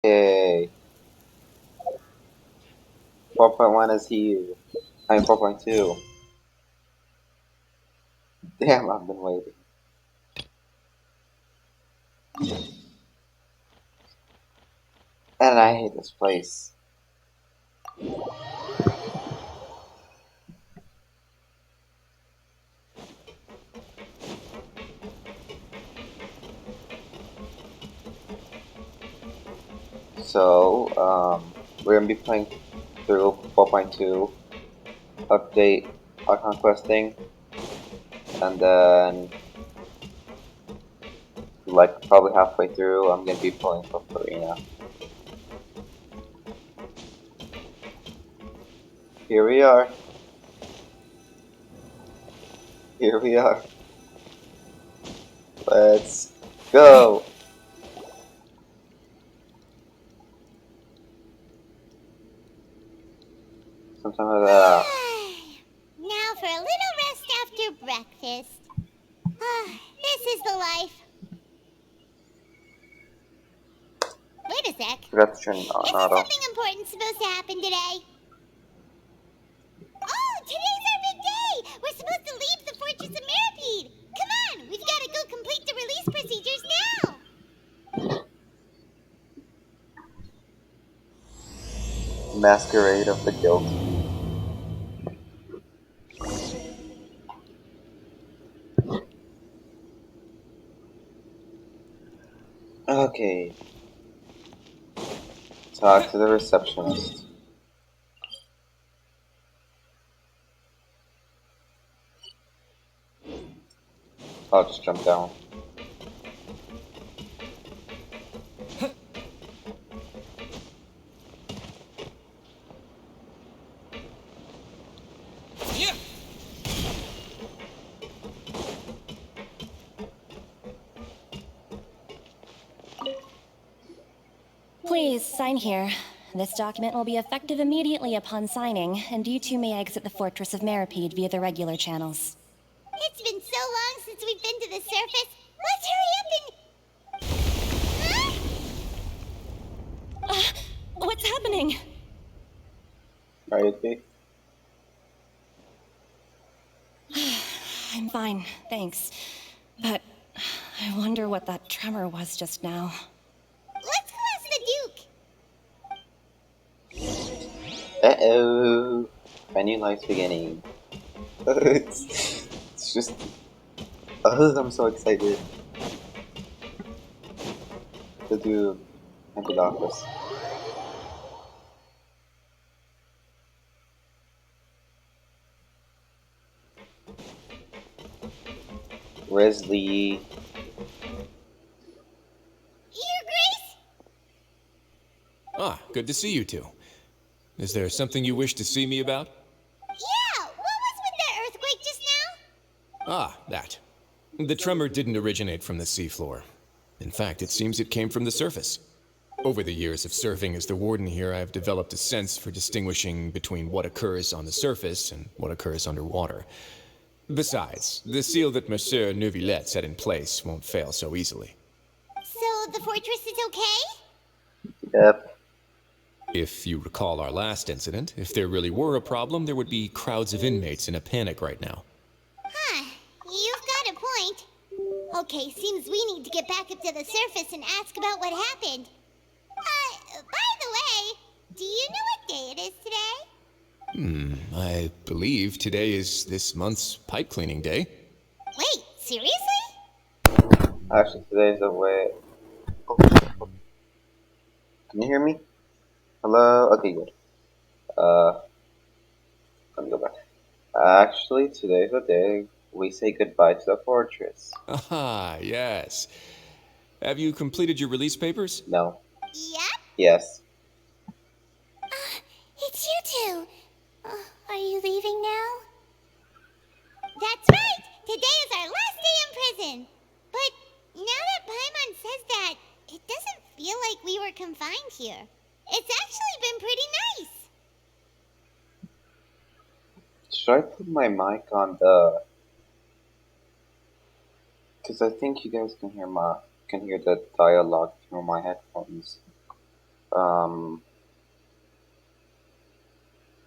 Yay. 4.1 is here. I mean 4.2. Damn, I've been waiting. And I hate this place. So, we're gonna be playing through 4.2 update our conquesting, and then like probably halfway through, I'm gonna be pulling for Furina. Here we are. Here we are. Let's go. Sometimes Now for a little rest after breakfast. This is the life. Wait a sec. forgot to turn it on Isn't auto. something important supposed to happen today? Oh, today's our big day! We're supposed to leave the Fortress of Mirapede! Come on, we've got to go complete the release procedures now! Masquerade of the Guild. Okay. Talk to the receptionist. I'll just jump down. Please, sign here. This document will be effective immediately upon signing, and you two may exit the Fortress of Mirapede via the regular channels. It's been so long since we've been to the surface. Let's hurry up and... Huh? What's happening? Are you okay? I'm fine, thanks. But I wonder what that tremor was just now. Let's go ask the Duke. Uh-oh. My new life's beginning. it's just... I'm so excited to do Haunted Office. Wesley. Your Grace? Ah, good to see you two. Is there something you wish to see me about? Yeah, what was with the earthquake just now? Ah, that. The tremor didn't originate from the seafloor. In fact, it seems it came from the surface. Over the years of serving as the warden here, I've developed a sense for distinguishing between what occurs on the surface and what occurs underwater. Besides, the seal that Monsieur Neuvillette set in place won't fail so easily. So the fortress is okay? Yep. If you recall our last incident, if there really were a problem, there would be crowds of inmates in a panic right now. Huh, you've got a point. Okay, seems we need to get back up to the surface and ask about what happened. By the way, do you know what day it is today? I believe today is this month's pipe cleaning day. Wait, seriously? Actually, today's the way... Oh. Can you hear me? Hello? Okay, good. Let me go back. Actually, today's the day we say goodbye to the fortress. Ah, yes. Have you completed your release papers? No. Yep. Yes. It's you two. Are you leaving now? That's right! Today is our last day in prison! But now that Paimon says that, it doesn't feel like we were confined here. It's actually been pretty nice! Should I put my mic on the... Because I think you guys can hear the dialogue through my headphones. Um,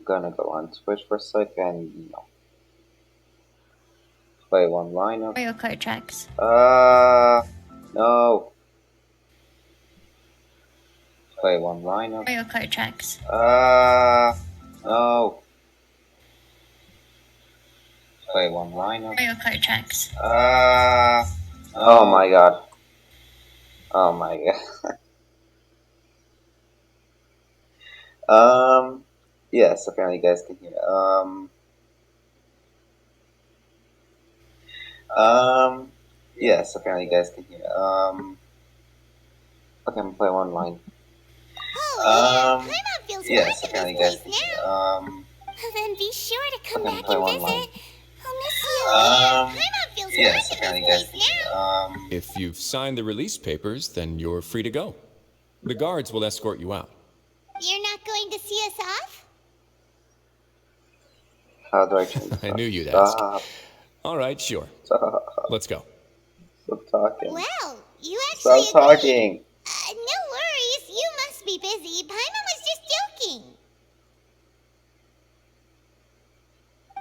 gonna go on Twitch for a second, play one lineup. Mario Kart tracks. No. Play one lineup. Mario Kart tracks. No. Play one lineup. Mario Kart tracks. Oh my god. Oh my god. Yes, apparently you guys can hear. Yes, apparently you guys can hear. Okay, I'm gonna play one line. Oh yeah, Paimon feels Yes, fine in apparently you this guys place can hear. now. Then be sure to come Okay, I'm back gonna play and one line. visit. I'll miss you. Oh yeah, Paimon feels Yes, fine apparently in you this guys place can hear. now. If you've signed the release papers, then you're free to go. The guards will escort you out. You're not going to see us off? How do I change I that? knew you'd ask. Stop. All right, sure. Stop. Let's go. Stop talking. Well, you Stop actually agreed. talking. No worries, you must be busy. Paimon was just joking.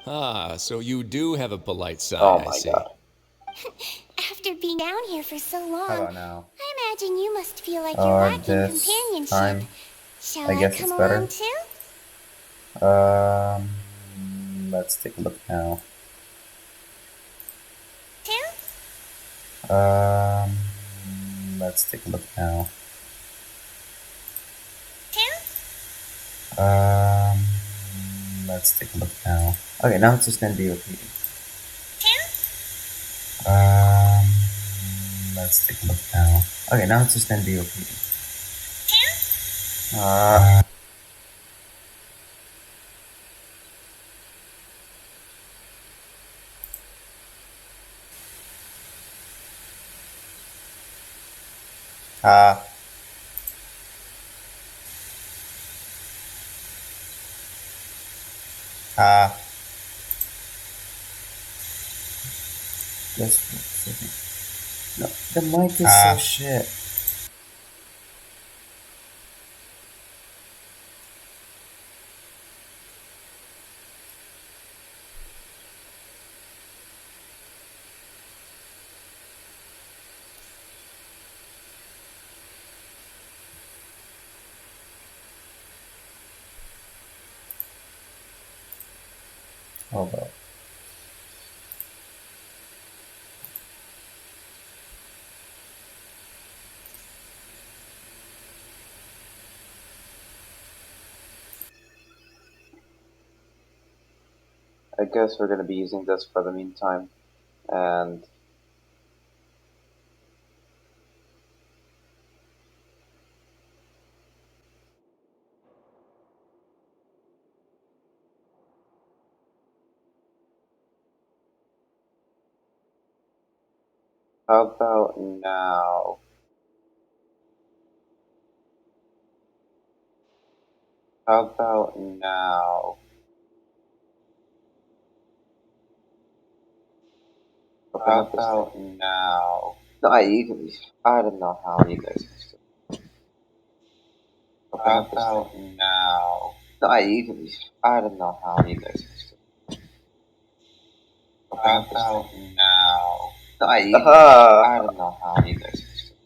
Ah, so you do have a polite side, Oh I my see. god. After being down here for so long, How about now? I imagine you must feel like you're Or lacking this companionship. time, Shall I I guess come it's better. along too? Um, let's take a look now. Too? Um, let's take a look now. Too? Let's take a look now. Okay, now it's just gonna be repeating. Too? Let's take a look now. Okay, now it's just gonna be repeating. Too? Ah, ah. Just 1 second. No, the mic is so shit. Oh well. I guess we're gonna be using this for the meantime. And how about now? How about now? How about now? No, I don't know how you guys used to. How about now? No, I don't know how you guys used to. How about now? No, I don't know how you guys used to.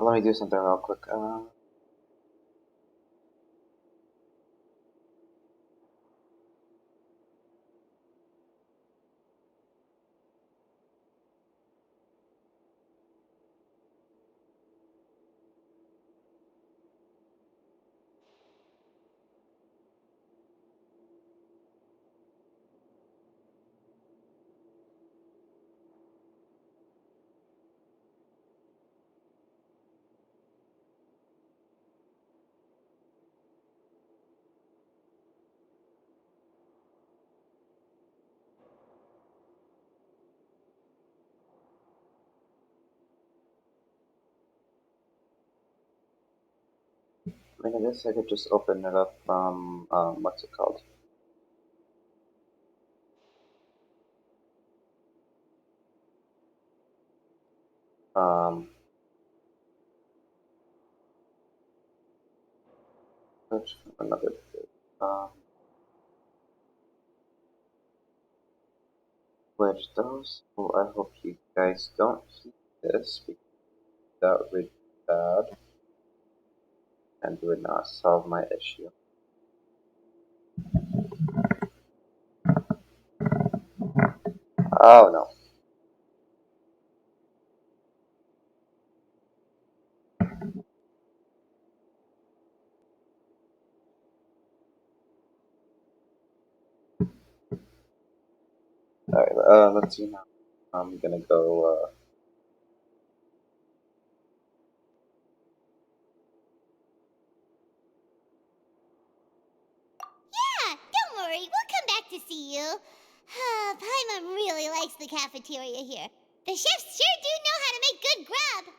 Let me do something real quick. I mean, I guess I could just open it up from, what's it called? Um, search for another bit. Which those, oh, I hope you guys don't see this because that would be bad and would not solve my issue. Oh no. Alright, let's see now. I'm gonna go, Yeah, don't worry, we'll come back to see you. Paimon really likes the cafeteria here. The chefs sure do know how to make good grub.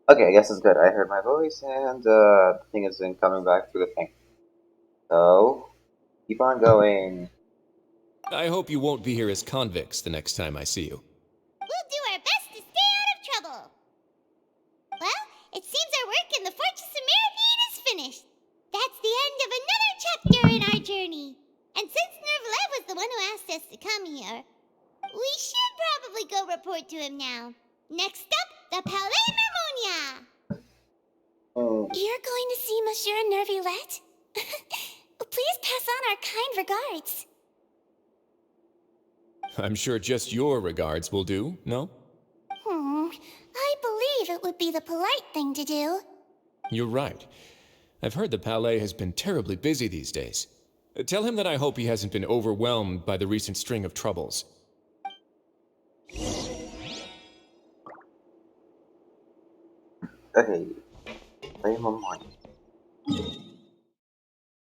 okay, I guess it's good. I heard my voice and, the thing isn't coming back through the thing. So, keep on going. I hope you won't be here as convicts the next time I see you. We'll do our best to stay out of trouble. Well, it seems our work in the Fortress of Mirrorbead is finished. That's the end of another chapter in our journey. And since Nervlev was the one who asked us to come here, we should probably go report to him now. Next up, the Palais Mermonia. You're going to see Monsieur Nervulette? Please pass on our kind regards. I'm sure just your regards will do, no? I believe it would be the polite thing to do. You're right. I've heard the Palais has been terribly busy these days. Tell him that I hope he hasn't been overwhelmed by the recent string of troubles. Okay, play one more.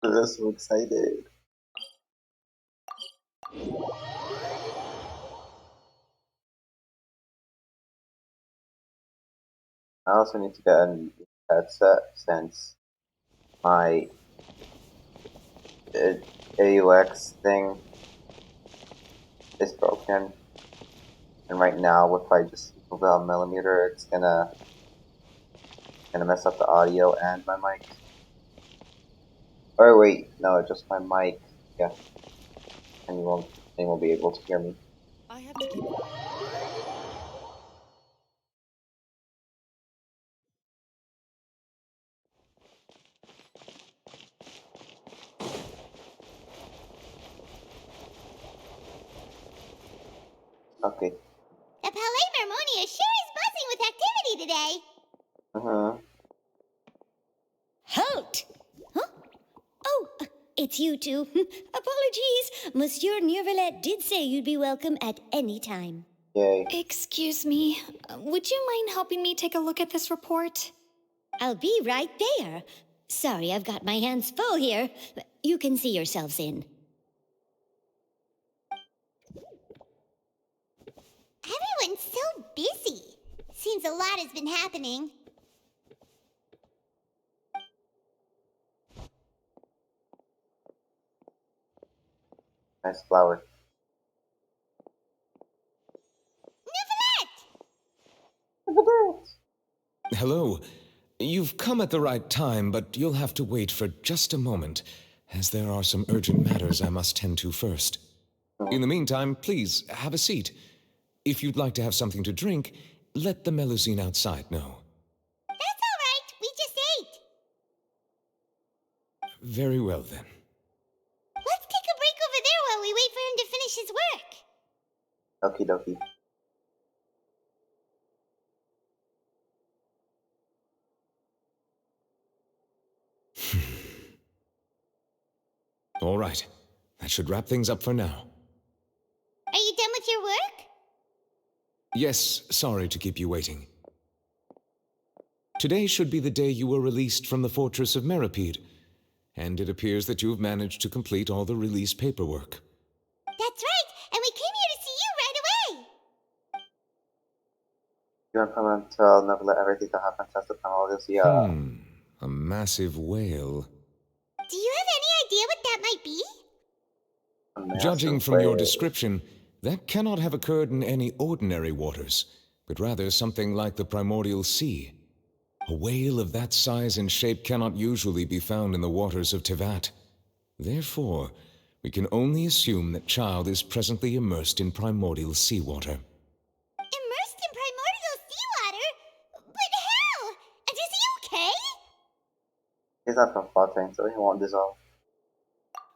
I'm so excited. I also need to get a new headset since my AUX thing is broken. And right now, if I just move out a millimeter, it's gonna mess up the audio and my mic. Or wait, no, just my mic. Yeah, and you won't be able to hear me. I have to keep... Okay. The Palais Mermonia sure is buzzing with activity today. Halt! Huh? Oh, it's you two. Apologies. Monsieur Nervulette did say you'd be welcome at any time. Yay. Excuse me, would you mind helping me take a look at this report? I'll be right there. Sorry, I've got my hands full here. You can see yourselves in. Everyone's so busy. Seems a lot has been happening. Nice flower. Nervulette! Hello. You've come at the right time, but you'll have to wait for just a moment, as there are some urgent matters I must tend to first. In the meantime, please, have a seat. If you'd like to have something to drink, let the Melusine outside know. That's all right. We just ate. Very well, then. What's Okie dokie. All right. That should wrap things up for now. Are you done with your work? Yes, sorry to keep you waiting. Today should be the day you were released from the Fortress of Meripede, and it appears that you have managed to complete all the release paperwork. That's right, and we came here to see you right away. You want from until never let everything that happens as the penalties. Yeah. A massive whale. Do you have any idea what that might be? A massive Judging from your wave. description, that cannot have occurred in any ordinary waters, but rather something like the primordial sea. A whale of that size and shape cannot usually be found in the waters of Tevat. Therefore, we can only assume that Child is presently immersed in primordial seawater. Immersed in primordial seawater? But how? And is he okay? He's not from floating, so he won't dissolve.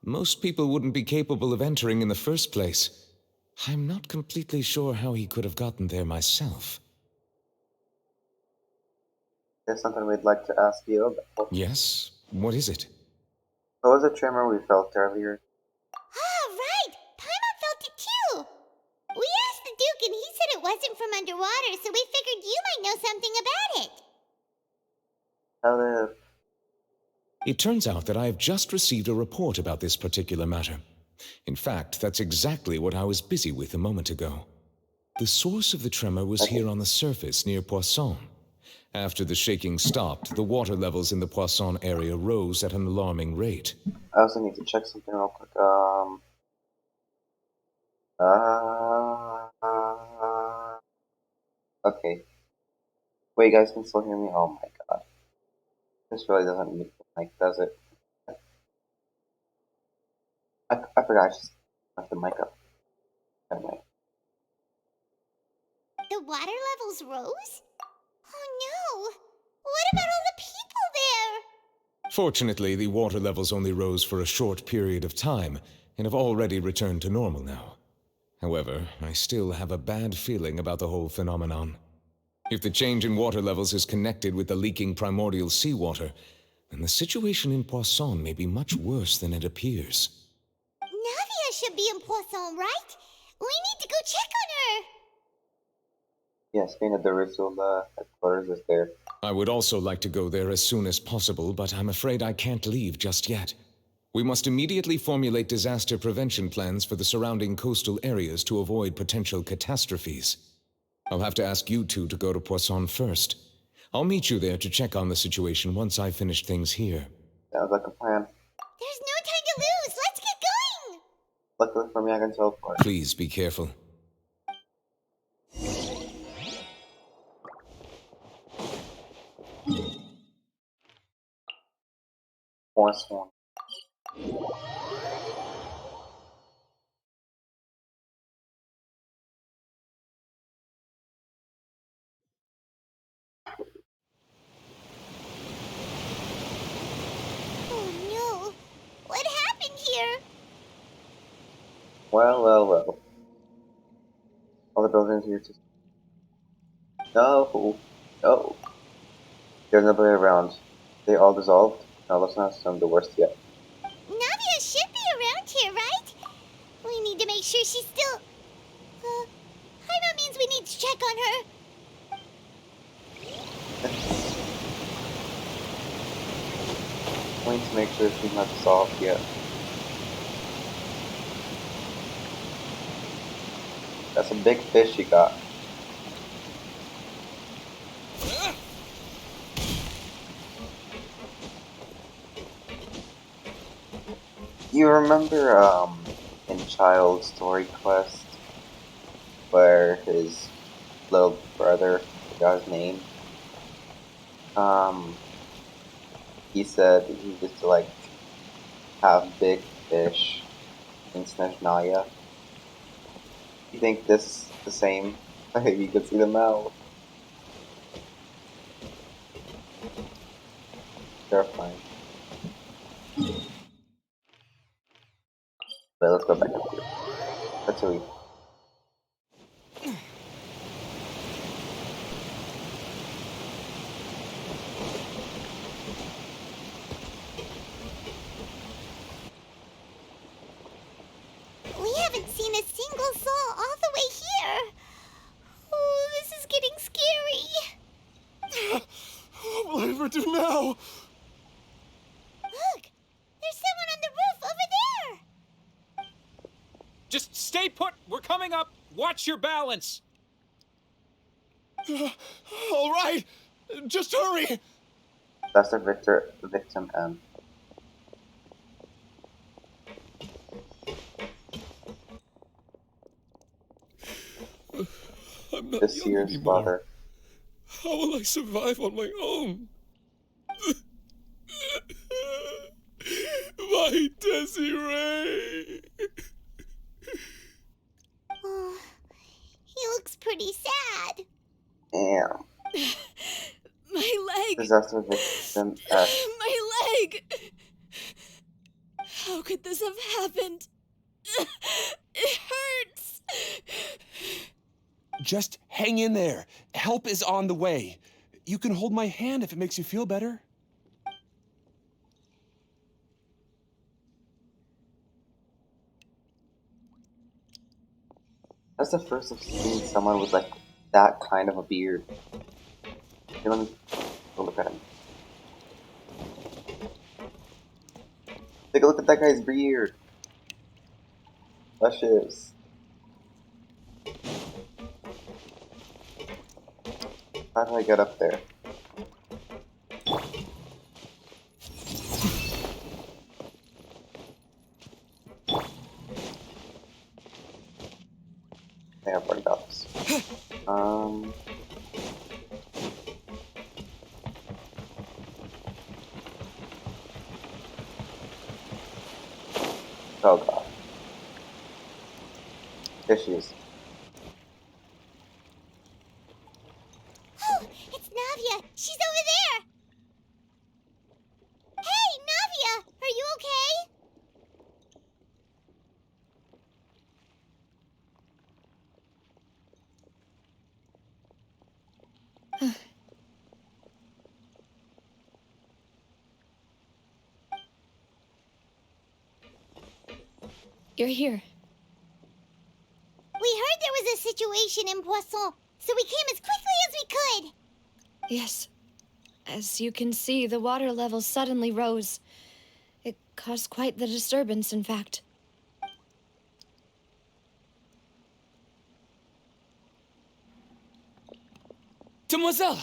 Most people wouldn't be capable of entering in the first place. I'm not completely sure how he could have gotten there myself. There's something we'd like to ask you about. Yes? What is it? What was the tremor we felt earlier? Ah, right! Paimon felt it too! We asked the Duke and he said it wasn't from underwater, so we figured you might know something about it. How did... It turns out that I have just received a report about this particular matter. In fact, that's exactly what I was busy with a moment ago. The source of the tremor was here on the surface near Poisson. After the shaking stopped, the water levels in the Poisson area rose at an alarming rate. I also need to check something real quick. Okay. Wait, you guys can still hear me? Oh my god. This really doesn't mute the mic, does it? I forgot I just left the mic up. Anyway. The water levels rose? Oh no! What about all the people there? Fortunately, the water levels only rose for a short period of time and have already returned to normal now. However, I still have a bad feeling about the whole phenomenon. If the change in water levels is connected with the leaking primordial seawater, then the situation in Poisson may be much worse than it appears. Navia should be in Poisson, right? We need to go check on her! Yes, being at the Rizula headquarters is there. I would also like to go there as soon as possible, but I'm afraid I can't leave just yet. We must immediately formulate disaster prevention plans for the surrounding coastal areas to avoid potential catastrophes. I'll have to ask you two to go to Poisson first. I'll meet you there to check on the situation once I've finished things here. Sounds like a plan. There's no time to lose! Let's get going! Luckily for me, I can teleport. Please be careful. Swan. Oh no! What happened here? Well, well, well. All the buildings here to... No! No! There's nobody around. They all dissolved? Now let's not assume the worst yet. Navia should be around here, right? We need to make sure she's still... Paimon means we need to check on her. We need to make sure she's not dissolved yet. That's a big fish you got. You remember, in Child Story Quest, where his little brother, I forgot his name, he said he used to, like, have big fish in Snezhnaya. You think this is the same? You can see them now. Terrifying. But let's go back up here. Let's see. haven't seen a single soul all the way here. Oh, this is getting scary. What will I ever do now? Look, there's someone on the roof over there. Just stay put. We're coming up. Watch your balance. All right, just hurry. That's the victim M. I'm not This young year's anymore. father. How will I survive on my own? My Desiree! Oh, he looks pretty sad. Damn. My leg! Disaster victim S. My leg! How could this have happened? It hurts! Just hang in there. Help is on the way. You can hold my hand if it makes you feel better. That's the first I've seen someone with like that kind of a beard. Okay, let me go look at him. Take a look at that guy's beard. Luscious. How do I get up there? I think I've already got this. Oh god. There she is. Oh, it's Navia. She's over there. Hey, Navia, are you okay? You're here. We heard there was a situation in Poisson, so we came as quickly as we could. Yes. As you can see, the water level suddenly rose. It caused quite the disturbance, in fact. Demoiselle!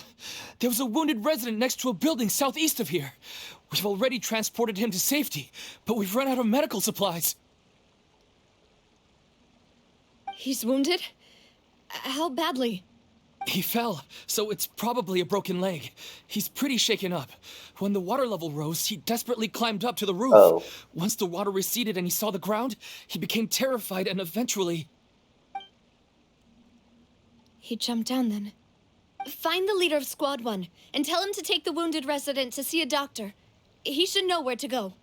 There was a wounded resident next to a building southeast of here. We've already transported him to safety, but we've run out of medical supplies. He's wounded? How badly? He fell, so it's probably a broken leg. He's pretty shaken up. When the water level rose, he desperately climbed up to the roof. Oh. Once the water receded and he saw the ground, he became terrified and eventually... He jumped down then. Find the leader of Squad 1 and tell him to take the wounded resident to see a doctor. He should know where to go.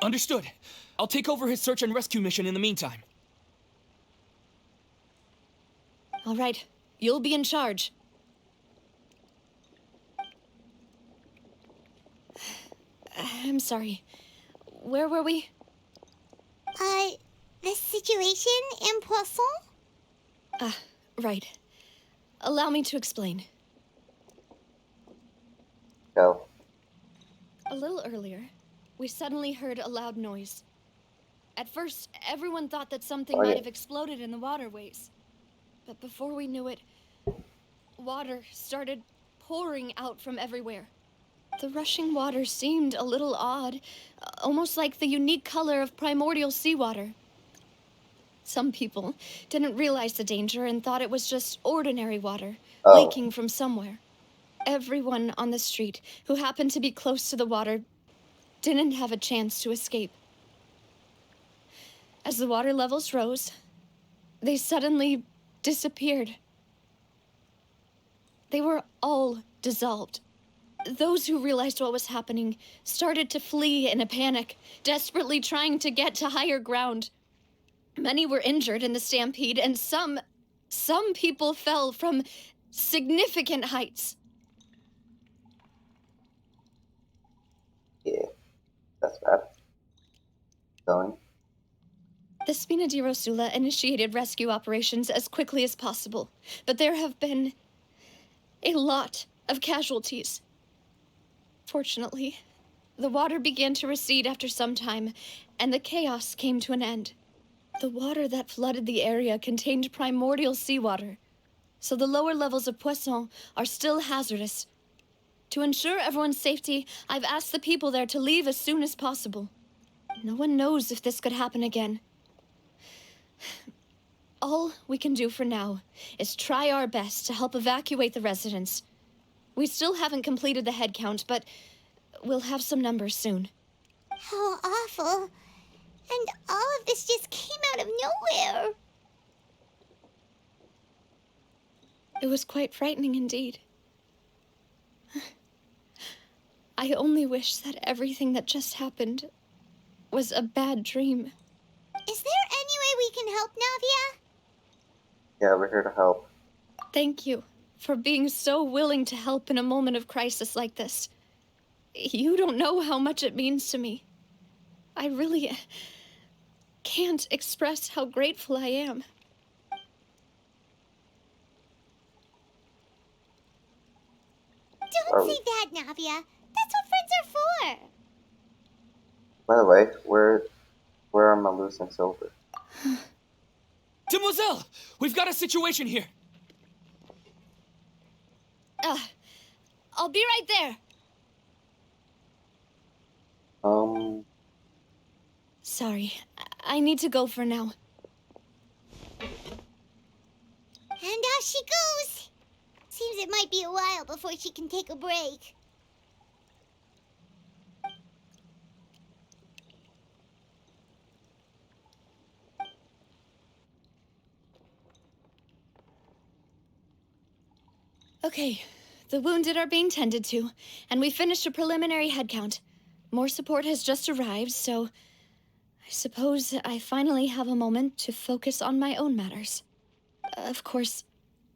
Understood. I'll take over his search and rescue mission in the meantime. All right, you'll be in charge. I'm sorry. Where were we? The situation in Poisson? Right. Allow me to explain. Go. A little earlier, we suddenly heard a loud noise. At first, everyone thought that something Oh, yeah. might have exploded in the waterways. But before we knew it, water started pouring out from everywhere. The rushing water seemed a little odd, almost like the unique color of primordial seawater. Some people didn't realize the danger and thought it was just ordinary water, Oh. leaking from somewhere. Everyone on the street who happened to be close to the water didn't have a chance to escape. As the water levels rose, they suddenly disappeared. They were all dissolved. Those who realized what was happening started to flee in a panic, desperately trying to get to higher ground. Many were injured in the stampede, and some people fell from significant heights. Yeah. That's bad. Going. The Spina di Rosula initiated rescue operations as quickly as possible, but there have been a lot of casualties. Fortunately, the water began to recede after some time, and the chaos came to an end. The water that flooded the area contained primordial seawater, so the lower levels of Poisson are still hazardous. To ensure everyone's safety, I've asked the people there to leave as soon as possible. No one knows if this could happen again. All we can do for now is try our best to help evacuate the residents. We still haven't completed the head count, but we'll have some numbers soon. How awful. And all of this just came out of nowhere. It was quite frightening indeed. I only wish that everything that just happened was a bad dream. Is there any way we can help, Navia? Yeah, we're here to help. Thank you for being so willing to help in a moment of crisis like this. You don't know how much it means to me. I really can't express how grateful I am. Don't say that, Navia. That's what friends are for. By the way, where are Malus and Silver? Demoiselle! We've got a situation here! I'll be right there. Sorry, I need to go for now. And off she goes. Seems it might be a while before she can take a break. Okay, the wounded are being tended to, and we finished a preliminary head count. More support has just arrived, so I suppose I finally have a moment to focus on my own matters. Of course,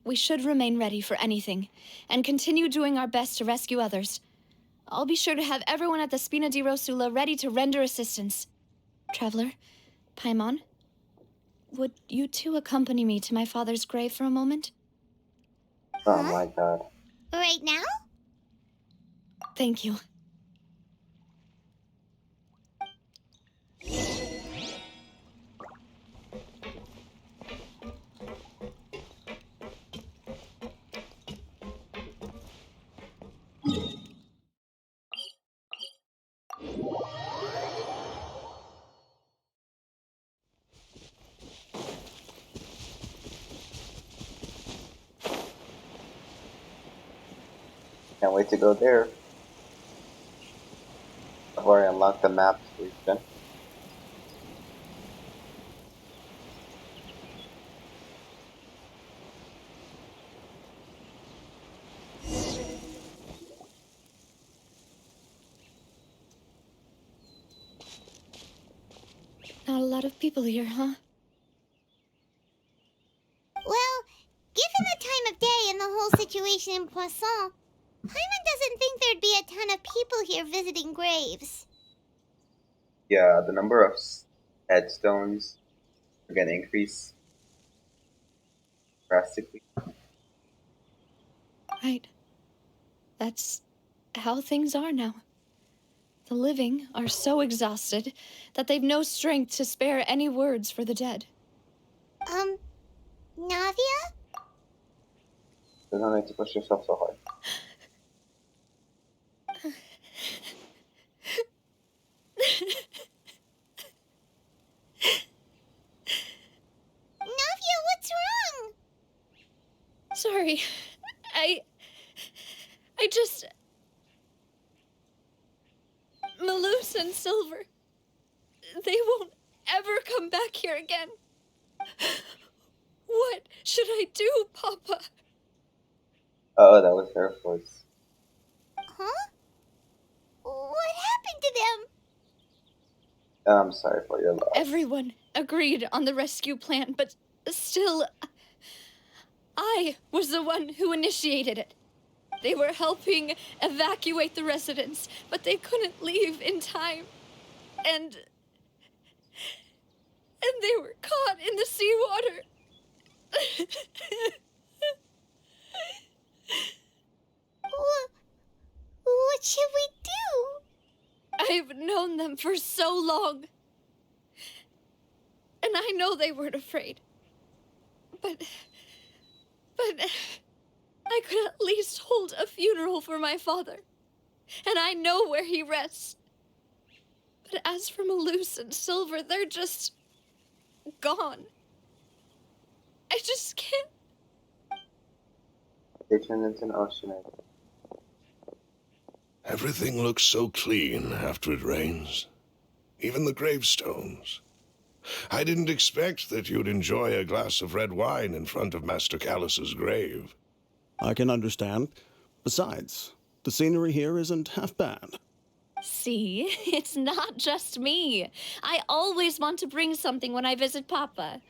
we should remain ready for anything, and continue doing our best to rescue others. I'll be sure to have everyone at the Spina di Rosula ready to render assistance. Traveler, Paimon, would you two accompany me to my father's grave for a moment? Oh my god. Right now? Thank you. Can't wait to go there. I've already unlocked the map region. Not a lot of people here, huh? Well, given the time of day and the whole situation in Poisson, Paimon doesn't think there'd be a ton of people here visiting graves. Yeah, the number of headstones are going to increase drastically. Right. That's how things are now. The living are so exhausted that they've no strength to spare any words for the dead. Navia? You don't need to push yourself so hard. Navia, what's wrong? Sorry. I just... Malus and Silver. They won't ever come back here again. What should I do, Papa? Oh, that was her voice. Huh? What happened to them? I'm sorry for your loss. Everyone agreed on the rescue plan, but still, I was the one who initiated it. They were helping evacuate the residents, but they couldn't leave in time. And and they were caught in the seawater. What should we do? I've known them for so long. And I know they weren't afraid. But I could at least hold a funeral for my father. And I know where he rests. But as for Malus and Silver, they're just gone. I just can't. They turned into an ocean. Everything looks so clean after it rains. Even the gravestones. I didn't expect that you'd enjoy a glass of red wine in front of Master Callus's grave. I can understand. Besides, the scenery here isn't half bad. See, it's not just me. I always want to bring something when I visit Papa.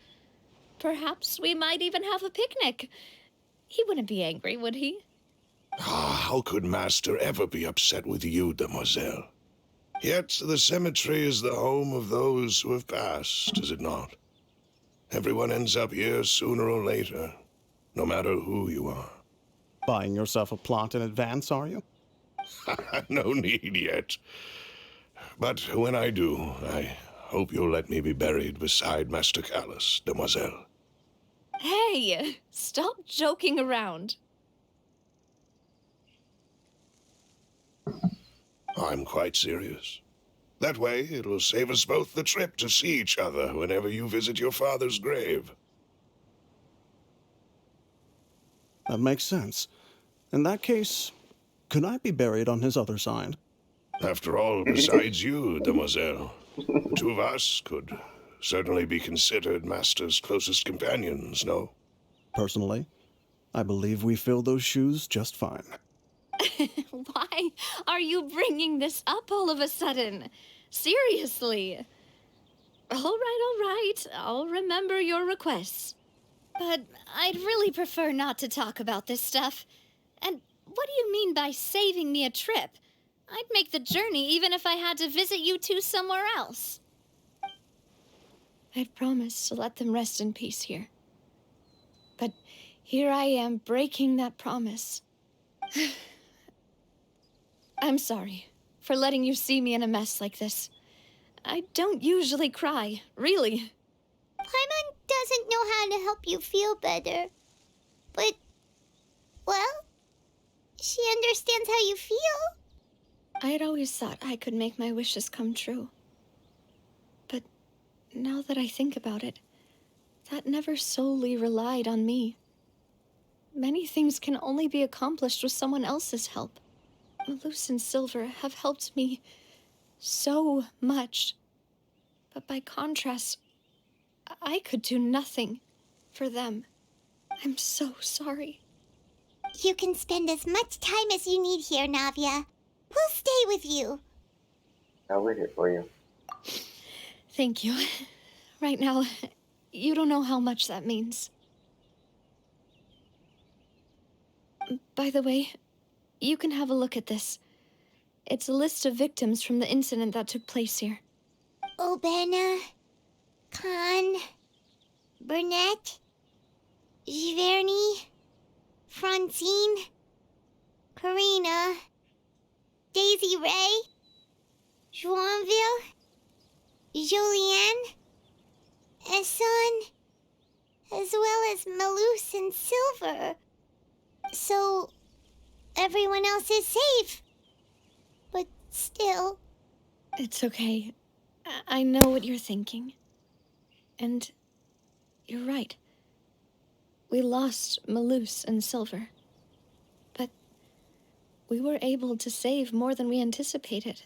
Perhaps we might even have a picnic. He wouldn't be angry, would he? How could Master ever be upset with you, demoiselle? Yet the cemetery is the home of those who have passed, is it not? Everyone ends up here sooner or later, no matter who you are. Buying yourself a plot in advance, are you? No need yet. But when I do, I hope you'll let me be buried beside Master Callus, demoiselle. Hey, stop joking around. I'm quite serious. That way, it'll save us both the trip to see each other whenever you visit your father's grave. That makes sense. In that case, could I be buried on his other side? After all, besides you, demoiselle, the two of us could certainly be considered Master's closest companions, no? Personally, I believe we fill those shoes just fine. Why are you bringing this up all of a sudden? Seriously. All right. I'll remember your requests. But I'd really prefer not to talk about this stuff. And what do you mean by saving me a trip? I'd make the journey even if I had to visit you two somewhere else. I'd promised to let them rest in peace here. But here I am breaking that promise. I'm sorry for letting you see me in a mess like this. I don't usually cry, really. Paimon doesn't know how to help you feel better. But, well, she understands how you feel. I'd always thought I could make my wishes come true. But now that I think about it, that never solely relied on me. Many things can only be accomplished with someone else's help. Malus and Silver have helped me so much. But by contrast, I could do nothing for them. I'm so sorry. You can spend as much time as you need here, Navia. We'll stay with you. Now we're here for you. Thank you. Right now, you don't know how much that means. By the way, you can have a look at this. It's a list of victims from the incident that took place here. Obena, Khan, Burnett, Giverny, Francine, Karina, Daisy Ray, Joinville, Julianne, Esson, as well as Malus and Silver. So, everyone else is safe. But still... It's okay. I know what you're thinking. And you're right. We lost Malus and Silver. But we were able to save more than we anticipated.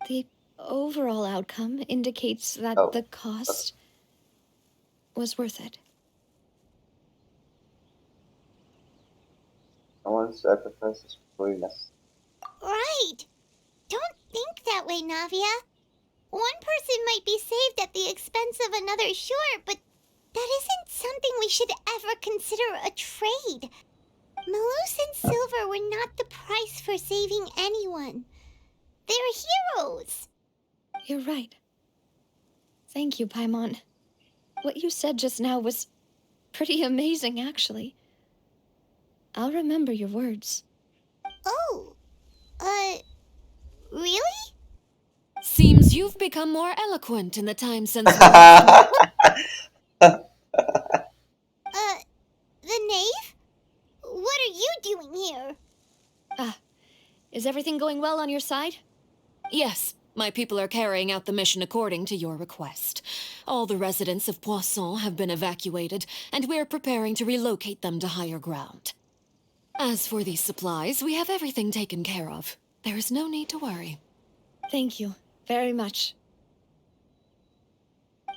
The overall outcome indicates that the cost was worth it. No one sacrifices for Furina. Right! Don't think that way, Navia. One person might be saved at the expense of another, sure, but that isn't something we should ever consider a trade. Malus and Silver were not the price for saving anyone. They're heroes. You're right. Thank you, Paimon. What you said just now was pretty amazing, actually. I'll remember your words. Oh, really? Seems you've become more eloquent in the time since we last met. The knave? What are you doing here? Is everything going well on your side? Yes, my people are carrying out the mission according to your request. All the residents of Poisson have been evacuated, and we're preparing to relocate them to higher ground. As for these supplies, we have everything taken care of. There is no need to worry. Thank you very much.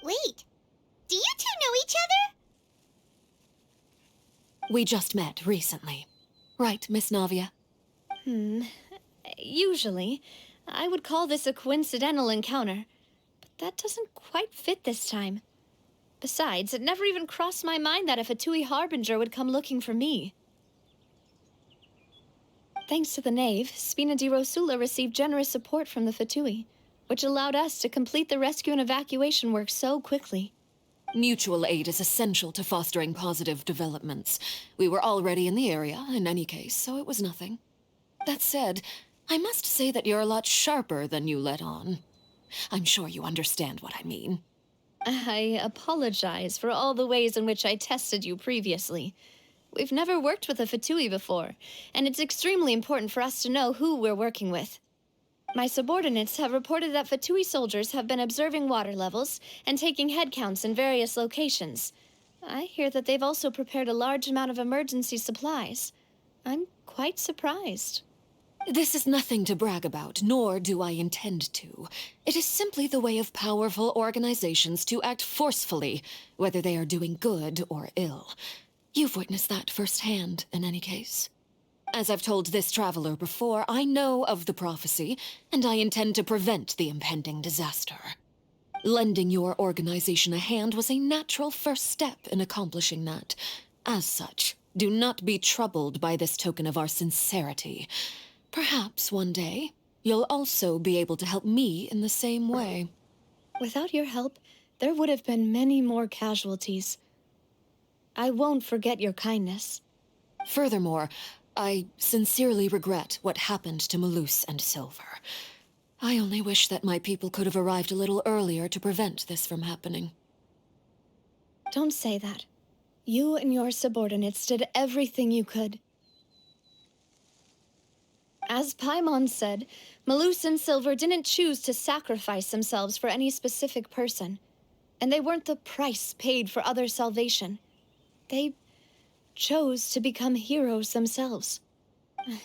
Wait, do you two know each other? We just met recently. Right, Miss Navia? Usually, I would call this a coincidental encounter, but that doesn't quite fit this time. Besides, it never even crossed my mind that a Fatui Harbinger would come looking for me. Thanks to the Knave, Spina di Rosula received generous support from the Fatui, which allowed us to complete the rescue and evacuation work so quickly. Mutual aid is essential to fostering positive developments. We were already in the area, in any case, so it was nothing. That said, I must say that you're a lot sharper than you let on. I'm sure you understand what I mean. I apologize for all the ways in which I tested you previously. We've never worked with a Fatui before, and it's extremely important for us to know who we're working with. My subordinates have reported that Fatui soldiers have been observing water levels and taking head counts in various locations. I hear that they've also prepared a large amount of emergency supplies. I'm quite surprised. This is nothing to brag about, nor do I intend to. It is simply the way of powerful organizations to act forcefully, whether they are doing good or ill. You've witnessed that firsthand, in any case. As I've told this traveler before, I know of the prophecy, and I intend to prevent the impending disaster. Lending your organization a hand was a natural first step in accomplishing that. As such, do not be troubled by this token of our sincerity. Perhaps one day, you'll also be able to help me in the same way. Without your help, there would have been many more casualties. I won't forget your kindness. Furthermore, I sincerely regret what happened to Malus and Silver. I only wish that my people could have arrived a little earlier to prevent this from happening. Don't say that. You and your subordinates did everything you could. As Paimon said, Malus and Silver didn't choose to sacrifice themselves for any specific person. And they weren't the price paid for other salvation. They chose to become heroes themselves.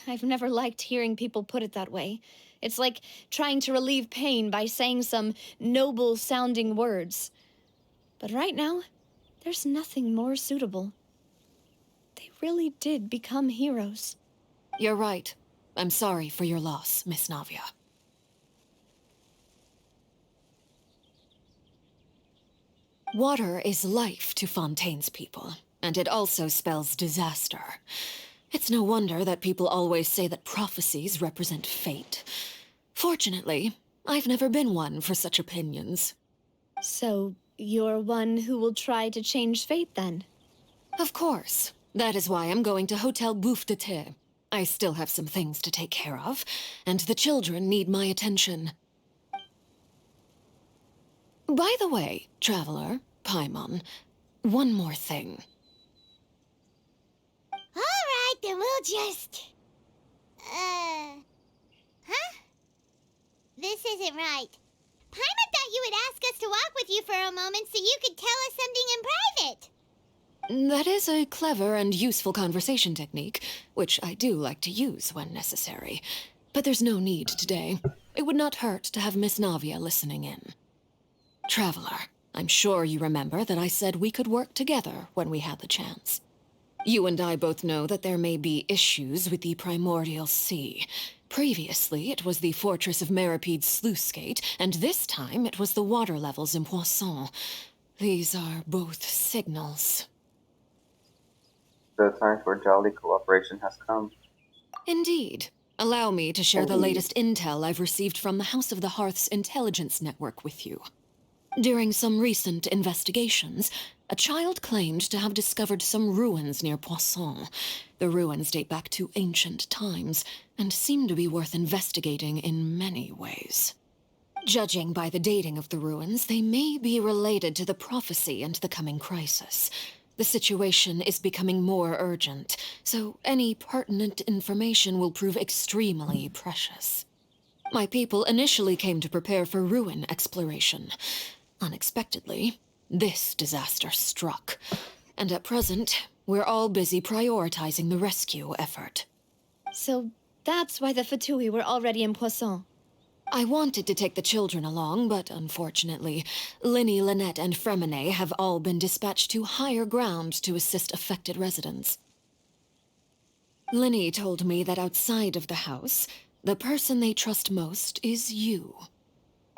I've never liked hearing people put it that way. It's like trying to relieve pain by saying some noble-sounding words. But right now, there's nothing more suitable. They really did become heroes. You're right. I'm sorry for your loss, Miss Navia. Water is life to Fontaine's people, and it also spells disaster. It's no wonder that people always say that prophecies represent fate. Fortunately, I've never been one for such opinions. So, you're one who will try to change fate, then? Of course. That is why I'm going to Hotel Bouffe de Thé. I still have some things to take care of, and the children need my attention. By the way, Traveler, Paimon, one more thing. Alright, then we'll just... Huh? This isn't right. Paimon thought you would ask us to walk with you for a moment so you could tell us something in private. That is a clever and useful conversation technique, which I do like to use when necessary. But there's no need today. It would not hurt to have Miss Navia listening in. Traveler, I'm sure you remember that I said we could work together when we had the chance. You and I both know that there may be issues with the Primordial Sea. Previously, it was the Fortress of Meripede's sluice gate, and this time it was the water levels in Poisson. These are both signals. The time for jolly cooperation has come. Indeed. Allow me to share the latest intel I've received from the House of the Hearth's intelligence network with you. During some recent investigations, a child claimed to have discovered some ruins near Poisson. The ruins date back to ancient times and seem to be worth investigating in many ways. Judging by the dating of the ruins, they may be related to the prophecy and the coming crisis. The situation is becoming more urgent, so any pertinent information will prove extremely precious. My people initially came to prepare for ruin exploration. Unexpectedly, this disaster struck, and at present, we're all busy prioritizing the rescue effort. So that's why the Fatui were already in Poisson. I wanted to take the children along, but unfortunately, Linny, Lynette, and Fremine have all been dispatched to higher ground to assist affected residents. Linny told me that outside of the house, the person they trust most is you.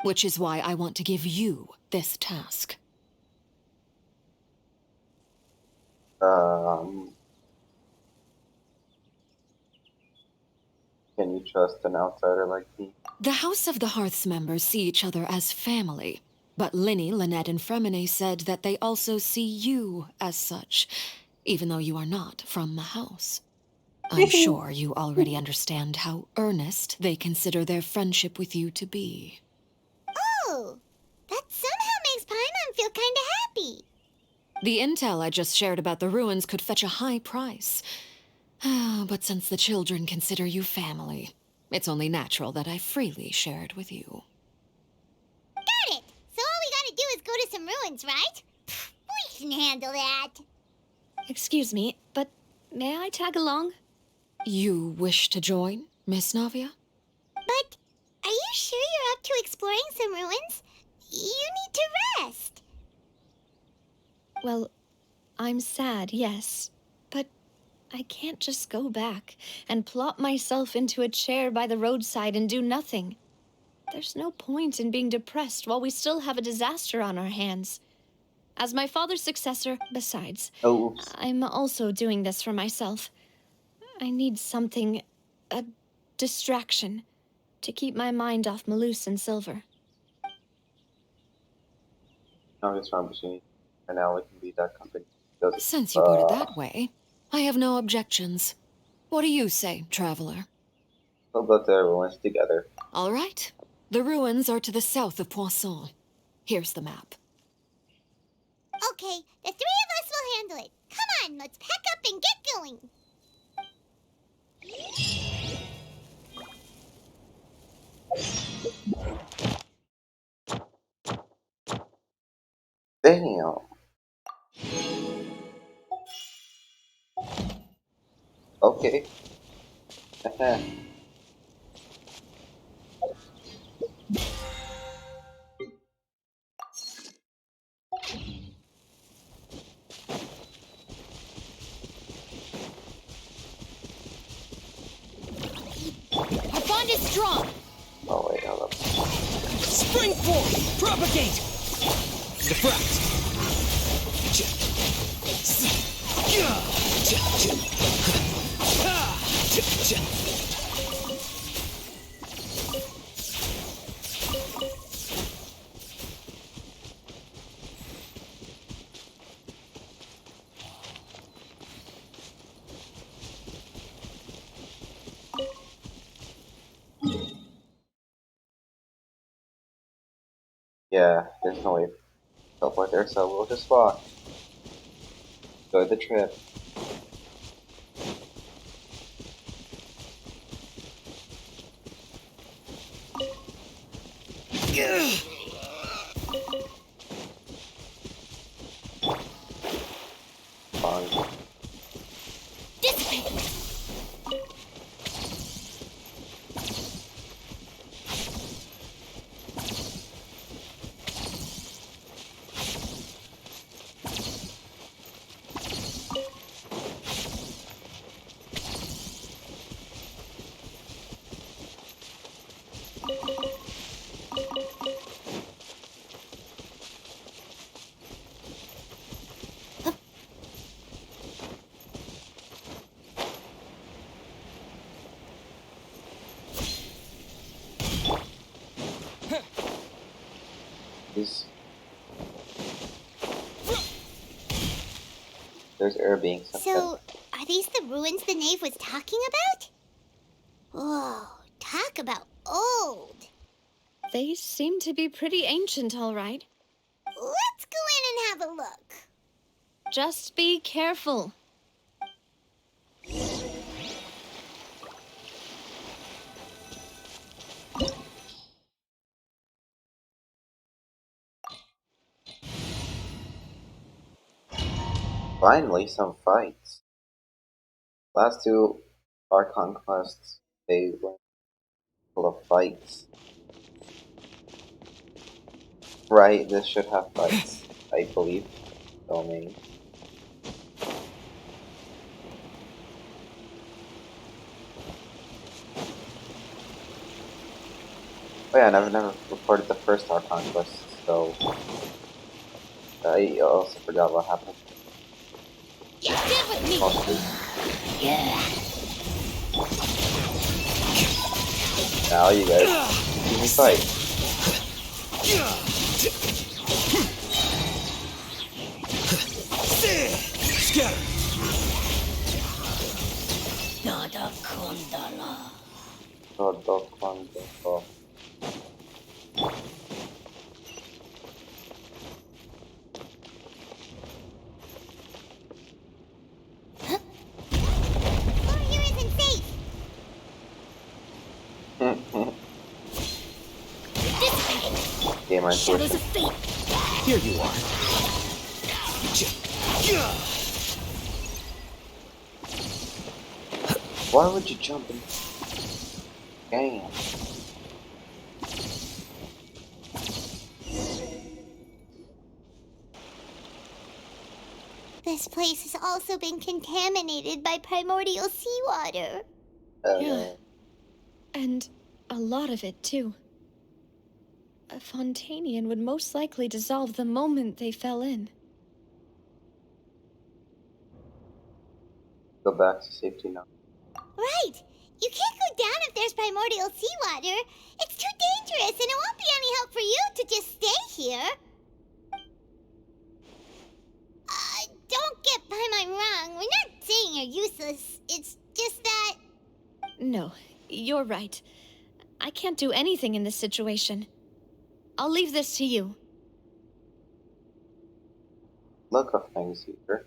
Which is why I want to give you this task. Can you trust an outsider like me? The House of the Hearth's members see each other as family, but Linny, Lynette, and Fremine said that they also see you as such, even though you are not from the house. I'm sure you already understand how earnest they consider their friendship with you to be. Oh, that somehow makes Paimon feel kinda happy. The intel I just shared about the ruins could fetch a high price. But since the children consider you family, it's only natural that I freely share it with you. Got it! So all we gotta do is go to some ruins, right? We can handle that. Excuse me, but may I tag along? You wish to join, Miss Navia? But are you sure you're up to exploring some ruins? You need to rest. Well, I'm sad, yes. But I can't just go back and plop myself into a chair by the roadside and do nothing. There's no point in being depressed while we still have a disaster on our hands. As my father's successor, besides, I'm also doing this for myself. I need something, a distraction, to keep my mind off Malus and Silver. I'm just trying to and now we can be that company. Since you put it that way, I have no objections. What do you say, traveler? We'll go to the ruins together. All right. The ruins are to the south of Poisson. Here's the map. Okay, the three of us will handle it. Come on, let's pack up and get going. Damn. Okay. Our bond is strong! Oh wait, hold up. Spring form! Propagate! Diffract! Yeah, there's no way to teleport there, so we'll just walk. Enjoy the trip. Fine. Dissipate! There's air being sucked in. So, are these the ruins the knave was talking about? Whoa, talk about old. They seem to be pretty ancient, all right. Let's go in and have a look. Just be careful. Finally, some fights. Last two Archon quests, they were full of fights. Right, this should have fights, I believe. So many. Oh yeah, and I've never recorded the first Archon quest, so I also forgot what happened. Get with me. Mostly. Yeah. Now you guys see me fight. Scatter! Nada Kundala. Oh. Over here isn't safe. Gamer Shadows intuition. of fate. Here you are. Why would you jump in? Damn. This place has also been contaminated by primordial seawater. Yeah. And a lot of it, too. A Fontanian would most likely dissolve the moment they fell in. Go back to safety now. Right! You can't go down if there's primordial seawater. It's too dangerous, and it won't be any help for you to just stay here. Don't get Paimon wrong. We're not saying you're useless. It's just that... No, you're right. I can't do anything in this situation. I'll leave this to you. Look of things here.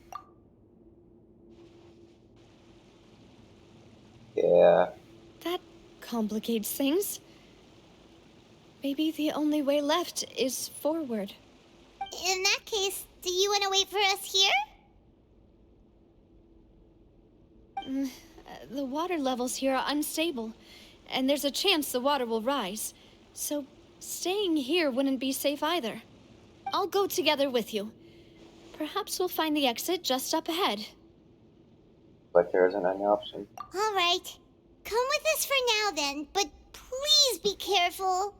Yeah. That complicates things. Maybe the only way left is forward. In that case, do you want to wait for us here? The water levels here are unstable, and there's a chance the water will rise. So staying here wouldn't be safe either. I'll go together with you. Perhaps we'll find the exit just up ahead. But there isn't any option. All right. Come with us for now then, but please be careful.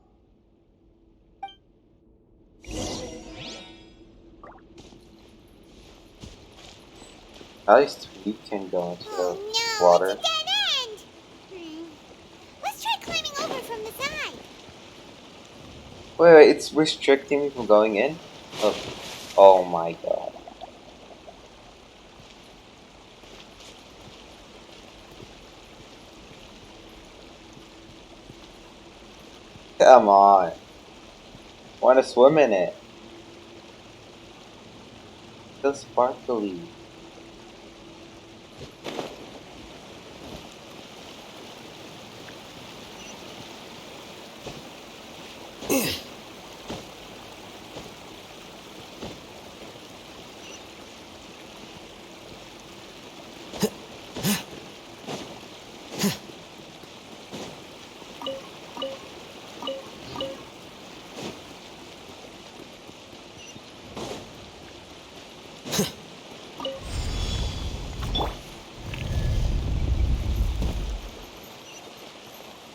At least we can go into the water. It's a dead end! Let's try climbing over from the side. Wait, it's restricting me from going in? Oh my god. Come on. I want to swim in it. So sparkly.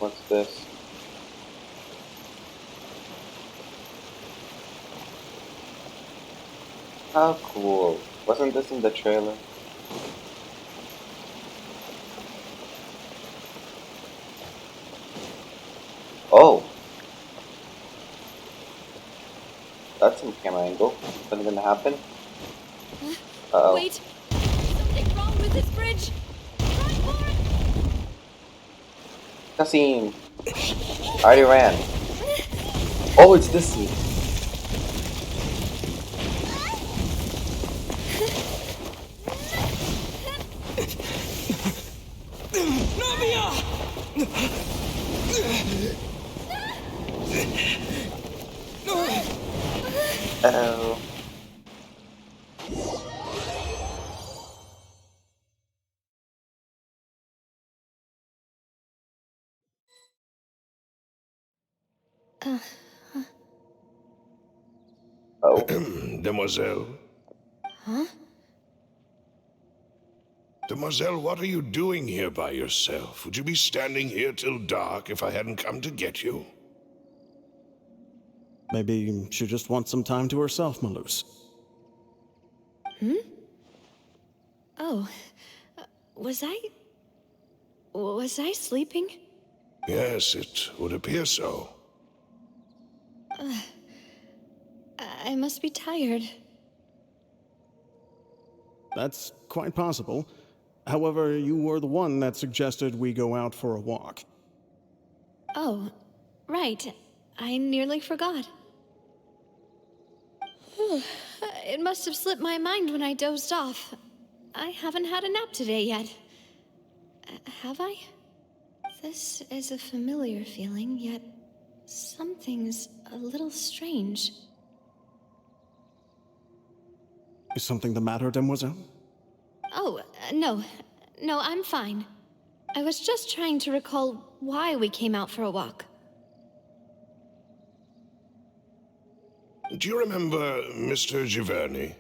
What's this? How cool. Wasn't this in the trailer? Oh! That's some camera angle. Something gonna happen? Uh-oh. Wait! with this bridge! Run for it! Cutscene. I already ran. Oh, it's this scene. Navia! Uh-oh. Oh. Demoiselle? Huh? Demoiselle, what are you doing here by yourself? Would you be standing here till dark if I hadn't come to get you? Maybe she just wants some time to herself, Malus. Hmm? Oh. Was I sleeping? Yes, it would appear so. I must be tired. That's quite possible. However, you were the one that suggested we go out for a walk. Oh, right. I nearly forgot. It must have slipped my mind when I dozed off. I haven't had a nap today yet. Have I? This is a familiar feeling, yet something's a little strange. Is something the matter, Demoiselle? Oh, no. No, I'm fine. I was just trying to recall why we came out for a walk. Do you remember Mr. Giverny?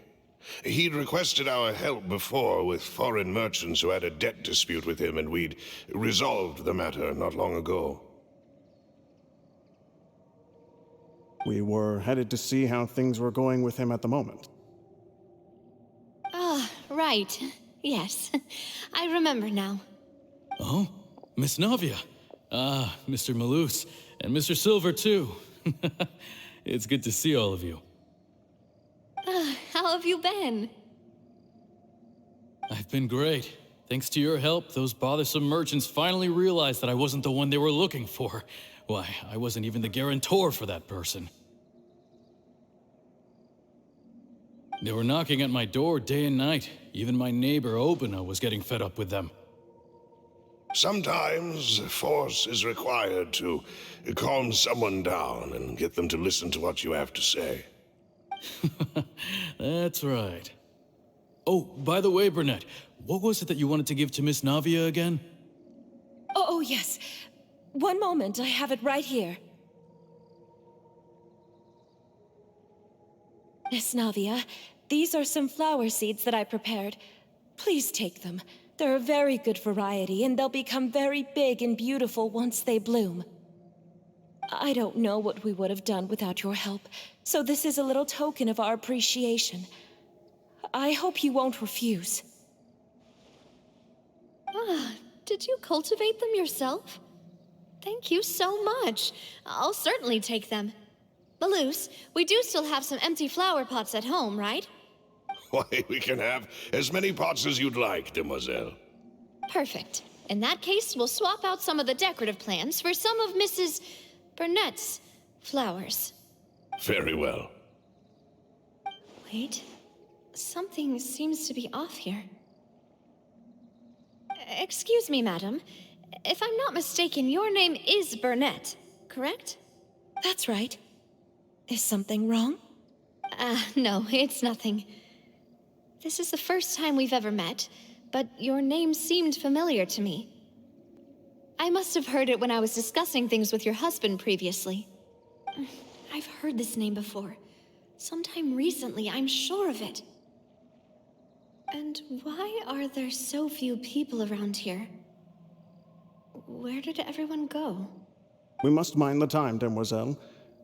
He'd requested our help before with foreign merchants who had a debt dispute with him, and we'd resolved the matter not long ago. We were headed to see how things were going with him at the moment. Ah, right. Yes. I remember now. Oh, Miss Navia. Ah, Mr. Malus. And Mr. Silver, too. It's good to see all of you. How have you been? I've been great. Thanks to your help, those bothersome merchants finally realized that I wasn't the one they were looking for. Why, I wasn't even the guarantor for that person. They were knocking at my door day and night. Even my neighbor, Obina, was getting fed up with them. Sometimes force is required to calm someone down and get them to listen to what you have to say. That's right. Oh, by the way, Burnett, what was it that you wanted to give to Miss Navia again? Oh, yes. One moment, I have it right here. Miss Navia, these are some flower seeds that I prepared. Please take them. They're a very good variety, and they'll become very big and beautiful once they bloom. I don't know what we would have done without your help, so this is a little token of our appreciation. I hope you won't refuse. Ah, did you cultivate them yourself? Thank you so much. I'll certainly take them. Malus, we do still have some empty flower pots at home, right? Why, we can have as many pots as you'd like, demoiselle. Perfect. In that case, we'll swap out some of the decorative plants for some of Mrs. Burnett's flowers. Very well. Wait. Something seems to be off here. Excuse me, madam. If I'm not mistaken, your name is Burnett, correct? That's right. Is something wrong? No, it's nothing. This is the first time we've ever met, but your name seemed familiar to me. I must have heard it when I was discussing things with your husband previously. I've heard this name before. Sometime recently, I'm sure of it. And why are there so few people around here? Where did everyone go? We must mind the time, demoiselle.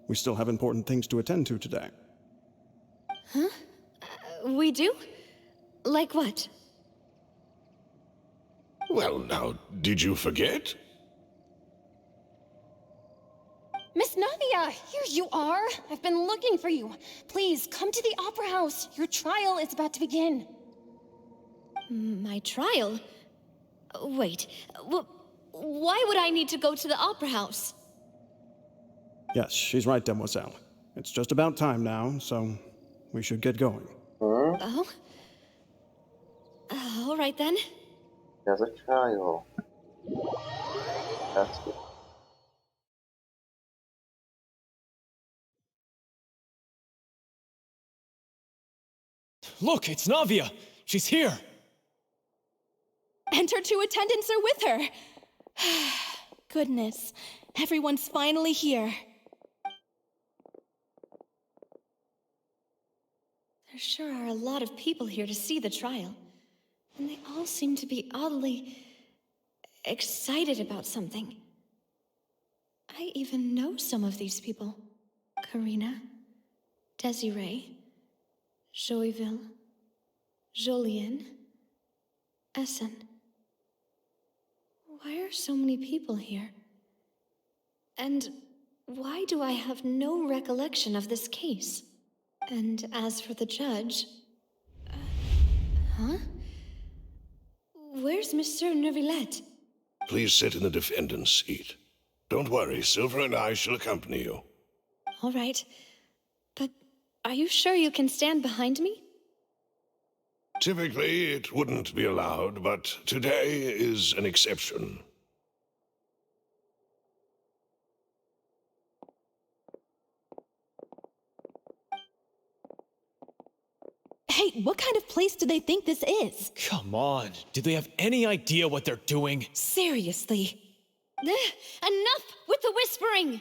We still have important things to attend to today. Huh? We do? Like what? Well, now, did you forget? Miss Navia, here you are. I've been looking for you. Please, come to the Opera House. Your trial is about to begin. My trial? Wait, why would I need to go to the opera house? Yes, she's right, Demoiselle. It's just about time now, so we should get going. Oh? All right then. There's a trial. That's good. Look, it's Navia! She's here! And her 2 attendants are with her. Goodness, everyone's finally here. There sure are a lot of people here to see the trial. And they all seem to be oddly excited about something. I even know some of these people. Karina, Desiree, Joyville, Jolien, Essen. Why are so many people here? And why do I have no recollection of this case? And as for the judge... huh? Where's Monsieur Neuvillette? Please sit in the defendant's seat. Don't worry, Silver and I shall accompany you. All right. But are you sure you can stand behind me? Typically, it wouldn't be allowed, but today is an exception. Hey, what kind of place do they think this is? Come on, do they have any idea what they're doing? Seriously. Enough with the whispering!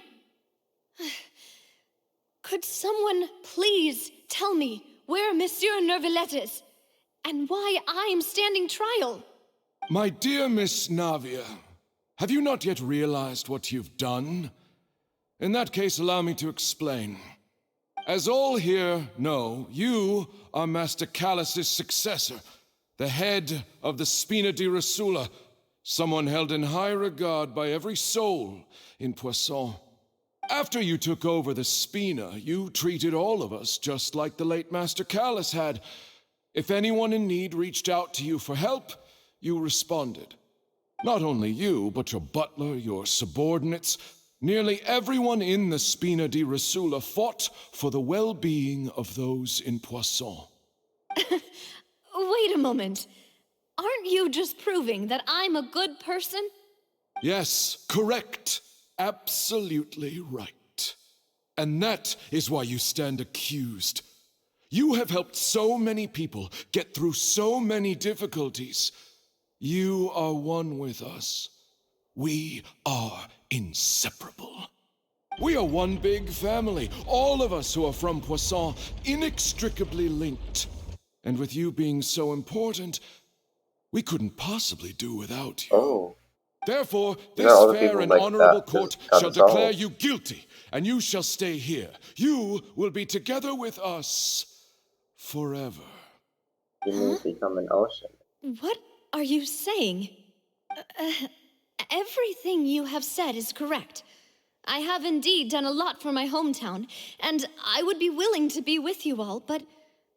Could someone please tell me where Monsieur Neuvillette is? And why I'm standing trial? My dear Miss Navia, have you not yet realized what you've done? In that case, allow me to explain. As all here know, you are Master Callus's successor, the head of the Spina di Rosula, someone held in high regard by every soul in Poisson. After you took over the Spina, you treated all of us just like the late Master Callus had. If anyone in need reached out to you for help, you responded. Not only you, but your butler, your subordinates, nearly everyone in the Spina di Rosula fought for the well-being of those in Poisson. Wait a moment. Aren't you just proving that I'm a good person? Yes, correct. Absolutely right. And that is why you stand accused. You have helped so many people get through so many difficulties. You are one with us. We are inseparable. We are one big family, all of us who are from Poisson, inextricably linked. And with you being so important, we couldn't possibly do without you. Oh. Therefore, There this are other fair people and like honorable that, court just shall got us declare all. you guilty, and you shall stay here. You will be together with us forever. You mean become an ocean? What are you saying? Everything you have said is correct. I have indeed done a lot for my hometown, and I would be willing to be with you all, but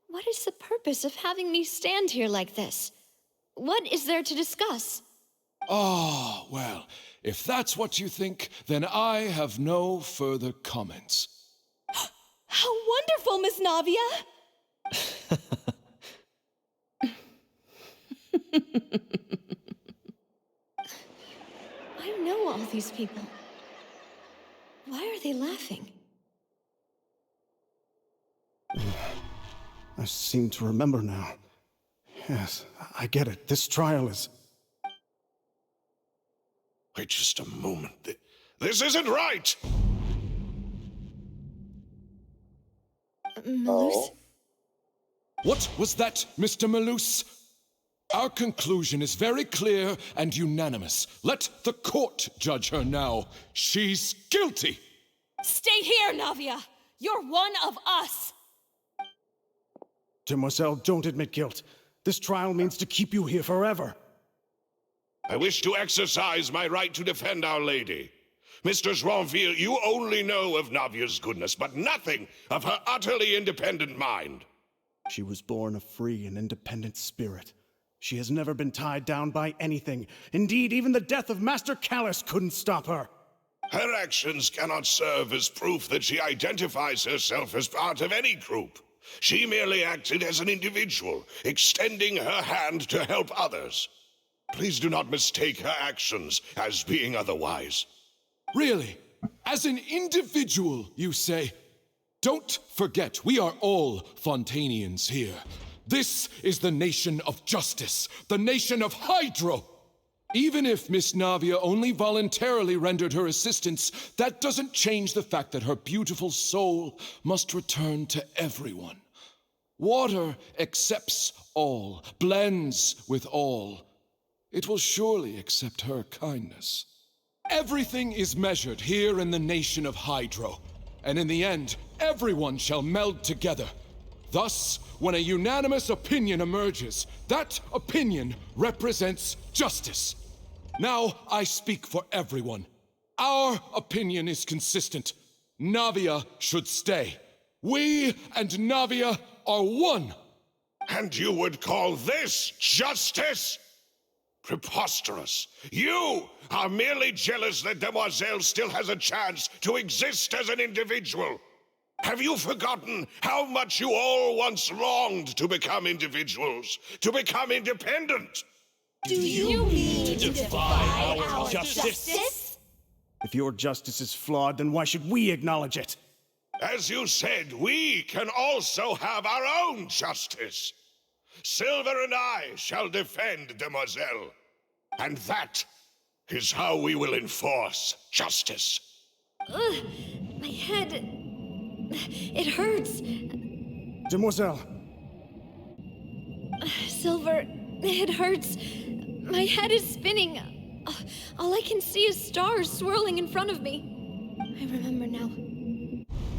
what is the purpose of having me stand here like this? What is there to discuss? Ah, well, if that's what you think, then I have no further comments. How wonderful, Miss Navia! I know all these people. Why are they laughing? I seem to remember now. Yes, I get it. This trial is... Wait just a moment. This isn't right! Malus? What was that, Mr. Malus? Our conclusion is very clear and unanimous. Let the court judge her now. She's guilty! Stay here, Navia! You're one of us! Demoiselle, don't admit guilt. This trial means to keep you here forever. I wish to exercise my right to defend Our Lady. Mr. Joinville, you only know of Navia's goodness, but nothing of her utterly independent mind. She was born a free and independent spirit. She has never been tied down by anything. Indeed, even the death of Master Callus couldn't stop her. Her actions cannot serve as proof that she identifies herself as part of any group. She merely acted as an individual, extending her hand to help others. Please do not mistake her actions as being otherwise. Really? As an individual, you say? Don't forget, we are all Fontanians here. This is the nation of justice, the nation of Hydro. Even if Miss Navia only voluntarily rendered her assistance, that doesn't change the fact that her beautiful soul must return to everyone. Water accepts all, blends with all. It will surely accept her kindness. Everything is measured here in the nation of Hydro, and in the end, everyone shall meld together. Thus, when a unanimous opinion emerges, that opinion represents justice. Now I speak for everyone. Our opinion is consistent. Navia should stay. We and Navia are one. And you would call this justice? Preposterous. You are merely jealous that Demoiselle still has a chance to exist as an individual. Have you forgotten how much you all once longed to become individuals, to become independent? Do you mean to defy our justice? If your justice is flawed, then why should we acknowledge it? As you said, we can also have our own justice. Silver and I shall defend Demoiselle. And that is how we will enforce justice. Ugh, my head... It hurts. Demoiselle. Silver, it hurts. My head is spinning. All I can see is stars swirling in front of me. I remember now.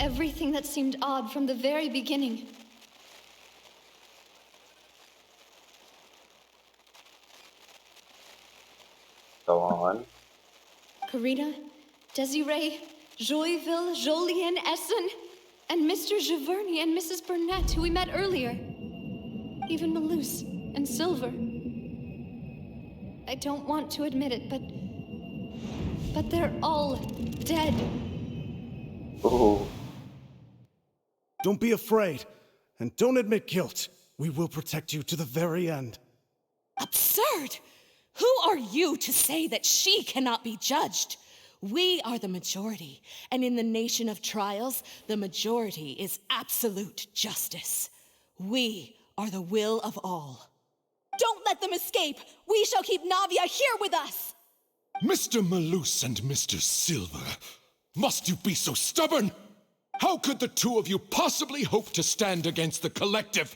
Everything that seemed odd from the very beginning. Go on. Karina, Desiree, Joyville, Jolien, Essen, and Mr. Giverny and Mrs. Burnett, who we met earlier. Even Malus and Silver. I don't want to admit it, but they're all dead. Ooh. Don't be afraid, and don't admit guilt. We will protect you to the very end. Absurd! Who are you to say that she cannot be judged? We are the majority, and in the nation of trials, the majority is absolute justice. We are the will of all. Don't let them escape! We shall keep Navia here with us! Mr. Malus and Mr. Silver, must you be so stubborn? How could the two of you possibly hope to stand against the collective?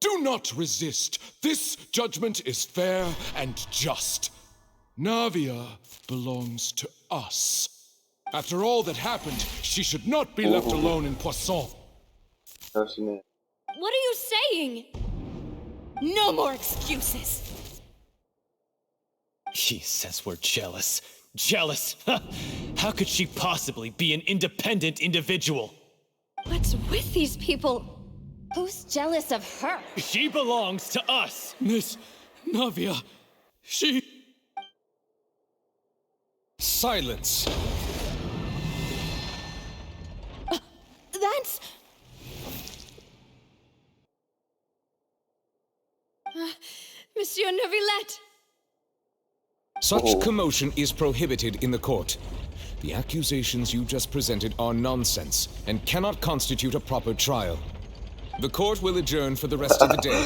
Do not resist. This judgment is fair and just. Navia belongs to us. After all that happened, she should not be left alone in Poisson. What are you saying? No more excuses. She says we're jealous. Jealous? How could she possibly be an independent individual? What's with these people? Who's jealous of her? She belongs to us. Miss Navia, she... Silence! That's... Monsieur Neuvillette! Such commotion is prohibited in the court. The accusations you just presented are nonsense and cannot constitute a proper trial. The court will adjourn for the rest of the day.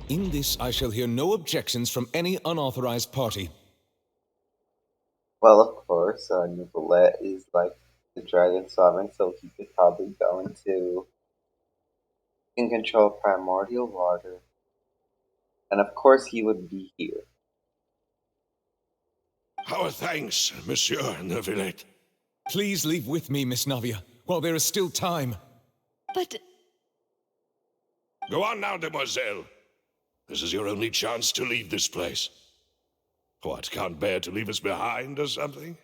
In this, I shall hear no objections from any unauthorized party. Well, of course, Nicolette is like the dragon sovereign, so he could probably go into... He can control primordial water. And of course he would be here. Our thanks, Monsieur Neuvillette. Please leave with me, Miss Navia, while there is still time. But... Go on now, Demoiselle. This is your only chance to leave this place. What, can't bear to leave us behind or something?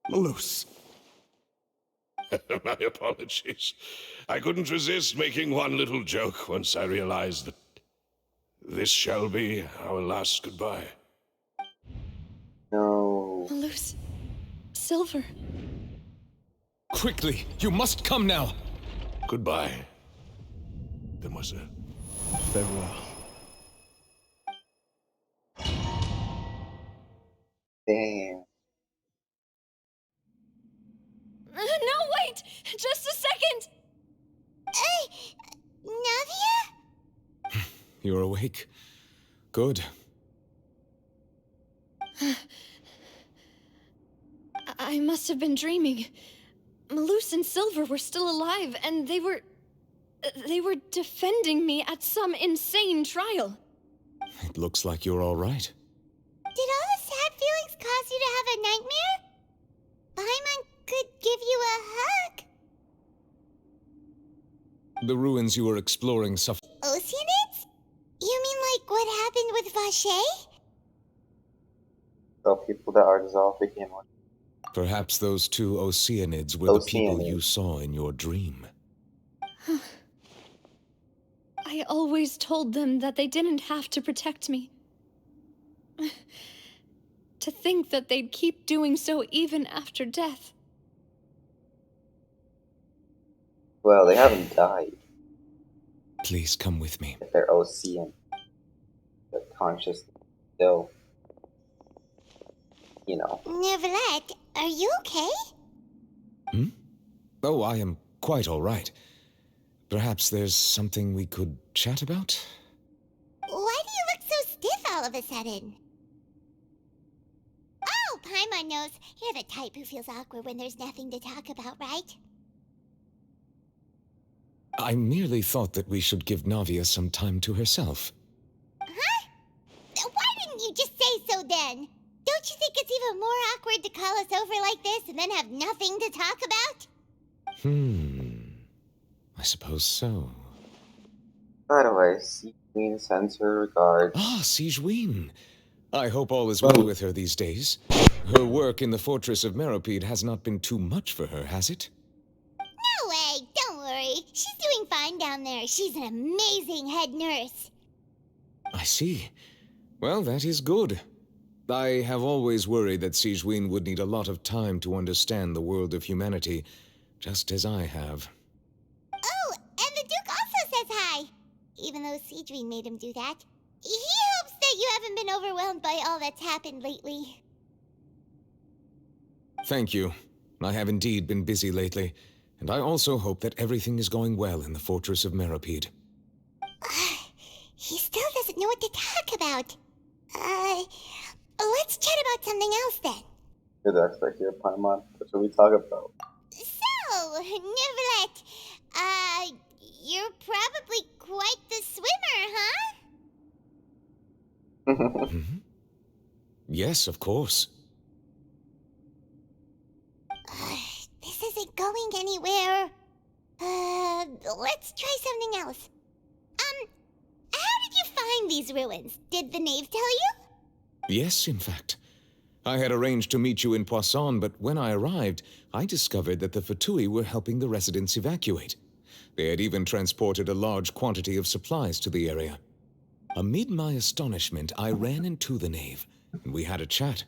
Malus. My apologies. I couldn't resist making one little joke once I realized that... This shall be our last goodbye. No. Malus. Silver. Quickly, you must come now. Goodbye, demoiselle. Farewell. Damn. No, wait! Just a second! Navia? You're awake. Good. I must have been dreaming. Malus and Silver were still alive, and they were defending me at some insane trial. It looks like you're all right. Did all the sad feelings cause you to have a nightmare? Paimon could give you a hug. The ruins you were exploring suffered. Oceanids? You mean like what happened with Vache? So people that are dissolved became one. Perhaps those two Oceanids were the people you saw in your dream. I always told them that they didn't have to protect me. To think that they'd keep doing so even after death. Well, they haven't died. Please come with me. If they're Ocean, they're conscious still. You know. Neverlet, are you okay? Hmm? Oh, I am quite all right. Perhaps there's something we could chat about? Why do you look so stiff all of a sudden? Oh, Paimon knows. You're the type who feels awkward when there's nothing to talk about, right? I merely thought that we should give Navia some time to herself. Huh? Why didn't you just say so then? Don't you think it's even more awkward to call us over like this and then have nothing to talk about? I suppose so. By the way, Queen sends her regards. Ah, Sigewinne. I hope all is well with her these days. Her work in the fortress of Meropide has not been too much for her, has it? No way, don't worry. She's doing fine down there. She's an amazing head nurse. I see. Well, that is good. I have always worried that Sigewinne would need a lot of time to understand the world of humanity, just as I have. Oh, and the Duke also says hi. Even though Sigewinne made him do that. He hopes that you haven't been overwhelmed by all that's happened lately. Thank you. I have indeed been busy lately, and I also hope that everything is going well in the fortress of Meropide. He still doesn't know what to talk about. Let's chat about something else then. Good aspect here, Paimon. What should we talk about? So, Neverlet, you're probably quite the swimmer, huh? Yes, of course. This isn't going anywhere. Let's try something else. How did you find these ruins? Did the knave tell you? Yes, in fact. I had arranged to meet you in Poisson, but when I arrived, I discovered that the Fatui were helping the residents evacuate. They had even transported a large quantity of supplies to the area. Amid my astonishment, I ran into the knave, and we had a chat.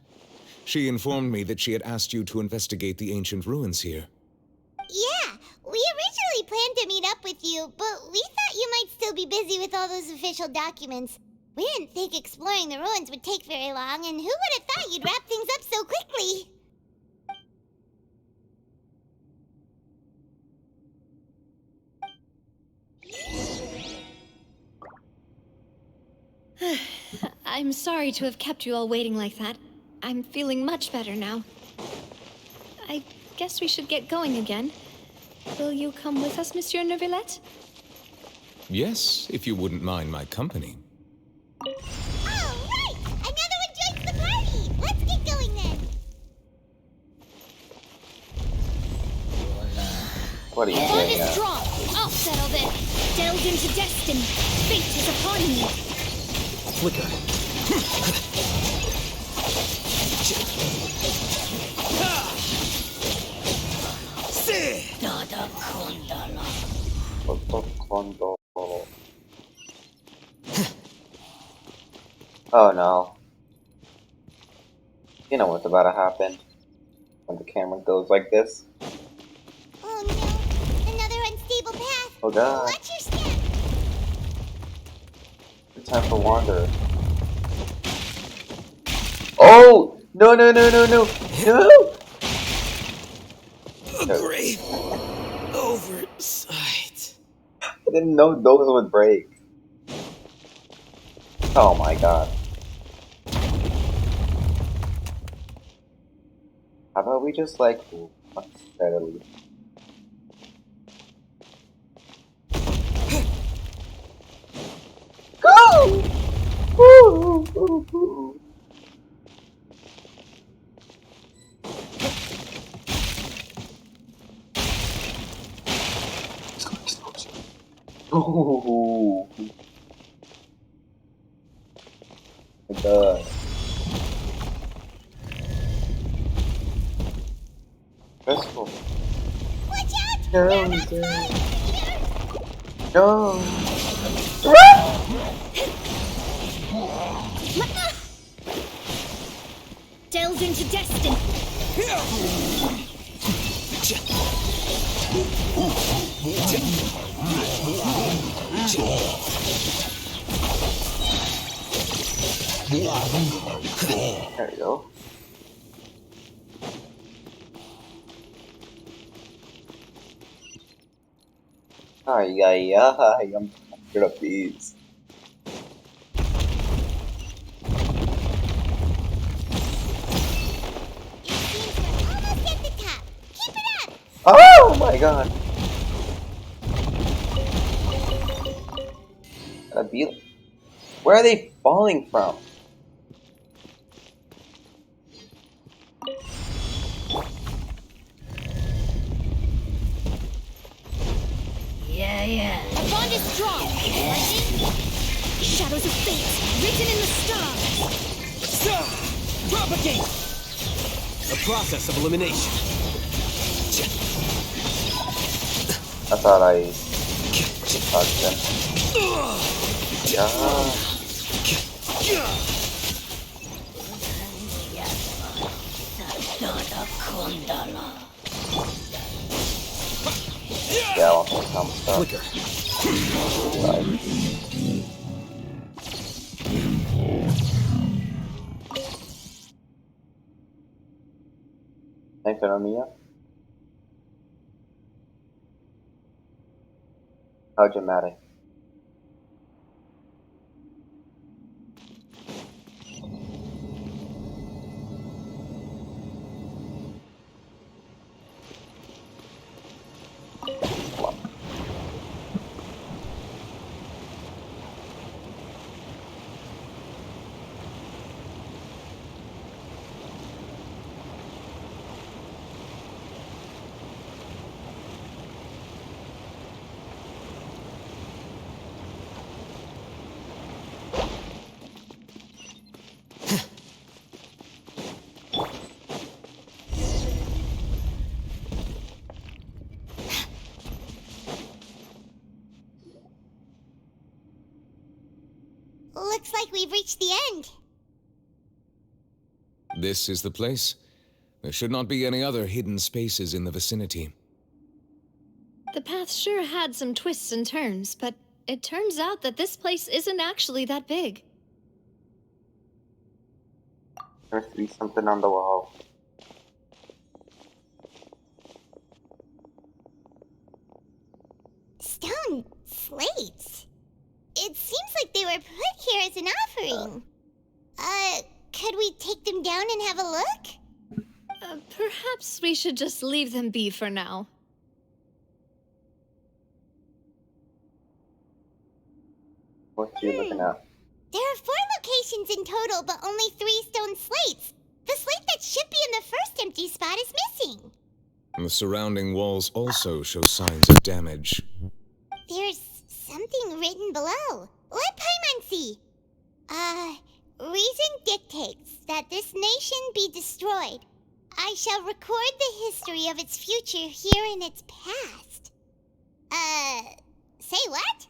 She informed me that she had asked you to investigate the ancient ruins here. Yeah, we originally planned to meet up with you, but we thought you might still be busy with all those official documents. We didn't think exploring the ruins would take very long, and who would have thought you'd wrap things up so quickly? I'm sorry to have kept you all waiting like that. I'm feeling much better now. I guess we should get going again. Will you come with us, Monsieur Neuvillette? Yes, if you wouldn't mind my company. All right! Another one joins the party! Let's get going then! What are you Bond saying is now? strong. I'll settle this. Delve into destiny. Fate is upon me. Flicker. Oh no. You know what's about to happen when the camera goes like this. Oh no, another unstable path. Oh god. Watch your step. It's time for Wander. Oh! No, no, no, no, no! No! A grave oversight. I didn't know those would break. Oh my god. How about we just like walk steadily? Go! Woo, woo, woo. Oh my god. Stressful. Watch out! No, They're about to fall no. Delve into destiny. There you go. Ay, ay, ay. I'm scared of these. Almost at the top. Keep it up. Oh my god. Where are they falling from? Yeah. A bond is strong. Lightning. Shadows of fate written in the stars. Propagate! A process of elimination. I thought I touched them. Yeah, I want some stuff. Flicker. Thanks, Mia. How dramatic. Looks like we've reached the end. This is the place. There should not be any other hidden spaces in the vicinity. The path sure had some twists and turns, but it turns out that this place isn't actually that big. There has to be something on the wall. Stone slates. It seems like they were put here as an offering. Could we take them down and have a look? Perhaps we should just leave them be for now. What are you looking at? There are 4 locations in total, but only 3 stone slates. The slate that should be in the first empty spot is missing. The surrounding walls also show signs of damage. There's something written below. Let Paimon see. Reason dictates that this nation be destroyed. I shall record the history of its future here in its past. Say what?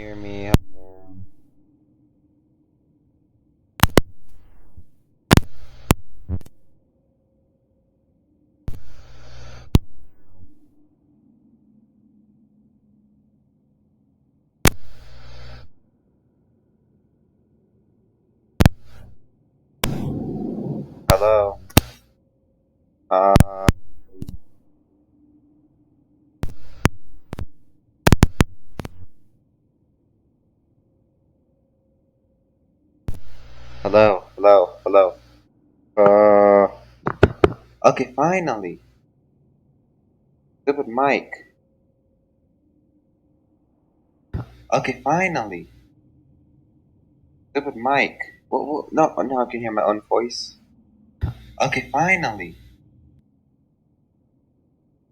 hear me? Hello? Uh, hello, hello, hello. Okay, finally. Stupid mic. Okay, finally. Stupid mic. No, now I can hear my own voice. Okay, finally.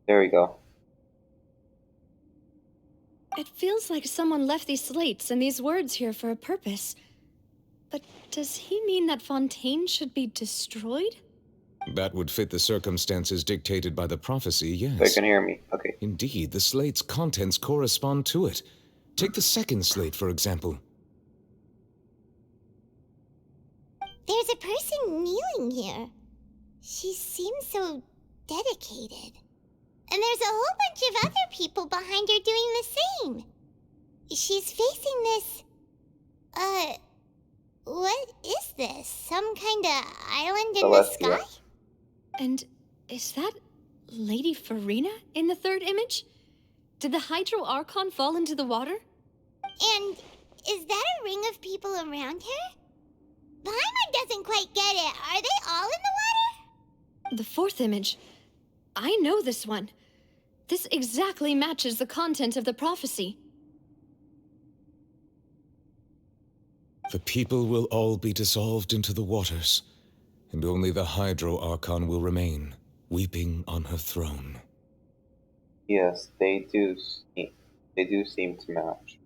There we go. It feels like someone left these slates and these words here for a purpose. But does he mean that Fontaine should be destroyed? That would fit the circumstances dictated by the prophecy, yes. They can hear me. Okay. Indeed, the slate's contents correspond to it. Take the second slate, for example. There's a person kneeling here. She seems so dedicated. And there's a whole bunch of other people behind her doing the same. She's facing this... what is this? Some kind of island in the sky? And is that Lady Furina in the third image? Did the Hydro Archon fall into the water? And is that a ring of people around her? Paimon doesn't quite get it. Are they all in the water? The fourth image. I know this one. This exactly matches the content of the prophecy. The people will all be dissolved into the waters, and only the Hydro Archon will remain, weeping on her throne. Yes, they do seem to match.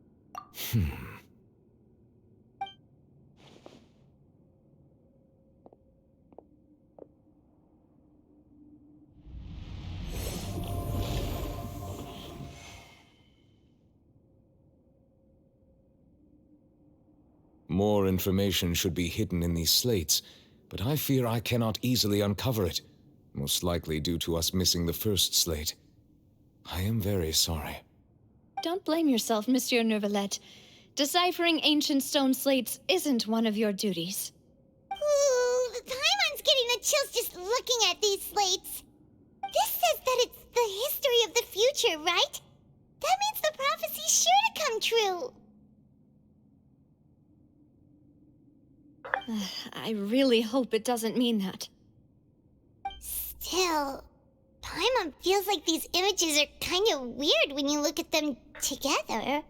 More information should be hidden in these slates, but I fear I cannot easily uncover it, most likely due to us missing the first slate. I am very sorry. Don't blame yourself, Monsieur Neuvillette. Deciphering ancient stone slates isn't one of your duties. Ooh, Paimon's getting the chills just looking at these slates. This says that it's the history of the future, right? That means the prophecy's sure to come true. I really hope it doesn't mean that. Still, Paimon feels like these images are kind of weird when you look at them together.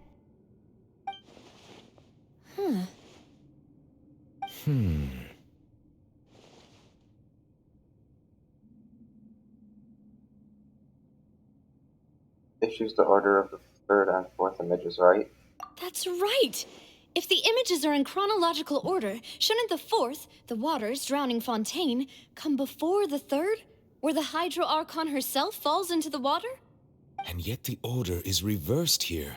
Issues the order of the third and fourth images, right? That's right! If the images are in chronological order, shouldn't the fourth, the waters drowning Fontaine, come before the third, where the Hydro Archon herself falls into the water? And yet the order is reversed here.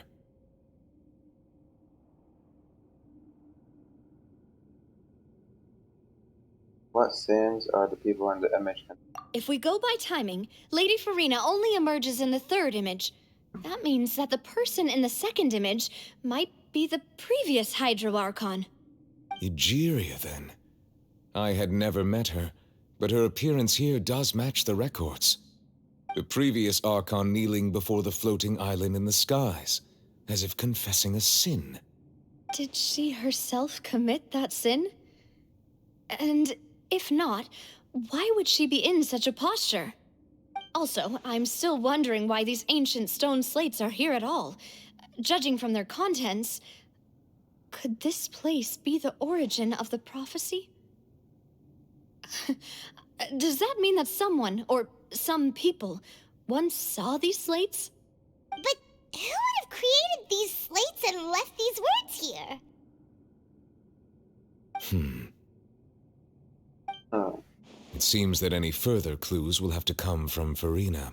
What sins are the people in the image? If we go by timing, Lady Furina only emerges in the third image. That means that the person in the second image might be the previous Hydro Archon. Egeria, then. I had never met her, but her appearance here does match the records. The previous Archon kneeling before the floating island in the skies, as if confessing a sin. Did she herself commit that sin? And if not, why would she be in such a posture? Also, I'm still wondering why these ancient stone slates are here at all. Judging from their contents, could this place be the origin of the prophecy? Does that mean that someone, or some people, once saw these slates? But who would have created these slates and left these words here? It seems that any further clues will have to come from Furina.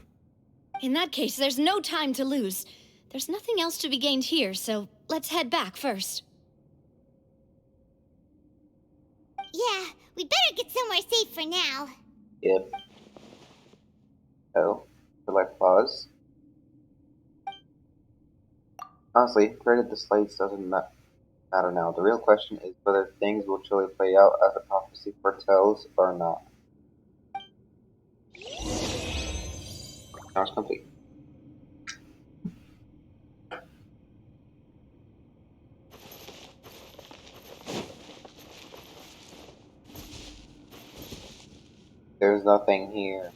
In that case, there's no time to lose. There's nothing else to be gained here, so let's head back first. Yeah, we better get somewhere safe for now. Yep. Oh, select pause. Honestly, created the slates doesn't matter now. The real question is whether things will truly play out as the prophecy foretells or not. Now it's complete. There's nothing here.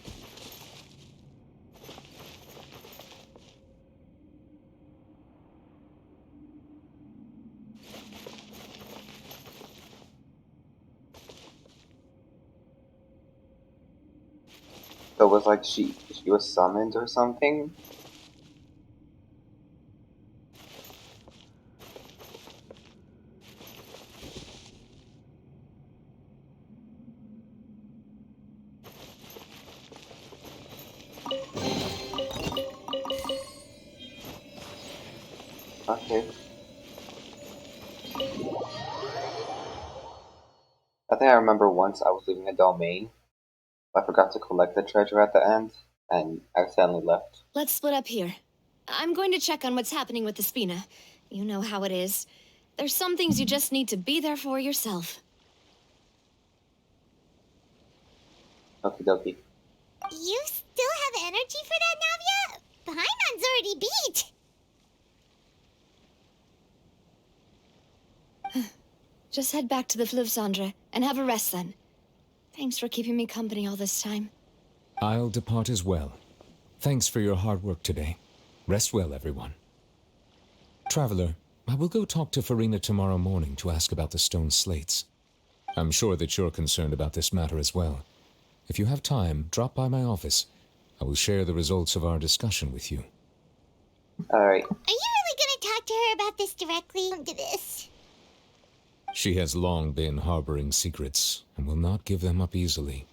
So it was like she was summoned or something? Okay. I think I remember once I was leaving a domain. I forgot to collect the treasure at the end, and accidentally left. Let's split up here. I'm going to check on what's happening with the Spina. You know how it is. There's some things you just need to be there for yourself. Okie dokie. You still have energy for that, Navia? Paimon's already beat. Just head back to the Fleuve Cendre and have a rest then. Thanks for keeping me company all this time. I'll depart as well. Thanks for your hard work today. Rest well, everyone. Traveler, I will go talk to Furina tomorrow morning to ask about the stone slates. I'm sure that you're concerned about this matter as well. If you have time, drop by my office. I will share the results of our discussion with you. Alright. Are you really gonna talk to her about this directly? Into this? She has long been harboring secrets and will not give them up easily,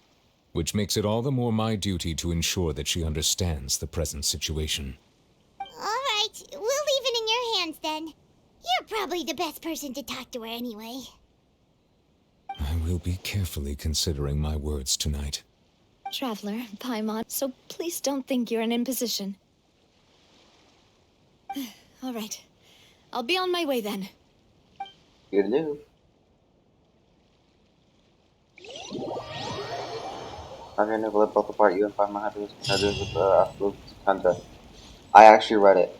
which makes it all the more my duty to ensure that she understands the present situation. Alright, we'll leave it in your hands then. You're probably the best person to talk to her anyway. I will be carefully considering my words tonight. Traveler, Paimon, so please don't think you're an imposition. All right. I'll be on my way then. Good news. I'm gonna live both apart. You and find my happiness competitors with the absolute contest. I actually read it.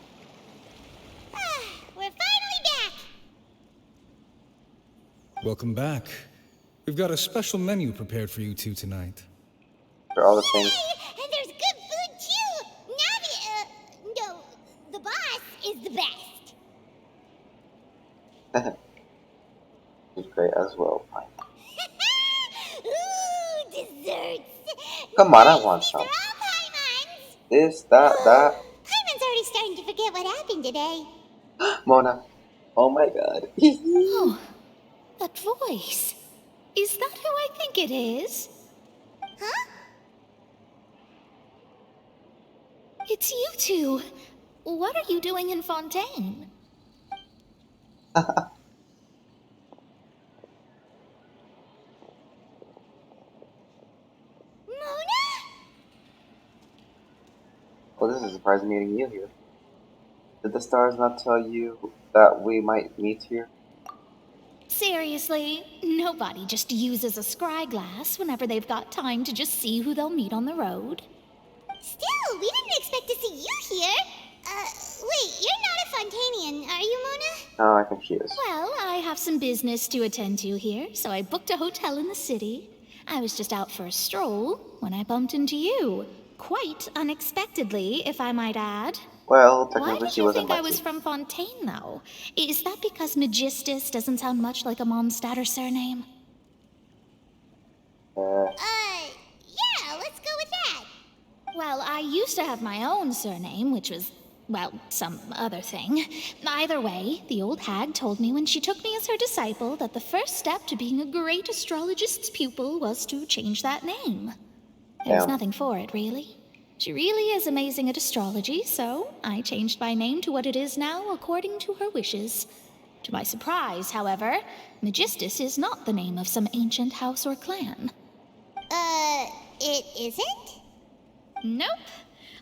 We're finally back! Welcome back. We've got a special menu prepared for you two tonight. For all the things. Yay! And there's good food too! Navi, no, the boss is the best. She's great as well. Ooh, desserts! Come on, I want some. This, that. Paimon's already starting to forget what happened today. Mona. Oh my god. Oh, that voice. Is that who I think it is? Huh? It's you two. What are you doing in Fontaine? Well, this is a surprise meeting you here. Did the stars not tell you that we might meet here? Seriously, nobody just uses a scry glass whenever they've got time to just see who they'll meet on the road. Still, we didn't expect to see you here. Wait, you're not a Fontanian, are you, Mona? Oh, I'm confused. Well, I have some business to attend to here, so I booked a hotel in the city. I was just out for a stroll when I bumped into you. Quite unexpectedly, if I might add. Well, Why technically did she you wasn't think I lucky. was from Fontaine, though? Is that because Magistus doesn't sound much like a Mondstatter surname? Yeah, let's go with that. Well, I used to have my own surname, which was, well, some other thing. Either way, the old hag told me when she took me as her disciple that the first step to being a great astrologist's pupil was to change that name. There was Damn. nothing for it, really. She really is amazing at astrology, so I changed my name to what it is now according to her wishes. To my surprise, however, Magistus is not the name of some ancient house or clan. It isn't? Nope.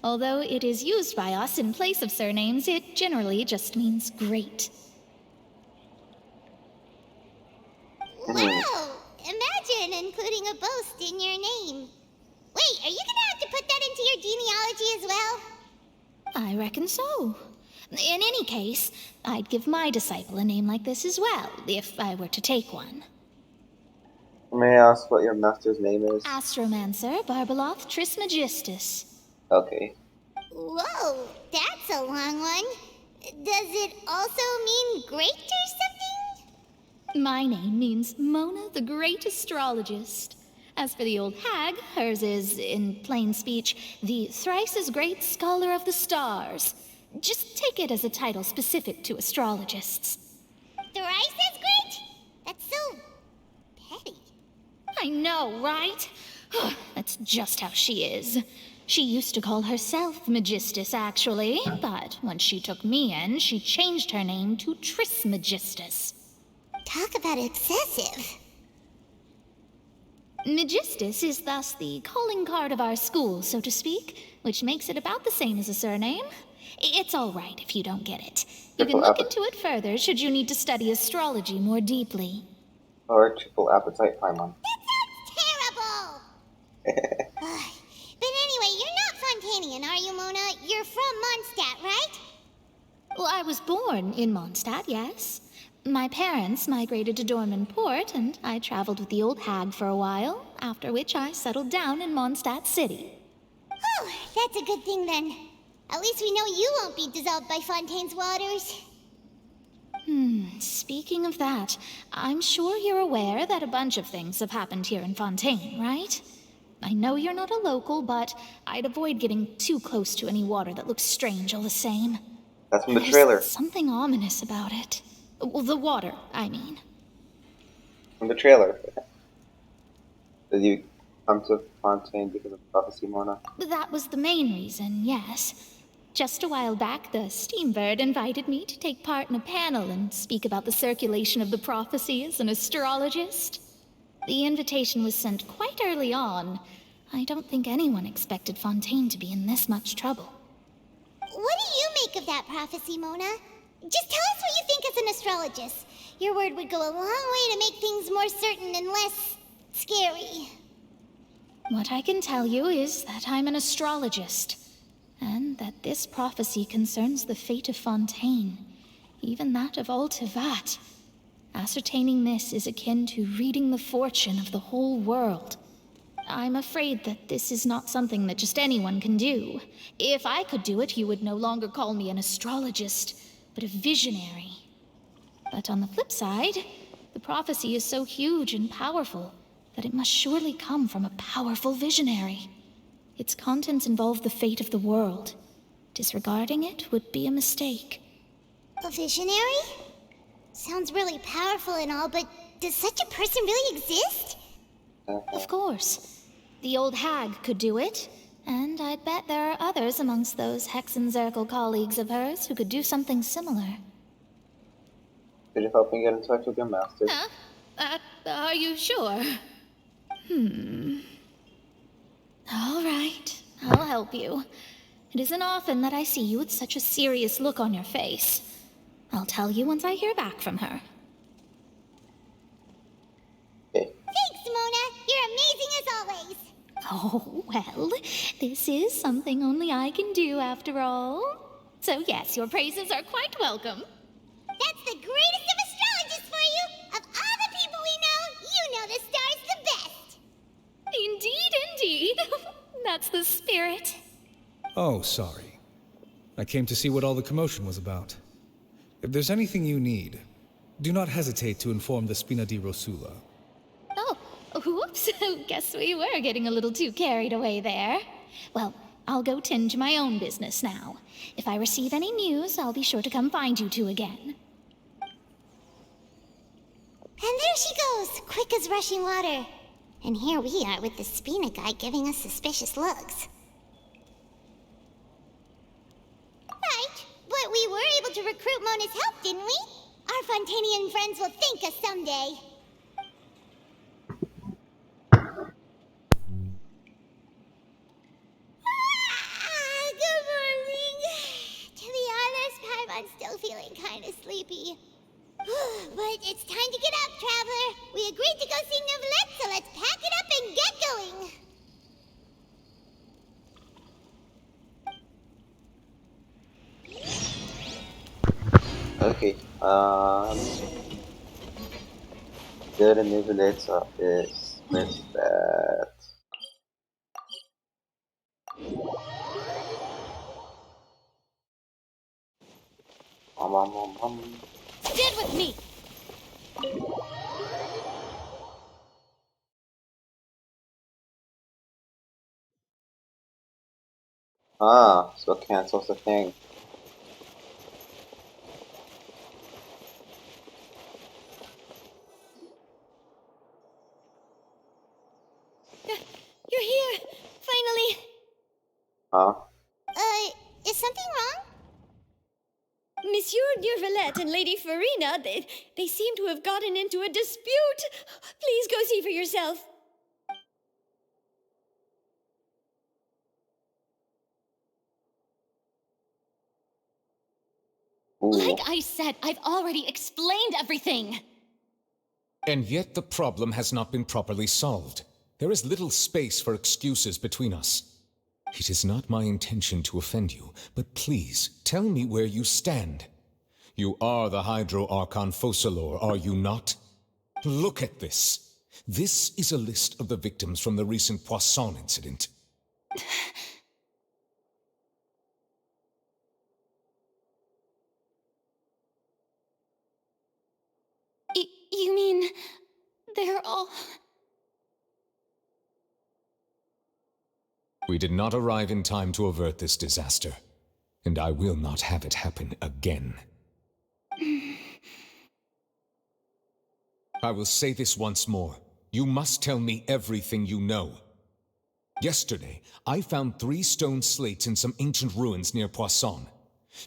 Although it is used by us in place of surnames, it generally just means great. Wow! Imagine including a boast in your name. Wait, are you gonna have to put that into your genealogy as well? I reckon so. In any case, I'd give my disciple a name like this as well, if I were to take one. May I ask what your master's name is? Astromancer Barbeloth Trismegistus. Okay. Whoa, that's a long one. Does it also mean great or something? My name means Mona the Great Astrologist. As for the old hag, hers is, in plain speech, the thrice as great Scholar of the Stars. Just take it as a title specific to astrologists. Thrice as great? That's so petty. I know, right? That's just how she is. She used to call herself Magistus, actually, but when she took me in, she changed her name to Trismegistus. Talk about excessive. Magistus is thus the calling card of our school, so to speak, which makes it about the same as a surname. It's all right if you don't get it. You can look into it further should you need to study astrology more deeply. Or triple appetite Paimon. Terrible! But anyway, you're not Fontanian, are you, Mona? You're from Mondstadt, right? Well, I was born in Mondstadt, yes. My parents migrated to Dorman Port, and I traveled with the old hag for a while, after which I settled down in Mondstadt City. Oh, that's a good thing then. At least we know you won't be dissolved by Fontaine's waters. Speaking of that, I'm sure you're aware that a bunch of things have happened here in Fontaine, right? I know you're not a local, but I'd avoid getting too close to any water that looks strange all the same. That's from the There's trailer. something ominous about it. Well, the water, I mean. From the trailer. Did you come to Fontaine because of prophecy, Mona? That was the main reason, yes. Just a while back, the Steambird invited me to take part in a panel and speak about the circulation of the prophecy as an astrologist. The invitation was sent quite early on. I don't think anyone expected Fontaine to be in this much trouble. What do you make of that prophecy, Mona? Just tell us what you think as an astrologist. Your word would go a long way to make things more certain and less scary. What I can tell you is that I'm an astrologist, and that this prophecy concerns the fate of Fontaine, even that of all Tevat. Ascertaining this is akin to reading the fortune of the whole world. I'm afraid that this is not something that just anyone can do. If I could do it, you would no longer call me an astrologist, but a visionary. But on the flip side, the prophecy is so huge and powerful that it must surely come from a powerful visionary. Its contents involve the fate of the world. Disregarding it would be a mistake. A visionary? Sounds really powerful and all, but does such a person really exist? Of course. The old hag could do it, and I'd bet there are others amongst those Hexenzirkel colleagues of hers who could do something similar. Could you help me get in touch with your master? Are you sure? All right, I'll help you. It isn't often that I see you with such a serious look on your face. I'll tell you once I hear back from her. Thanks, Mona. You're amazing as always. Oh, well, this is something only I can do after all. So yes, your praises are quite welcome. That's the greatest of astrologists for you. Of all the people we know, you know the star's the best. Indeed, indeed. That's the spirit. Oh, sorry. I came to see what all the commotion was about. If there's anything you need, do not hesitate to inform the Spina di Rosula. Oh, whoops. Guess we were getting a little too carried away there. Well, I'll go tend to my own business now. If I receive any news, I'll be sure to come find you two again. And there she goes, quick as rushing water. And here we are with the Spina guy giving us suspicious looks. to recruit Mona's help, didn't we? Our Fontanian friends will thank us someday. Good morning. To be honest, Paimon's still feeling kind of sleepy. But it's time to get up, Traveler. We agreed to go see Neuvillette, so let's pack it up and get going. Okay, go to Neuvillettes office. Where's that? Stand with me! Ah, so cancels the thing. You're here! Finally! Huh? Is something wrong? Monsieur Neuvillette and Lady Furina, they seem to have gotten into a dispute. Please go see for yourself. Ooh. Like I said, I've already explained everything. And yet the problem has not been properly solved. There is little space for excuses between us. It is not my intention to offend you, but please, tell me where you stand. You are the Hydro Archon Focalor, are you not? Look at this. This is a list of the victims from the recent Poisson incident. You mean... they're all... We did not arrive in time to avert this disaster, and I will not have it happen again. I will say this once more. You must tell me everything you know. Yesterday, I found 3 stone slates in some ancient ruins near Poisson.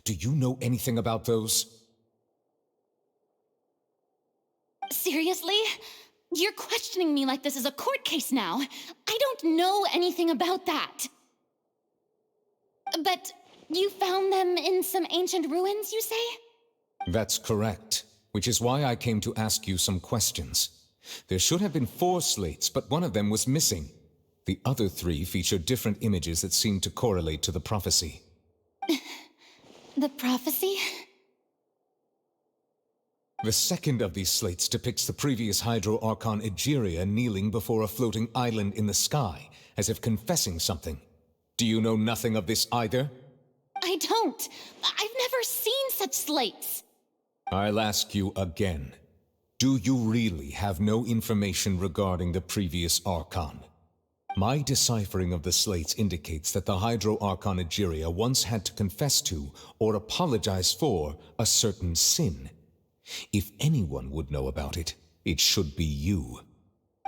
Do you know anything about those? Seriously? You're questioning me like this is a court case now. I don't know anything about that. But you found them in some ancient ruins, you say? That's correct, which is why I came to ask you some questions. There should have been 4 slates, but one of them was missing. The other 3 feature different images that seem to correlate to the prophecy. The prophecy? The second of these slates depicts the previous Hydro Archon Egeria kneeling before a floating island in the sky, as if confessing something. Do you know nothing of this either? I don't. I've never seen such slates. I'll ask you again. Do you really have no information regarding the previous Archon? My deciphering of the slates indicates that the Hydro Archon Egeria once had to confess to, or apologize for, a certain sin. If anyone would know about it, it should be you.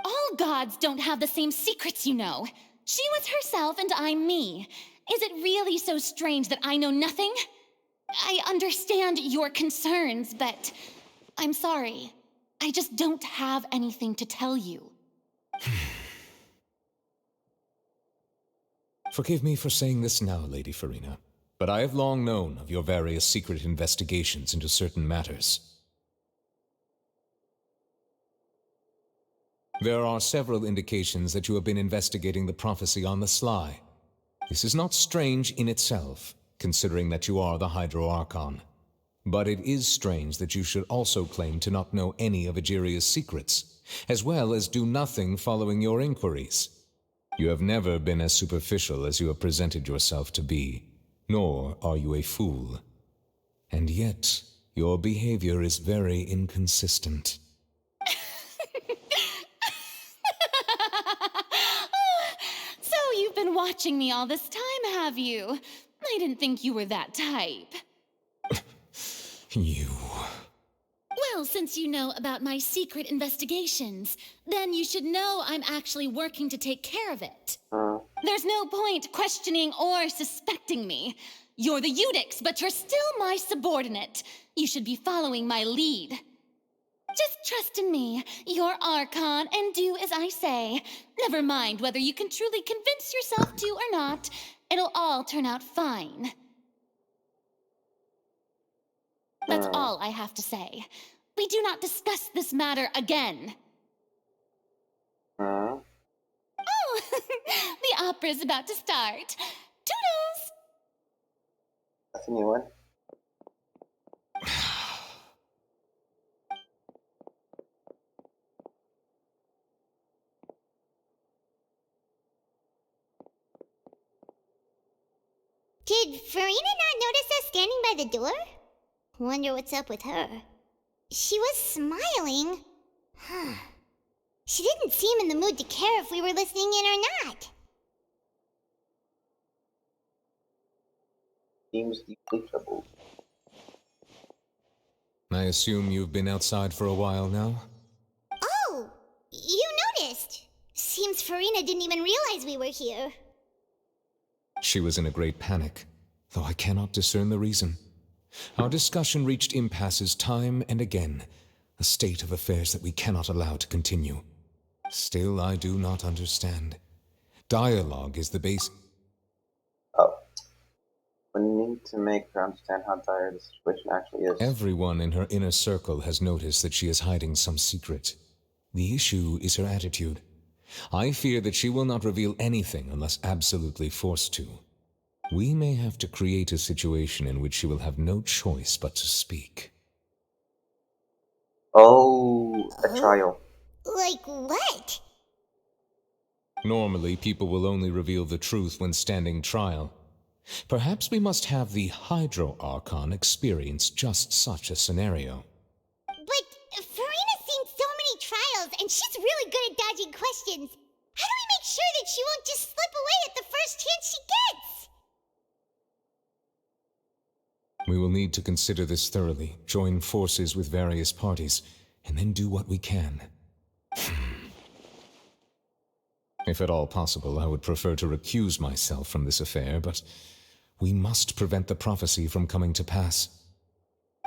All gods don't have the same secrets, you know. She was herself and I'm me. Is it really so strange that I know nothing? I understand your concerns, but I'm sorry. I just don't have anything to tell you. Forgive me for saying this now, Lady Furina, but I have long known of your various secret investigations into certain matters. There are several indications that you have been investigating the prophecy on the sly. This is not strange in itself, considering that you are the Hydro Archon. But it is strange that you should also claim to not know any of Egeria's secrets, as well as do nothing following your inquiries. You have never been as superficial as you have presented yourself to be, nor are you a fool. And yet, your behavior is very inconsistent. So you've been watching me all this time, have you? I didn't think you were that type. You... Well, since you know about my secret investigations, then you should know I'm actually working to take care of it. There's no point questioning or suspecting me. You're the Eudix, but you're still my subordinate. You should be following my lead. Just trust in me, your Archon, and do as I say. Never mind whether you can truly convince yourself to or not. It'll all turn out fine. That's all I have to say. We do not discuss this matter again. Oh, the opera's about to start. Toodles! That's a new one. Did Furina not notice us standing by the door? Wonder what's up with her. She was smiling. She didn't seem in the mood to care if we were listening in or not. Seems deeply troubled. I assume you've been outside for a while now? Oh, you noticed. Seems Furina didn't even realize we were here. She was in a great panic, though I cannot discern the reason. Our discussion reached impasses time and again, a state of affairs that we cannot allow to continue. Still, I do not understand. Dialogue is the base. Oh. We need to make her understand how dire the situation actually is. Everyone in her inner circle has noticed that she is hiding some secret. The issue is her attitude. I fear that she will not reveal anything unless absolutely forced to. We may have to create a situation in which she will have no choice but to speak. Oh, a trial. Like what? Normally, people will only reveal the truth when standing trial. Perhaps we must have the Hydro Archon experience just such a scenario. But Furina's seen so many trials, and she's really good at dodging questions. How do we make sure that she won't just slip away at the first chance she gets? We will need to consider this thoroughly, join forces with various parties, and then do what we can. If at all possible, I would prefer to recuse myself from this affair, but we must prevent the prophecy from coming to pass.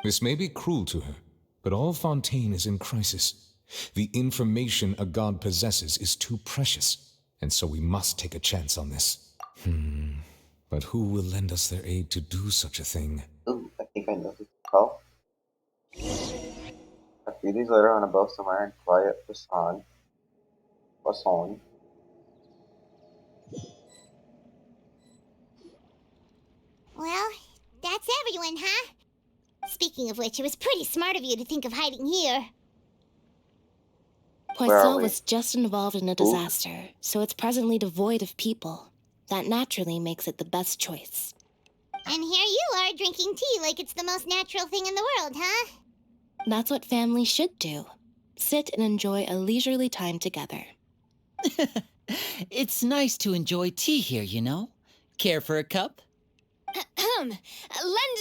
This may be cruel to her, but all Fontaine is in crisis. The information a god possesses is too precious, and so we must take a chance on this. But who will lend us their aid to do such a thing? Ooh, I think I know who to call. A few days later, on a boat somewhere in quiet Poisson. Well, that's everyone, huh? Speaking of which, it was pretty smart of you to think of hiding here. Poisson was just involved in a disaster, so it's presently devoid of people. That naturally makes it the best choice. And here you are drinking tea like it's the most natural thing in the world, huh? That's what families should do. Sit and enjoy a leisurely time together. It's nice to enjoy tea here, you know. Care for a cup? Lend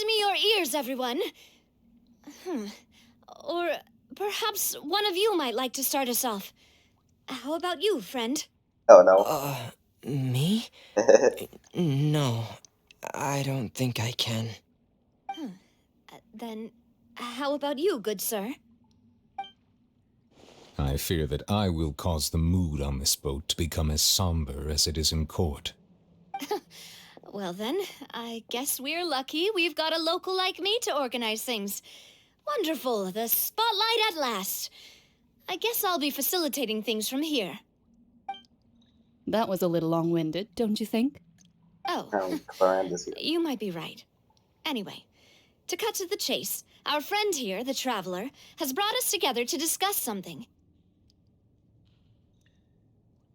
me your ears, everyone. Or perhaps one of you might like to start us off. How about you, friend? Oh, no. Me? No, I don't think I can. Then, how about you, good sir? I fear that I will cause the mood on this boat to become as somber as it is in court. Well then, I guess we're lucky we've got a local like me to organize things. Wonderful, the spotlight at last. I guess I'll be facilitating things from here. That was a little long-winded, don't you think? Oh, you might be right. Anyway, to cut to the chase, our friend here, the Traveler, has brought us together to discuss something.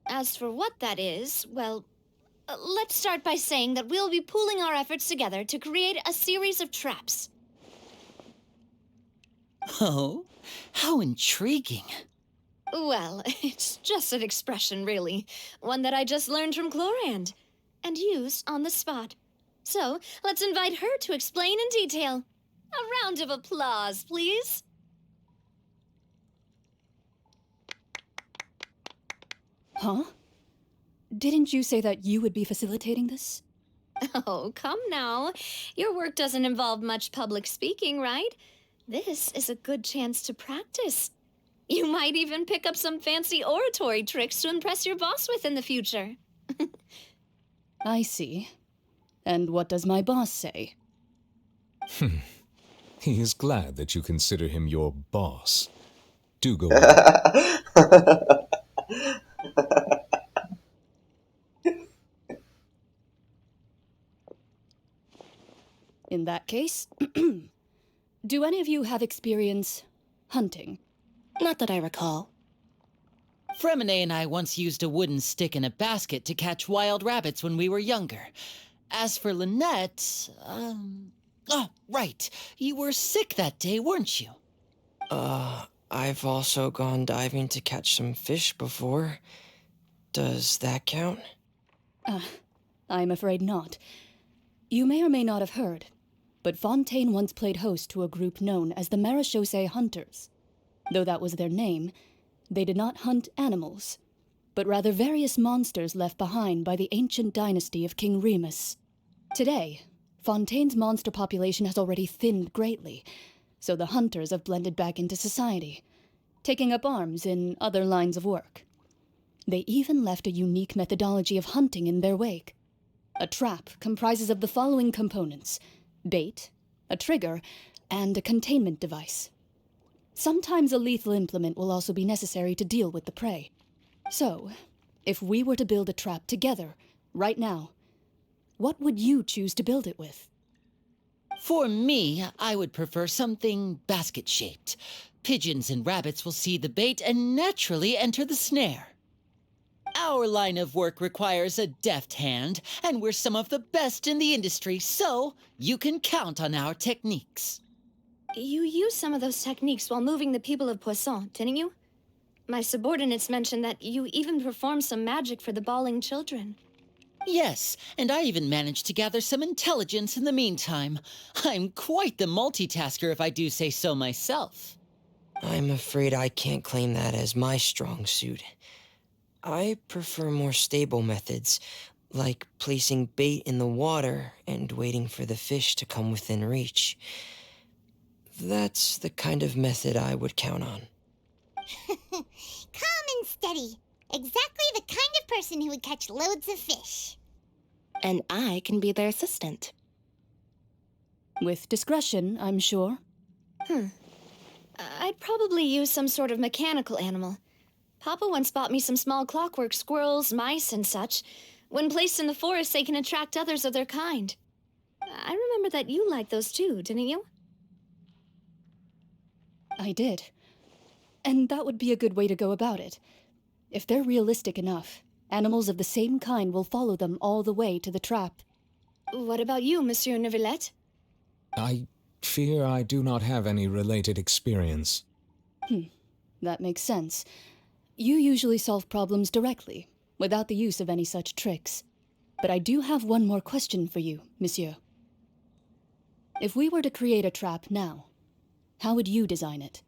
As for what that is, well, let's start by saying that we'll be pooling our efforts together to create a series of traps. Oh, how intriguing. Well, it's just an expression, really. One that I just learned from Chlorand, and used on the spot. So, let's invite her to explain in detail. A round of applause, please. Huh? Didn't you say that you would be facilitating this? Oh, come now. Your work doesn't involve much public speaking, right? This is a good chance to practice. You might even pick up some fancy oratory tricks to impress your boss with in the future. I see. And what does my boss say? He is glad that you consider him your boss. Do go on. In that case, do any of you have experience hunting? Not that I recall. Fremine and I once used a wooden stick in a basket to catch wild rabbits when we were younger. As for Lynette, oh, right. You were sick that day, weren't you? I've also gone diving to catch some fish before. Does that count? I'm afraid not. You may or may not have heard, but Fontaine once played host to a group known as the Marechaussee Hunters. Though that was their name, they did not hunt animals, but rather various monsters left behind by the ancient dynasty of King Remus. Today, Fontaine's monster population has already thinned greatly, so the hunters have blended back into society, taking up arms in other lines of work. They even left a unique methodology of hunting in their wake. A trap comprises of the following components: bait, a trigger, and a containment device. Sometimes a lethal implement will also be necessary to deal with the prey. So, if we were to build a trap together, right now, what would you choose to build it with? For me, I would prefer something basket-shaped. Pigeons and rabbits will see the bait and naturally enter the snare. Our line of work requires a deft hand, and we're some of the best in the industry, so you can count on our techniques. You used some of those techniques while moving the people of Poisson, didn't you? My subordinates mentioned that you even performed some magic for the bawling children. Yes, and I even managed to gather some intelligence in the meantime. I'm quite the multitasker if I do say so myself. I'm afraid I can't claim that as my strong suit. I prefer more stable methods, like placing bait in the water and waiting for the fish to come within reach. That's the kind of method I would count on. Calm and steady. Exactly the kind of person who would catch loads of fish. And I can be their assistant. With discretion, I'm sure. I'd probably use some sort of mechanical animal. Papa once bought me some small clockwork squirrels, mice, and such. When placed in the forest, they can attract others of their kind. I remember that you liked those too, didn't you? I did. And that would be a good way to go about it. If they're realistic enough, animals of the same kind will follow them all the way to the trap. What about you, Monsieur Neuvillette? I fear I do not have any related experience. That makes sense. You usually solve problems directly, without the use of any such tricks. But I do have one more question for you, monsieur. If we were to create a trap now, how would you design it?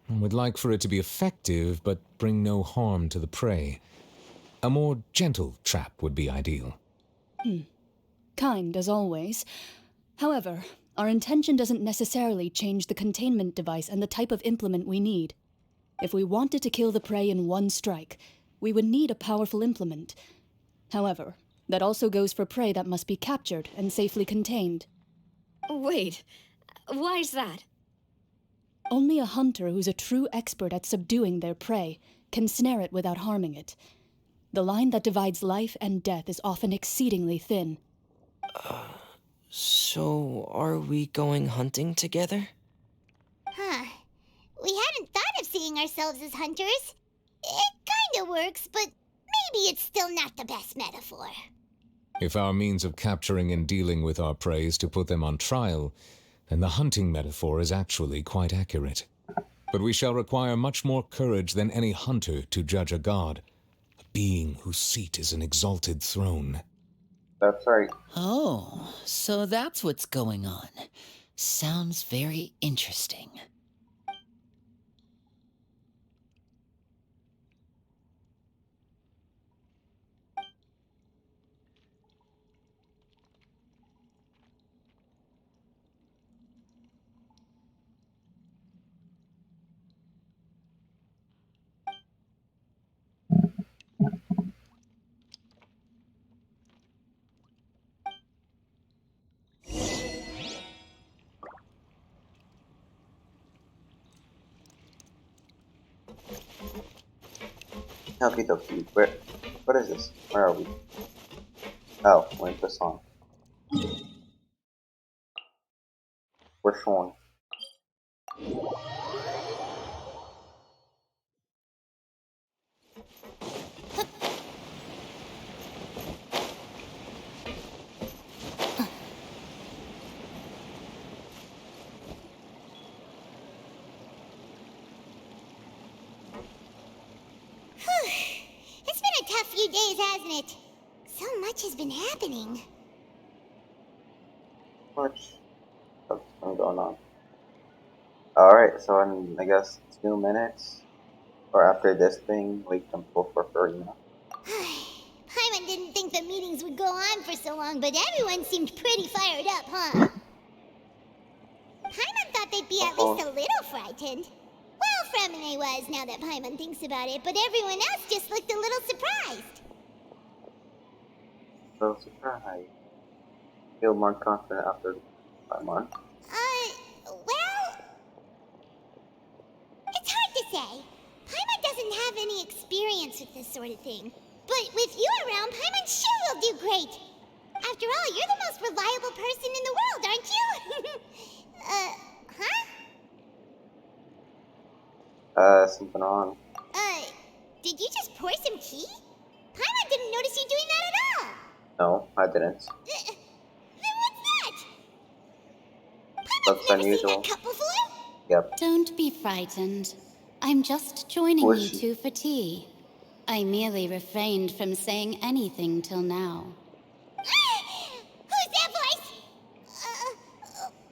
I would like for it to be effective, but bring no harm to the prey. A more gentle trap would be ideal. Kind, as always. However, our intention doesn't necessarily change the containment device and the type of implement we need. If we wanted to kill the prey in one strike, we would need a powerful implement. However, that also goes for prey that must be captured and safely contained. Wait, why's that? Only a hunter who's a true expert at subduing their prey can snare it without harming it. The line that divides life and death is often exceedingly thin. So are we going hunting together? We hadn't thought of seeing ourselves as hunters. It kinda works, but maybe it's still not the best metaphor. If our means of capturing and dealing with our prey is to put them on trial, then the hunting metaphor is actually quite accurate. But we shall require much more courage than any hunter to judge a god, a being whose seat is an exalted throne. That's right. Oh, so that's what's going on. Sounds very interesting. Okay, dokie. Where? What is this? Where are we? Oh, we're in the song. We're Sean. It's been a tough few days, hasn't it? So much has been happening. Much stuff's been going on. Alright, so in, I guess, 2 minutes, or after this thing, we can pull for Furina. Paimon didn't think the meetings would go on for so long, but everyone seemed pretty fired up, huh? Paimon thought they'd be at least a little frightened. Well, Fremine was, now that Paimon thinks about it, but everyone else just looked a little surprised. So surprised. Feel more confident after 5 months. Well... It's hard to say. Paimon doesn't have any experience with this sort of thing. But with you around, Paimon sure will do great. After all, you're the most reliable person in the world, aren't you? Something on. Did you just pour some tea? Paimon didn't notice you doing that at all. No, I didn't. Then what's that? Looks unusual. Cup before? Yep. Don't be frightened. I'm just joining you two for tea. I merely refrained from saying anything till now. Who's that voice?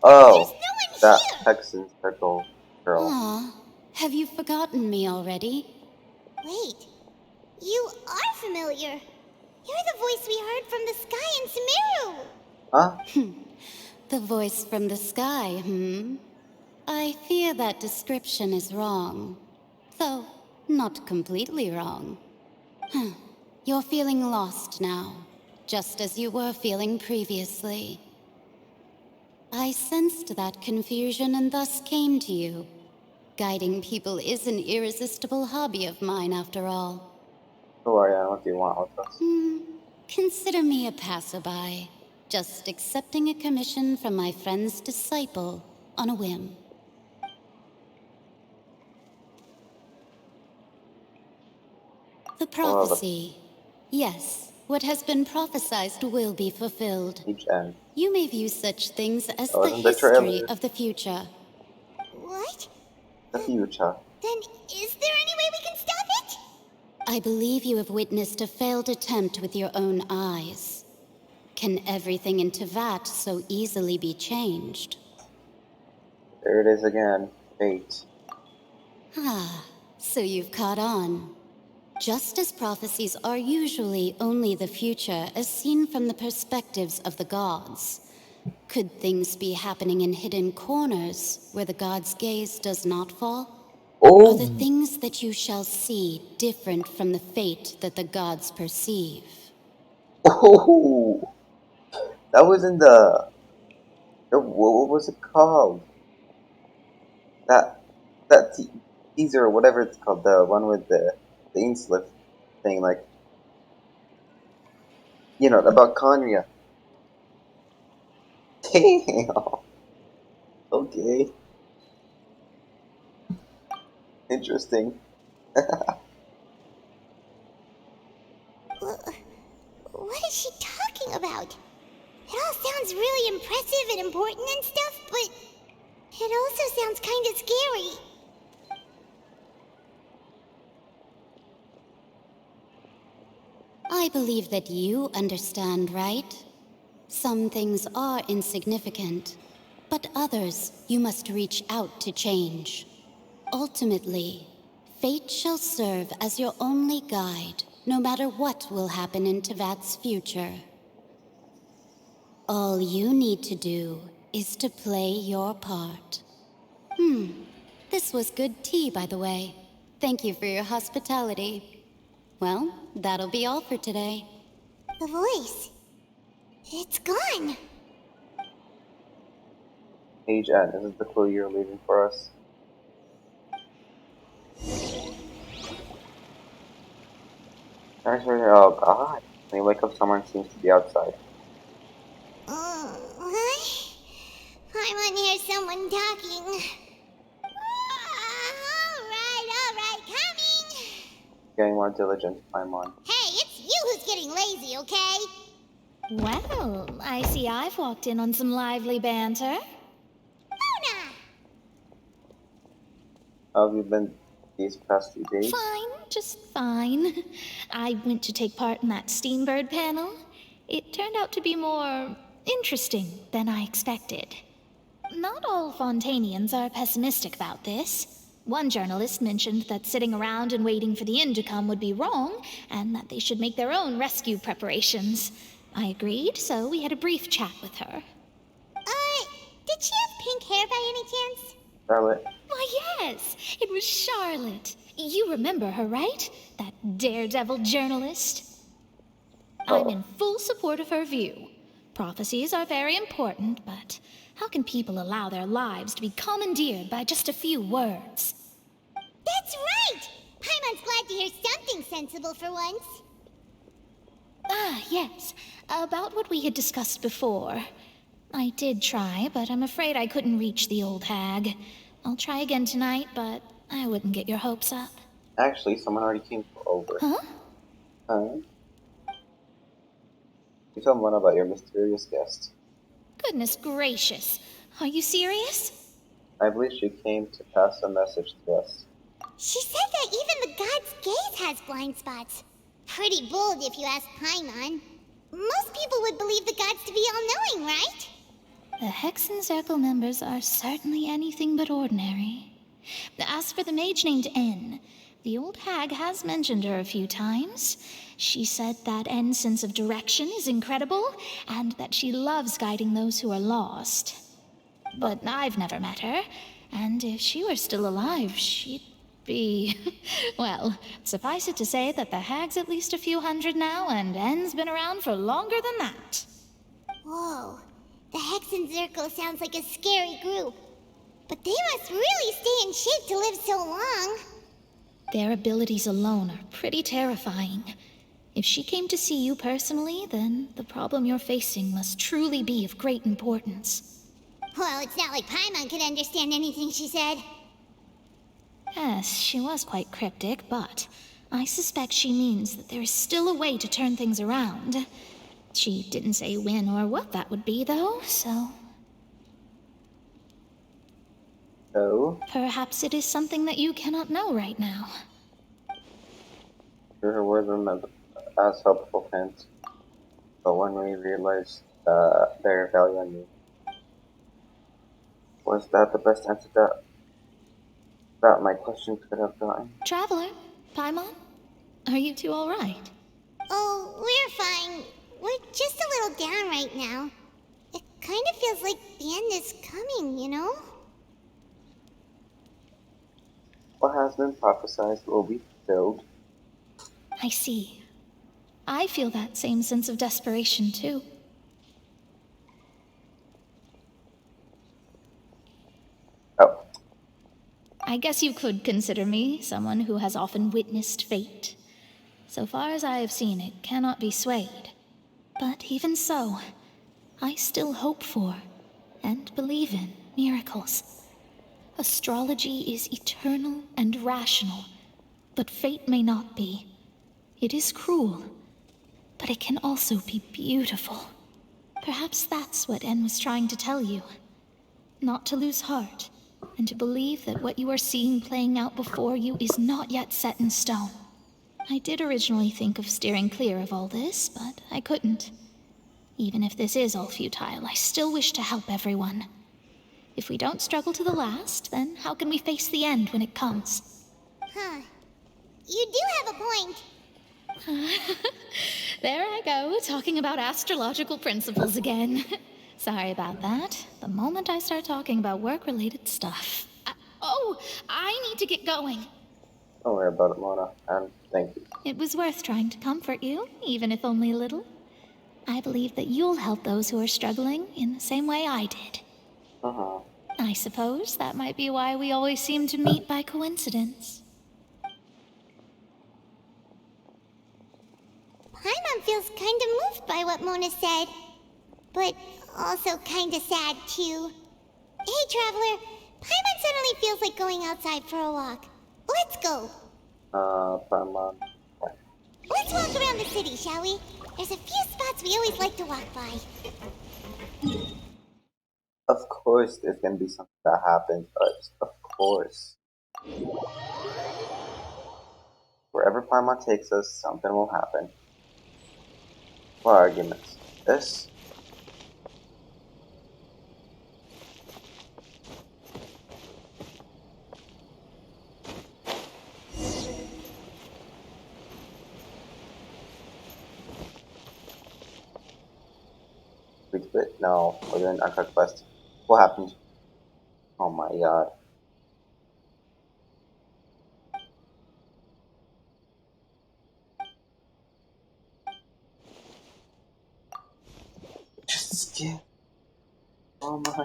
Oh, that Texan circle girl. Aw, have you forgotten me already? Wait, you are familiar. You're the voice we heard from the sky in Sumeru. Huh? The voice from the sky, I fear that description is wrong. Though, not completely wrong. You're feeling lost now, just as you were feeling previously. I sensed that confusion and thus came to you. Guiding people is an irresistible hobby of mine, after all. Who are you? What do you want with us? Consider me a passerby, just accepting a commission from my friend's disciple on a whim. The prophecy. Yes, what has been prophesied will be fulfilled. You may view such things as the history of the future. What? The future. Then is there any way we can stop it? I believe you have witnessed a failed attempt with your own eyes. Can everything in Tevat so easily be changed? There it is again. Fate. Ah, so you've caught on. Just as prophecies are usually only the future as seen from the perspectives of the gods, could things be happening in hidden corners where the gods' gaze does not fall? Are the things that you shall see different from the fate that the gods perceive? Oh, that was in the what was it called? That teaser or whatever it's called, the one with the Ainsliff thing, like, you know, about Conria. Damn. Okay. Interesting. What is she talking about? It all sounds really impressive and important and stuff, but it also sounds kind of scary. I believe that you understand, right? Some things are insignificant, but others you must reach out to change. Ultimately, fate shall serve as your only guide, no matter what will happen in Tevat's future. All you need to do is to play your part. This was good tea, by the way. Thank you for your hospitality. Well, that'll be all for today. The voice. It's gone. Page N, this is the clue you're leaving for us. Guys, oh god. When you wake up, someone seems to be outside. What? Paimon hears someone talking. Alright, coming! Getting more diligent, Paimon. Hey, it's you who's getting lazy, okay? Well, I see I've walked in on some lively banter. How have you been these past few days? Fine, just fine. I went to take part in that Steambird panel. It turned out to be more interesting than I expected. Not all Fontanians are pessimistic about this. One journalist mentioned that sitting around and waiting for the end to come would be wrong, and that they should make their own rescue preparations. I agreed, so we had a brief chat with her. Did she have pink hair by any chance? Charlotte. Why, yes, it was Charlotte. You remember her, right? That daredevil journalist? I'm in full support of her view. Prophecies are very important, but how can people allow their lives to be commandeered by just a few words? That's right! Paimon's glad to hear something sensible for once. Ah, yes. About what we had discussed before. I did try, but I'm afraid I couldn't reach the old hag. I'll try again tonight, but I wouldn't get your hopes up. Actually, someone already came over. Huh? Huh? You tell Mona about your mysterious guest. Goodness gracious. Are you serious? I believe she came to pass a message to us. She said that even the god's gaze has blind spots. Pretty bold if you ask Paimon. Most people would believe the gods to be all-knowing, right? The Hexen Circle members are certainly anything but ordinary. As for the mage named N, the old hag has mentioned her a few times. She said that N's sense of direction is incredible, and that she loves guiding those who are lost. But I've never met her, and if she were still alive, she'd be... well, suffice it to say that the hag's at least a few hundred now, and N's been around for longer than that. Whoa. The Hexen Circle sounds like a scary group. But they must really stay in shape to live so long. Their abilities alone are pretty terrifying. If she came to see you personally, then the problem you're facing must truly be of great importance. Well, it's not like Paimon could understand anything she said. Yes, she was quite cryptic, but I suspect she means that there is still a way to turn things around. She didn't say when or what that would be, though, so... Oh? Perhaps it is something that you cannot know right now. Sure, her words were as helpful hints, but when we realized their value on me, was that the best answer that my question could have gotten? Traveler, Paimon, are you two all right? Oh, we're fine. We're just a little down right now. It kind of feels like the end is coming, you know? What has been prophesied will be fulfilled. I see. I feel that same sense of desperation, too. Oh. I guess you could consider me someone who has often witnessed fate. So far as I have seen, it cannot be swayed. But even so, I still hope for, and believe in, miracles. Astrology is eternal and rational, but fate may not be. It is cruel, but it can also be beautiful. Perhaps that's what N was trying to tell you. Not to lose heart, and to believe that what you are seeing playing out before you is not yet set in stone. I did originally think of steering clear of all this, but I couldn't. Even if this is all futile, I still wish to help everyone. If we don't struggle to the last, then how can we face the end when it comes? Huh. You do have a point. There I go, talking about astrological principles again. Sorry about that. The moment I start talking about work-related stuff... I need to get going. Don't worry about it, Mona, and thank you. It was worth trying to comfort you, even if only a little. I believe that you'll help those who are struggling in the same way I did. Uh-huh. I suppose that might be why we always seem to meet by coincidence. Paimon feels kinda moved by what Mona said. But also kinda sad, too. Hey, Traveler. Paimon suddenly feels like going outside for a walk. Let's go. Paimon. Let's walk around the city, shall we? There's a few spots we always like to walk by. Of course there's gonna be something that happens, of course. Wherever Paimon takes us, something will happen. What arguments? This? We do it? No, we're doing Uncut Quest. What happened? Oh my god. Just skip. Oh my.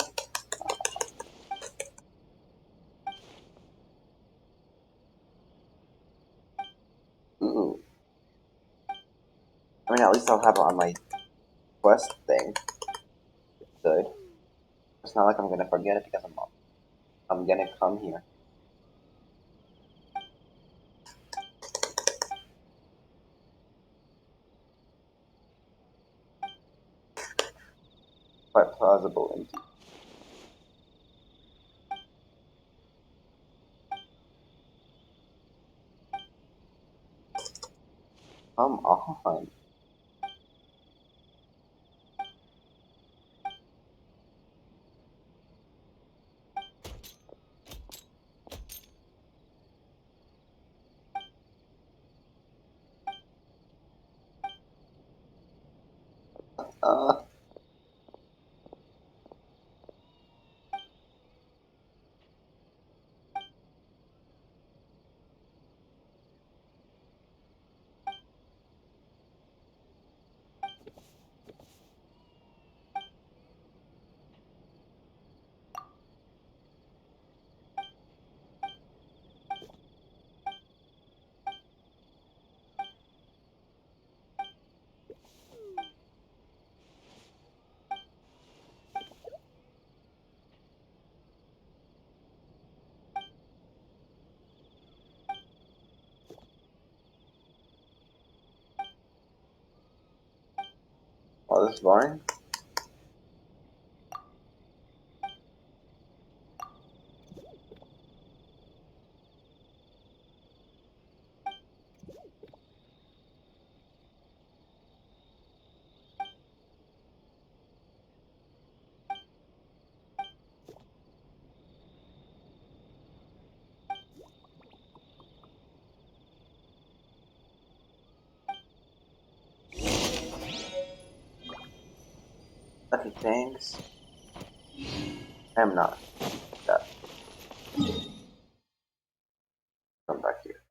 Ooh. I mean, at least I'll have it on my quest thing. Good. It's not like I'm gonna forget it because I'm gonna come here. Quite plausible indeed. Come on. Uh, oh, this is boring. Okay, thanks. I'm not. That. Come back here.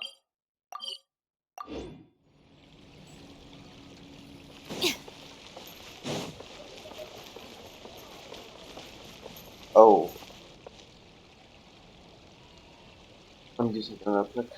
Oh. Let me do something real quick.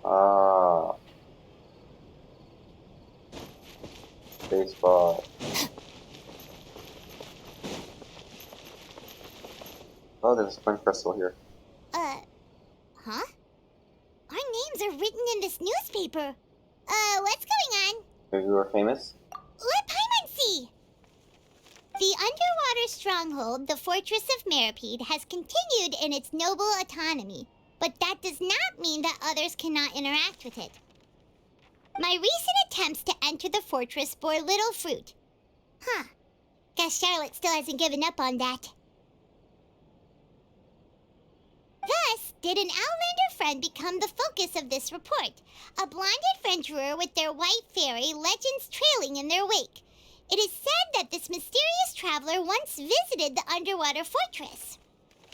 Ah. Baseball. Oh, there's a spring crystal here. Huh? Our names are written in this newspaper. What's going on? Maybe we were famous? Let Paimon see! The underwater stronghold, the Fortress of Meripede, has continued in its noble autonomy, but that does not mean that others cannot interact with it. My recent attempts to enter the fortress bore little fruit. Huh. Guess Charlotte still hasn't given up on that. Thus did an Outlander friend become the focus of this report, a blonde adventurer with their white fairy legends trailing in their wake. It is said that this mysterious traveler once visited the underwater fortress.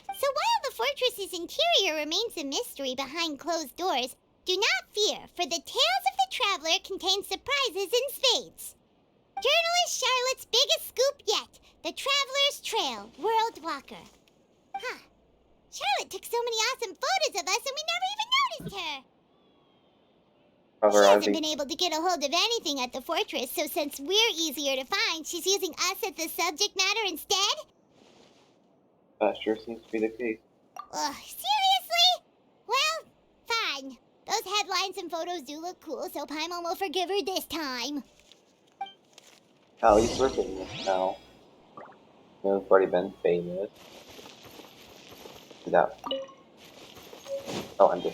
So while the fortress's interior remains a mystery behind closed doors, do not fear, for the tales of the traveler contain surprises in spades. Journalist Charlotte's biggest scoop yet, the Traveler's Trail, World Walker. Huh. Charlotte took so many awesome photos of us and we never even noticed her. She hasn't been able to get a hold of anything at the fortress, so since we're easier to find, she's using us as the subject matter instead? That sure seems to be the case. Ugh, seriously? Well, fine. Those headlines and photos do look cool, so Paimon will forgive her this time. At least we're famous now. We've already been famous. That. Oh, and this.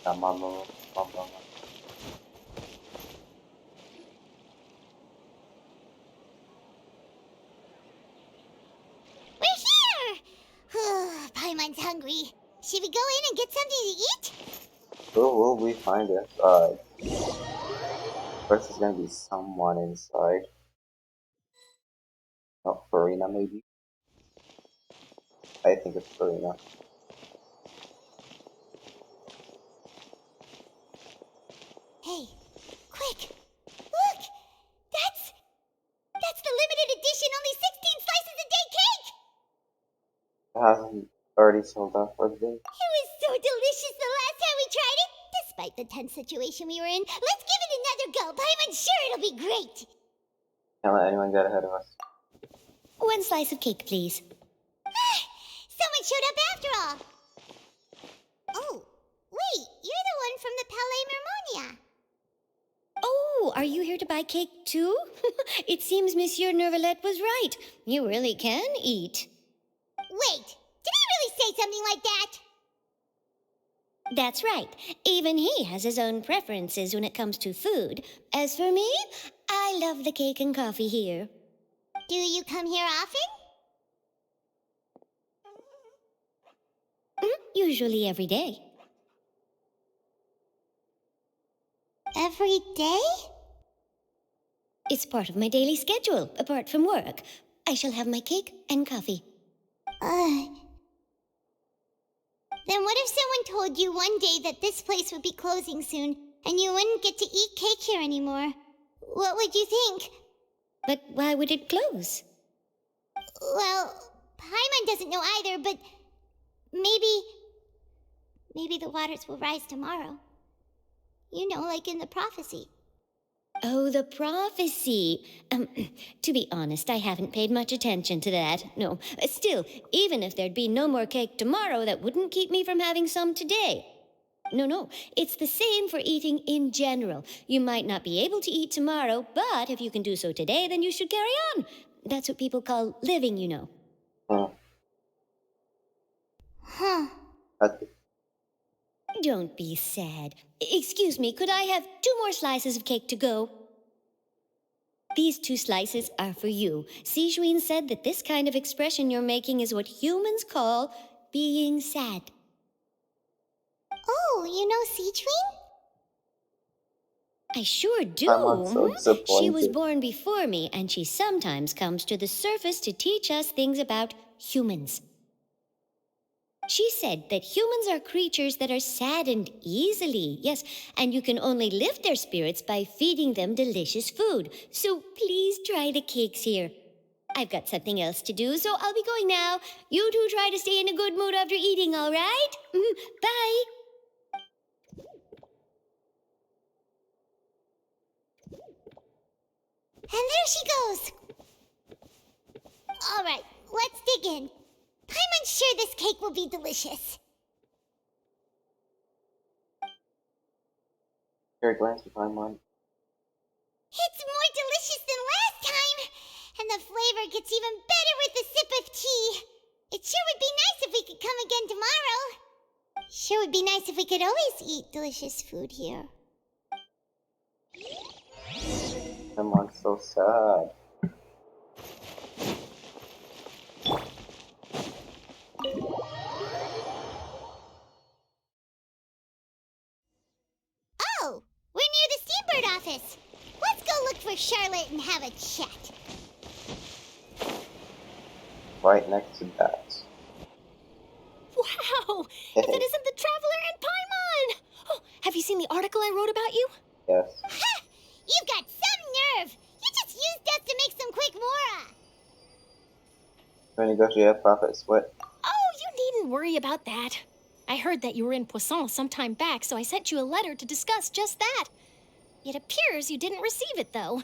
Mama. We're here! Paimon's hungry. Should we go in and get something to eat? Who will we find inside? First, there's gonna be someone inside. Oh, Furina, maybe? I think it's Furina. Hey, quick! Look! That's the limited edition only 16 slices a day cake! It hasn't already sold out for the day. It was so delicious the last time we tried it! Despite the tense situation we were in, let's give it another go! Paimon's sure it'll be great! Can't let anyone get ahead of us. 1 slice of cake, please. Someone showed up after all! Oh, wait, you're the one from the Palais Mermonia. Oh, are you here to buy cake too? It seems Monsieur Nervalette was right. You really can eat. Wait, did he really say something like that? That's right. Even he has his own preferences when it comes to food. As for me, I love the cake and coffee here. Do you come here often? Usually every day. Every day? It's part of my daily schedule, apart from work. I shall have my cake and coffee. Then what if someone told you one day that this place would be closing soon, and you wouldn't get to eat cake here anymore? What would you think? But why would it close? Well, Paimon doesn't know either, but maybe the waters will rise tomorrow. You know, like in the prophecy. Oh, the prophecy. To be honest, I haven't paid much attention to that. No, still, even if there'd be no more cake tomorrow, that wouldn't keep me from having some today. No, it's the same for eating in general. You might not be able to eat tomorrow, but if you can do so today, then you should carry on. That's what people call living, you know. Huh. Don't be sad. Excuse me, could I have 2 more slices of cake to go? These 2 slices are for you. Sijuin said that this kind of expression you're making is what humans call being sad. Oh, you know Sijuin? I sure do. I'm so disappointed. She was born before me, and she sometimes comes to the surface to teach us things about humans. She said that humans are creatures that are saddened easily, yes, and you can only lift their spirits by feeding them delicious food. So please try the cakes here. I've got something else to do, so I'll be going now. You two try to stay in a good mood after eating, all right? Bye. And there she goes. All right, let's dig in. Paimon's sure this cake will be delicious. Here, glance if I'm on. It's more delicious than last time, and the flavor gets even better with a sip of tea. It sure would be nice if we could come again tomorrow. Sure would be nice if we could always eat delicious food here. Paimon's so sad. Oh, we're near the Steambird office. Let's go look for Charlotte and have a chat. Right next to that. Wow! If it isn't the Traveler and Paimon! Oh, have you seen the article I wrote about you? Yes. Ha! You've got some nerve! You just used us to make some quick mora! Renegotiate profit split. Oh, you needn't worry about that. I heard that you were in Poisson some time back, so I sent you a letter to discuss just that. It appears you didn't receive it, though.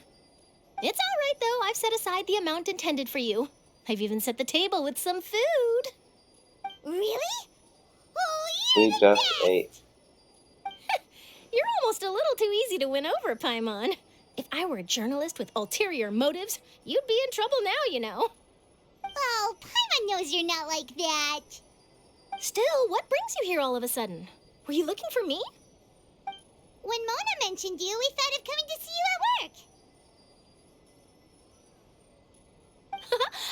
It's all right, though. I've set aside the amount intended for you. I've even set the table with some food. Really? Oh, We just ate. You're almost a little too easy to win over, Paimon. If I were a journalist with ulterior motives, you'd be in trouble now, you know. Oh, Paimon knows you're not like that. Still, what brings you here all of a sudden? Were you looking for me? When Mona mentioned you, we thought of coming to see you at work.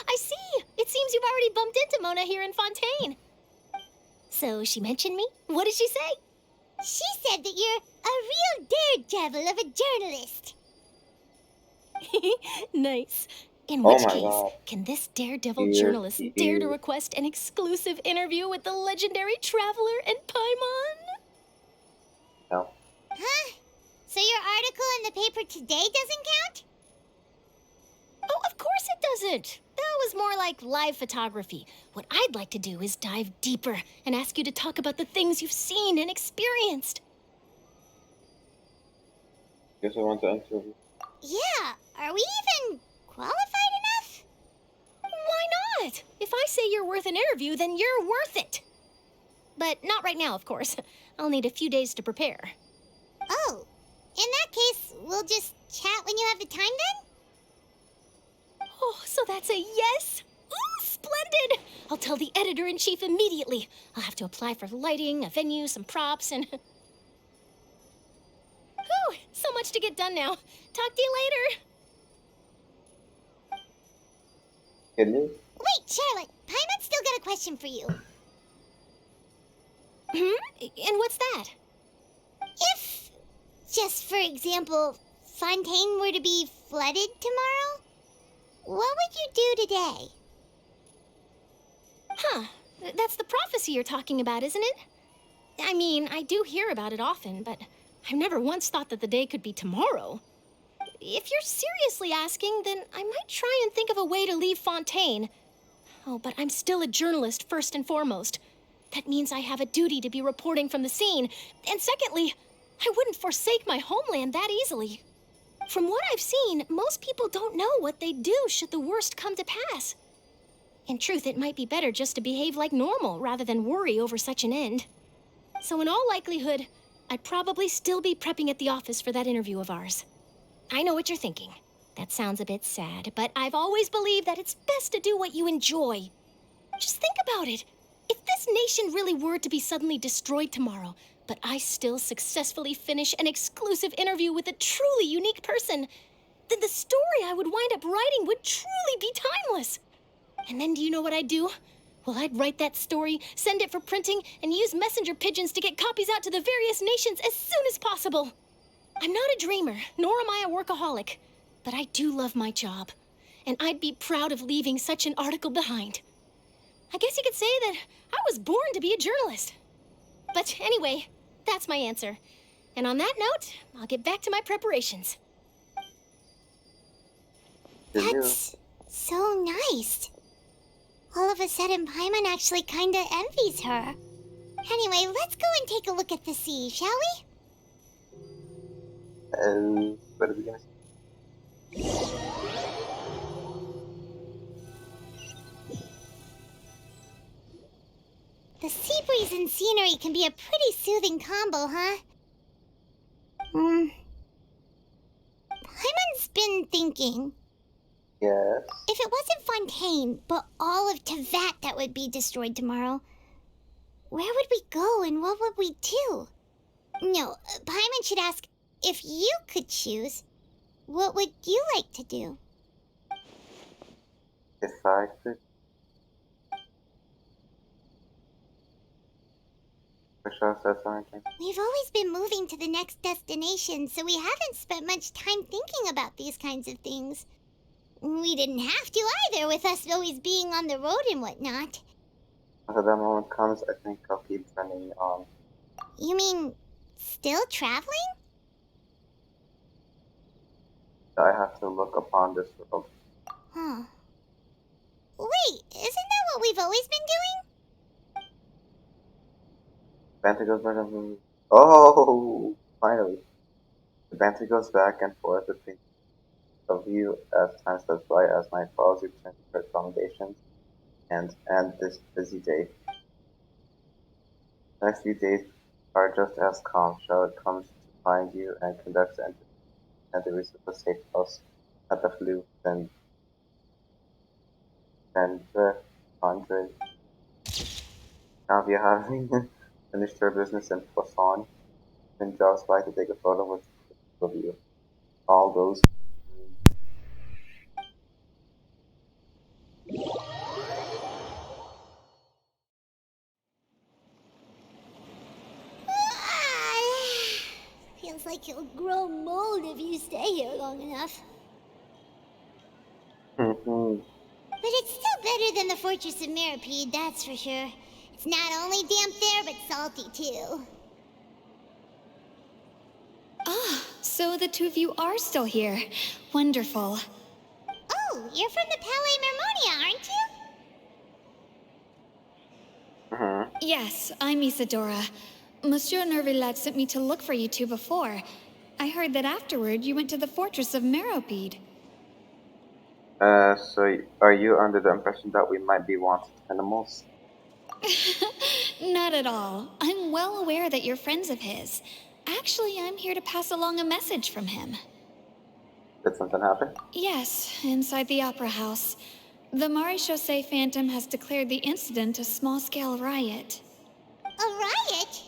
I see. It seems you've already bumped into Mona here in Fontaine. So she mentioned me? What did she say? She said that you're a real daredevil of a journalist. Nice. In Oh which my case, God. can this daredevil Dear, journalist dear. dare to request an exclusive interview with the legendary Traveler and Paimon? No. Huh? So your article in the paper today doesn't count? Oh, of course it doesn't. That was more like live photography. What I'd like to do is dive deeper and ask you to talk about the things you've seen and experienced. Guess I want to interview. Yeah, are we even qualified enough? Why not? If I say you're worth an interview, then you're worth it. But not right now, of course. I'll need a few days to prepare. Oh, in that case, we'll just chat when you have the time then? Oh, so that's a yes? Ooh, splendid! I'll tell the editor-in-chief immediately. I'll have to apply for lighting, a venue, some props, and... Whew, so much to get done now. Talk to you later. Good news? Wait, Charlotte, Paimon's still got a question for you. And what's that? If, just for example, Fontaine were to be flooded tomorrow, what would you do today? Huh. That's the prophecy you're talking about, isn't it? I mean, I do hear about it often, but I've never once thought that the day could be tomorrow. If you're seriously asking, then I might try and think of a way to leave Fontaine. Oh, but I'm still a journalist first and foremost. That means I have a duty to be reporting from the scene. And secondly, I wouldn't forsake my homeland that easily. From what I've seen, most people don't know what they'd do should the worst come to pass. In truth, it might be better just to behave like normal rather than worry over such an end. So in all likelihood, I'd probably still be prepping at the office for that interview of ours. I know what you're thinking. That sounds a bit sad, but I've always believed that it's best to do what you enjoy. Just think about it. If this nation really were to be suddenly destroyed tomorrow, but I still successfully finish an exclusive interview with a truly unique person, then the story I would wind up writing would truly be timeless. And then do you know what I'd do? Well, I'd write that story, send it for printing, and use messenger pigeons to get copies out to the various nations as soon as possible. I'm not a dreamer, nor am I a workaholic, but I do love my job, and I'd be proud of leaving such an article behind. I guess you could say that I was born to be a journalist. But anyway, that's my answer. And on that note, I'll get back to my preparations. That's so nice. All of a sudden, Paimon actually kinda envies her. Anyway, let's go and take a look at the sea, shall we? What are we gonna The sea breeze and scenery can be a pretty soothing combo, huh? Paimon's been thinking. Yes. If it wasn't Fontaine, but all of Tevat that would be destroyed tomorrow, where would we go and what would we do? No, Paimon should ask, if you could choose, What would you like to do? If I could. Wish I said something. We've always been moving to the next destination, so we haven't spent much time thinking about these kinds of things. We didn't have to either, with us always being on the road and whatnot. Until that moment comes, I think I'll keep journeying on. You mean, still traveling? I have to look upon this world. Huh. Wait, isn't that what we've always been doing? Banter goes back and forth. Oh, finally. The banter goes back and forth between of you as time slips by as night falls, return to her accommodations and end this busy day. The next few days are just as calm. Charlotte comes to find you and conducts and the reason for safe house at the flu, then Andre. Navia, having finished her business in Poisson, then drops by to take a photo with of you. All goes. Feels like you'll grow mold if you stay here long enough. But it's still better than the Fortress of Mirapede, that's for sure. It's not only damp there, but salty too. Ah, so the two of you are still here. Wonderful. Oh, you're from the Palais Mermonia, aren't you? Yes, I'm Isadora. Monsieur Nervillet sent me to look for you two before. I heard that afterward you went to the Fortress of Meropide. So are you under the impression that we might be wanted animals? Not at all. I'm well aware that you're friends of his. Actually, I'm here to pass along a message from him. Did something happen? Yes, inside the Opera House. The Maréchaussée Phantom has declared the incident a small-scale riot. A riot?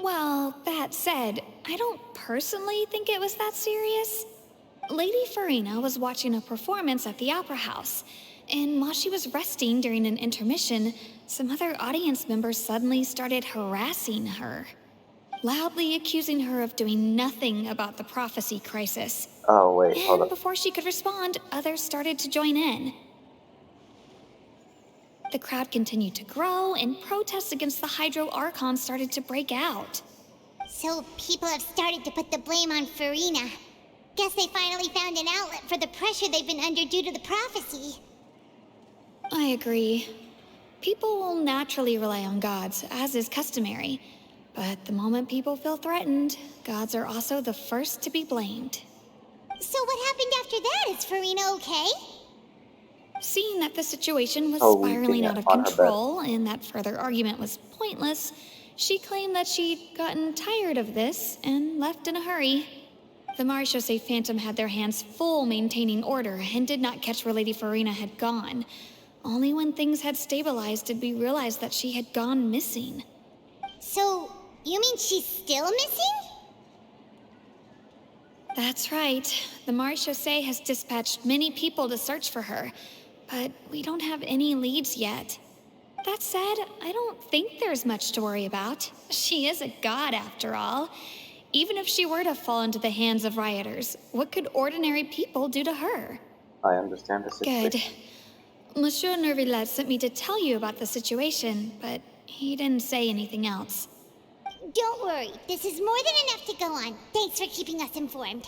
Well, that said, I don't personally think it was that serious. Lady Furina was watching a performance at the Opera House, and while she was resting during an intermission, some other audience members suddenly started harassing her, loudly accusing her of doing nothing about the prophecy crisis. Oh, wait, hold And up. before she could respond, others started to join in. The crowd continued to grow, and protests against the Hydro Archon started to break out. So people have started to put the blame on Furina. Guess they finally found an outlet for the pressure they've been under due to the prophecy. I agree. People will naturally rely on gods, as is customary. But the moment people feel threatened, gods are also the first to be blamed. So what happened after that? Is Furina okay? Seeing that the situation was Weeping spiraling out of on her bed. control and that further argument was pointless, she claimed that she'd gotten tired of this and left in a hurry. The Maréchaussée Phantom had their hands full maintaining order and did not catch where Lady Furina had gone. Only when things had stabilized did we realize that she had gone missing. So, you mean she's still missing? That's right. The Maréchaussée has dispatched many people to search for her, but we don't have any leads yet. That said, I don't think there's much to worry about. She is a god, after all. Even if she were to fall into the hands of rioters, what could ordinary people do to her? I understand the situation. Good. Monsieur Nervillet sent me to tell you about the situation, but he didn't say anything else. Don't worry, this is more than enough to go on. Thanks for keeping us informed.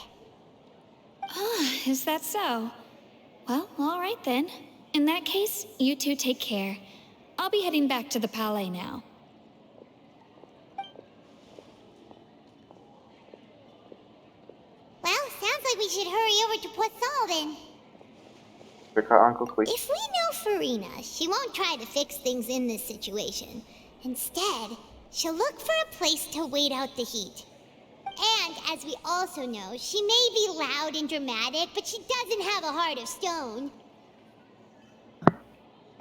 Ah, is that so? Well, all right then. In that case, you two take care. I'll be heading back to the Palais now. Well, sounds like we should hurry over to Poisson then. Pick our Uncle Quick. If we know Furina, she won't try to fix things in this situation. Instead, she'll look for a place to wait out the heat. And, as we also know, she may be loud and dramatic, but she doesn't have a heart of stone.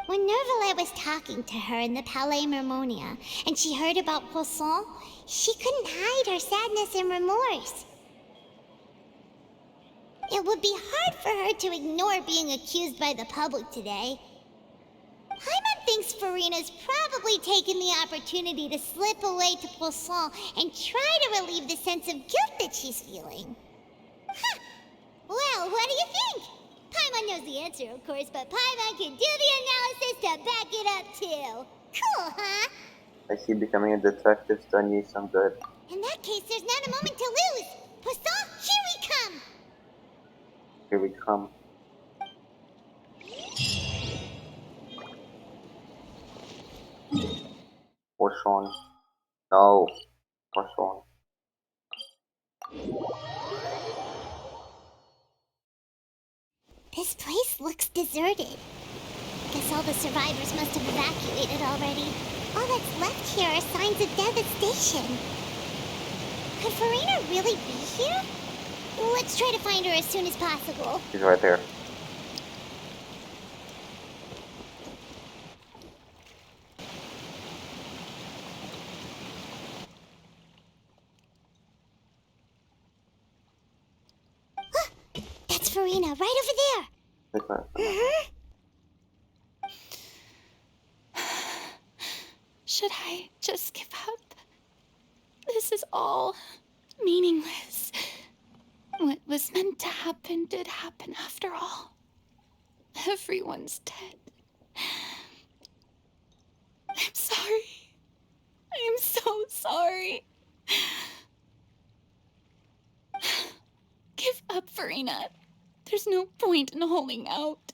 When Nervillet was talking to her in the Palais Mermonia, and she heard about Poisson, she couldn't hide her sadness and remorse. It would be hard for her to ignore being accused by the public today. Paimon thinks Furina's probably taken the opportunity to slip away to Poisson and try to relieve the sense of guilt that she's feeling. Huh. Well, what do you think? Paimon knows the answer, of course, but Paimon can do the analysis to back it up, too. Cool, huh? I see becoming a detective's done you some good. In that case, there's not a moment to lose. Poisson, here we come! Here we come. Poisson. No. Poisson. This place looks deserted. Guess all the survivors must have evacuated already. All that's left here are signs of devastation. Could Furina really be here? Let's try to find her as soon as possible. She's right there. That's Furina, right over there. Should I just give up? This is all meaningless. What was meant to happen did happen after all. Everyone's dead. I'm sorry. I am so sorry. Give up, Furina. There's no point in holding out.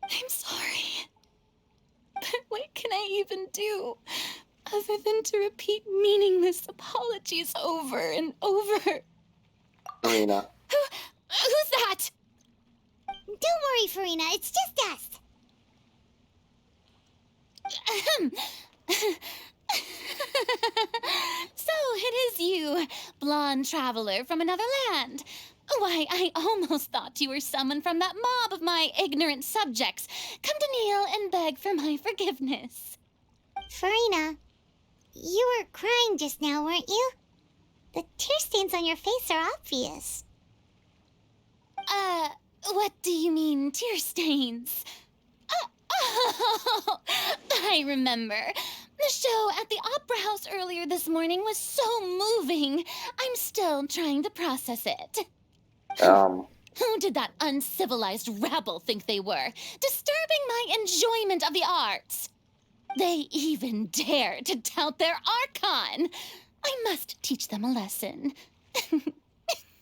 I'm sorry. But what can I even do other than to repeat meaningless apologies over and over? Furina. Who's that? Don't worry, Furina. It's just us. So it is you, blonde traveler from another land. Why, I almost thought you were someone from that mob of my ignorant subjects, come to kneel and beg for my forgiveness. Furina, you were crying just now, weren't you? The tear stains on your face are obvious. What do you mean, tear stains? Oh, I remember. The show at the Opera House earlier this morning was so moving. I'm still trying to process it. Who did that uncivilized rabble think they were, disturbing my enjoyment of the arts? They even dare to tout their Archon. I must teach them a lesson.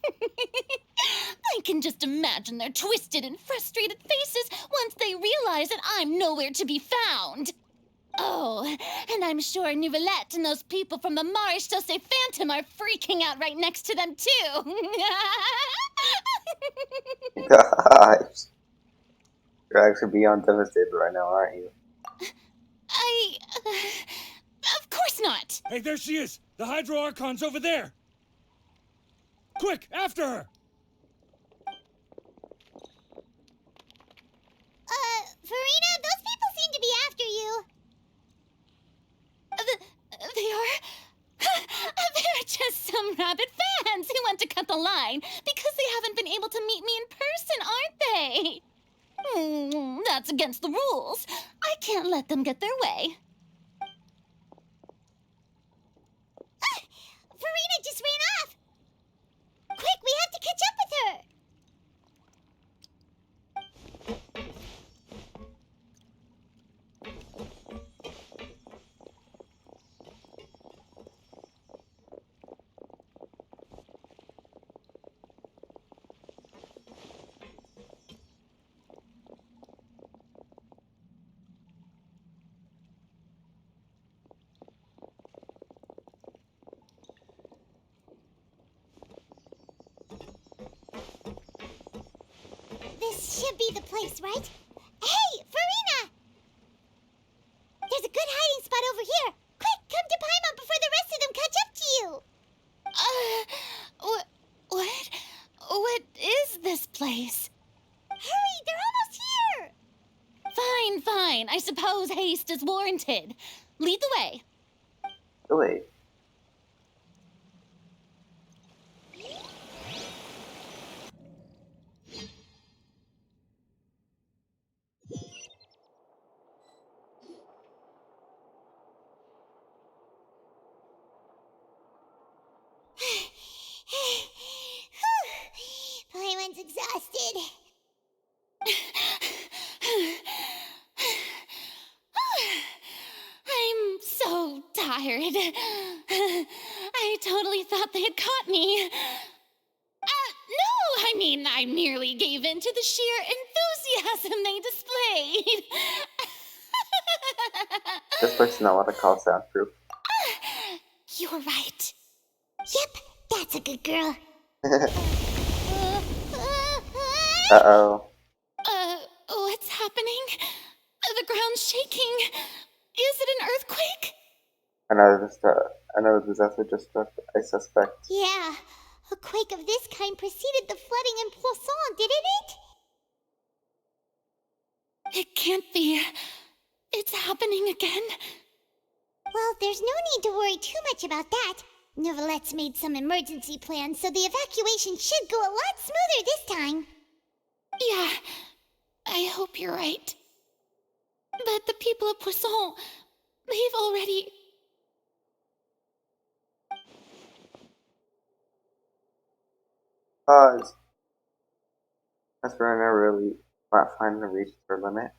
I can just imagine their twisted and frustrated faces once they realize that I'm nowhere to be found. Oh, and I'm sure Nouvellette and those people from the Maréchaussée Phantom are freaking out right next to them, too. Gosh. You're actually beyond devastated right now, aren't you? Of course not. Hey, there she is! The Hydro Archon's over there! Quick, after her! Furina, those people seem to be after you. They are? They're just some rabid fans who want to cut the line because they haven't been able to meet me in person, aren't they? That's against the rules. I can't let them get their way. Furina just ran off. Quick, we have to catch up with her. This should be the place, right? Hey, Furina! There's a good hiding spot over here. Quick, come to Paimon before the rest of them catch up to you. What is this place? Hurry, they're almost here. Fine. I suppose haste is warranted. Lead the way. Really? exhausted. I'm so tired. I totally thought they had caught me. No, I merely gave in to the sheer enthusiasm they displayed. This place is not what I call soundproof. You're right. Yep, that's a good girl. Uh-oh. What's happening? The ground's shaking. Is it an earthquake? Another disaster just struck, I suspect. Yeah, a quake of this kind preceded the flooding in Poisson, didn't it? It can't be. It's happening again. Well, there's no need to worry too much about that. Novelette's made some emergency plans, so the evacuation should go a lot smoother this time. Yeah, I hope you're right. But the people of Poisson, they've already... Pause. As Furina really not finally reached her limit,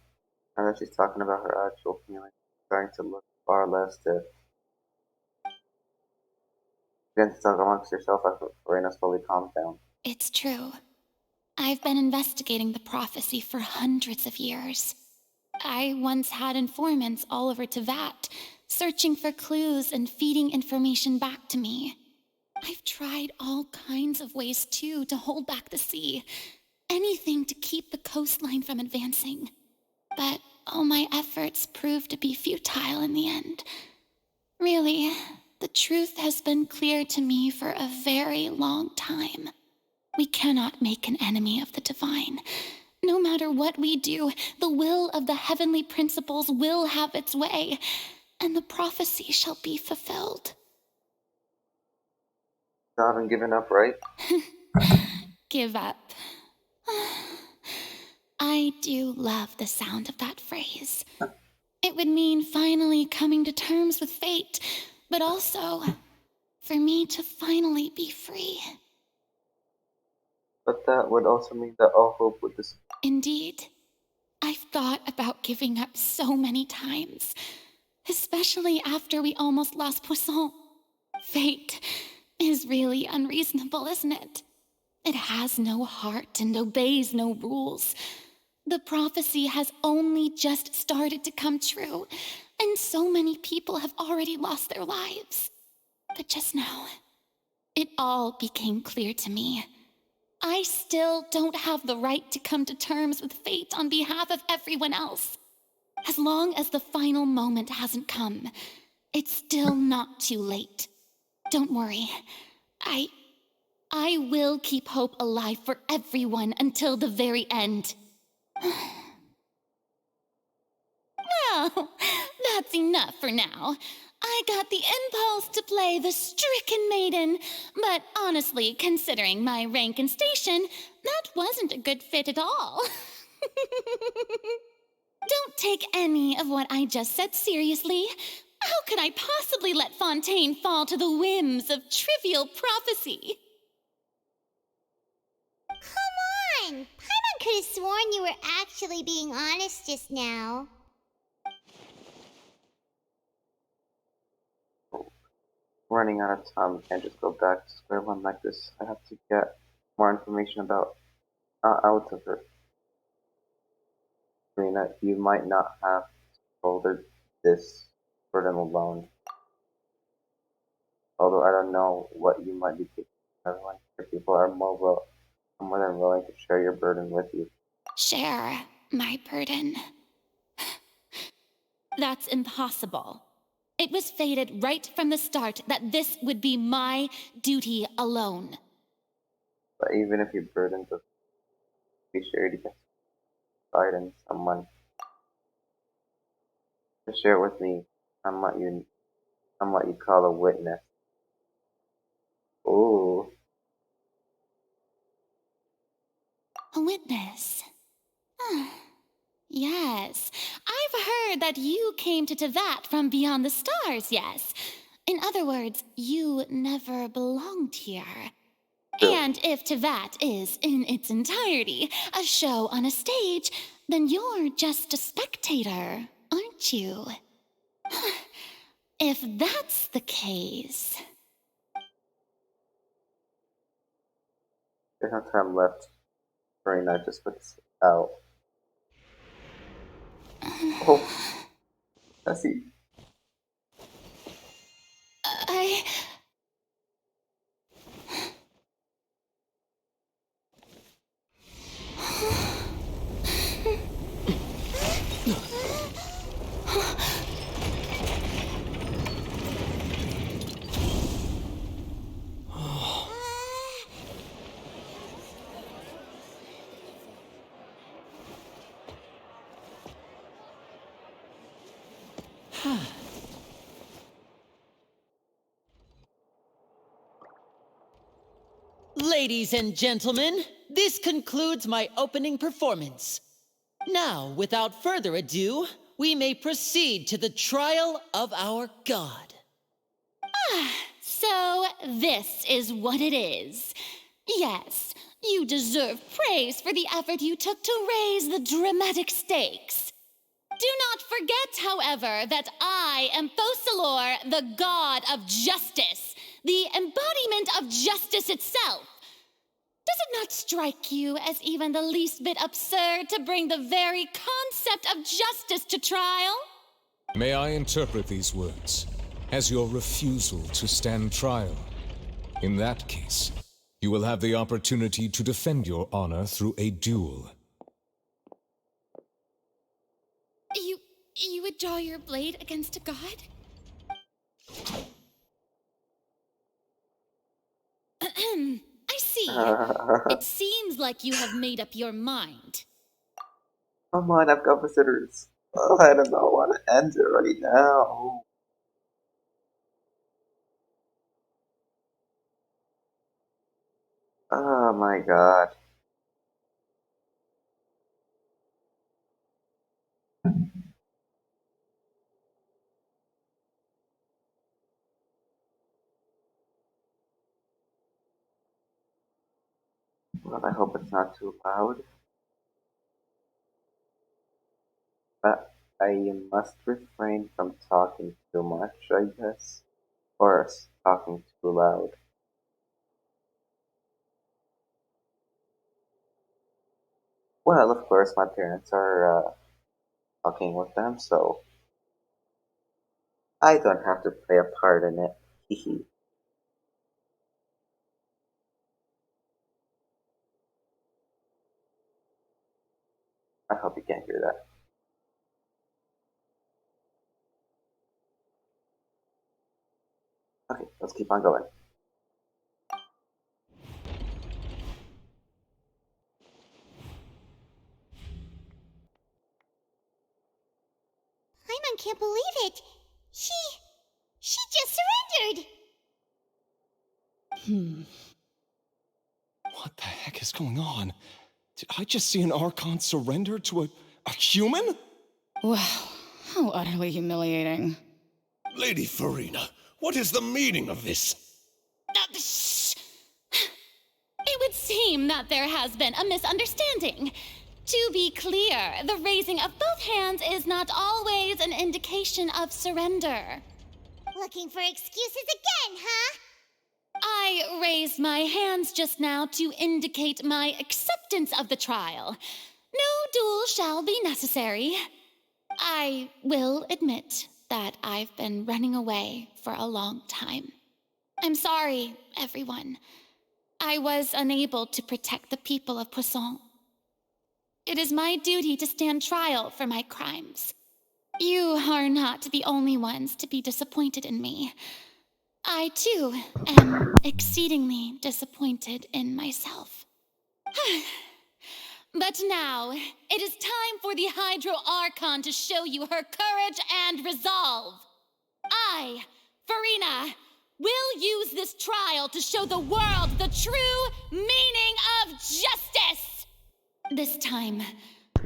now that she's talking about her actual feelings, it's starting to look far less stiff. Begin to talk amongst yourself as Furina slowly calms down. It's true. I've been investigating the prophecy for hundreds of years. I once had informants all over Tevat, searching for clues and feeding information back to me. I've tried all kinds of ways, too, to hold back the sea. Anything to keep the coastline from advancing. But all my efforts proved to be futile in the end. Really, the truth has been clear to me for a very long time. We cannot make an enemy of the divine. No matter what we do, the will of the heavenly principles will have its way, and the prophecy shall be fulfilled. You haven't given up, right? Give up. I do love the sound of that phrase. It would mean finally coming to terms with fate, but also for me to finally be free. But that would also mean that all hope would disappear. Indeed. I've thought about giving up so many times, especially after we almost lost Poisson. Fate is really unreasonable, isn't it? It has no heart and obeys no rules. The prophecy has only just started to come true, and so many people have already lost their lives. But just now, it all became clear to me. I still don't have the right to come to terms with fate on behalf of everyone else. As long as the final moment hasn't come, it's still not too late. Don't worry. I will keep hope alive for everyone until the very end. Well, that's enough for now. I got the impulse to play the stricken maiden, but honestly, considering my rank and station, that wasn't a good fit at all. Don't take any of what I just said seriously. How could I possibly let Fontaine fall to the whims of trivial prophecy? Come on! Paimon could have sworn you were actually being honest just now. Running out of time, we can't just go back to square one like this. I have to get more information about out of her. Furina, you might not have shouldered this burden alone. Although I don't know what you might be taking. Everyone, your people are more than willing to share your burden with you. Share my burden. That's impossible. It was fated right from the start that this would be my duty alone. But even if your burden doesn't be shared, you can confide in someone. To share with me. I'm what you call a witness. Ooh. A witness. Yes, I've heard that you came to Tevat from beyond the stars, yes. In other words, you never belonged here. And if Tevat is, in its entirety, a show on a stage, then you're just a spectator, aren't you? If that's the case... There's no time left. Furina just puts out. Oh, Nessie. I... Ladies and gentlemen, this concludes my opening performance. Now, without further ado, we may proceed to the trial of our god. So this is what it is. Yes, you deserve praise for the effort you took to raise the dramatic stakes. Do not forget, however, that I am Fosalor, the god of justice, the embodiment of justice itself. Does it not strike you as even the least bit absurd to bring the very concept of justice to trial? May I interpret these words as your refusal to stand trial? In that case, you will have the opportunity to defend your honor through a duel. You would draw your blade against a god? I see. It seems like you have made up your mind. Come on, I've got visitors. Oh, I don't know. I want to end it right now. Oh my god. Well, I hope it's not too loud. But I must refrain from talking too much, I guess. Or talking too loud. Well, of course, my parents are talking with them, so I don't have to play a part in it. Hehe. I hope you can't hear that. Okay, let's keep on going. Paimon can't believe it. She just surrendered. What the heck is going on? Did I just see an Archon surrender to a human? Wow, how utterly humiliating. Lady Furina, what is the meaning of this? It would seem that there has been a misunderstanding. To be clear, the raising of both hands is not always an indication of surrender. Looking for excuses again, huh? I raised my hands just now to indicate my acceptance of the trial. No duel shall be necessary. I will admit that I've been running away for a long time. I'm sorry, everyone. I was unable to protect the people of Poisson. It is my duty to stand trial for my crimes. You are not the only ones to be disappointed in me. I, too, am exceedingly disappointed in myself. But now, it is time for the Hydro Archon to show you her courage and resolve. I, Furina, will use this trial to show the world the true meaning of justice. This time,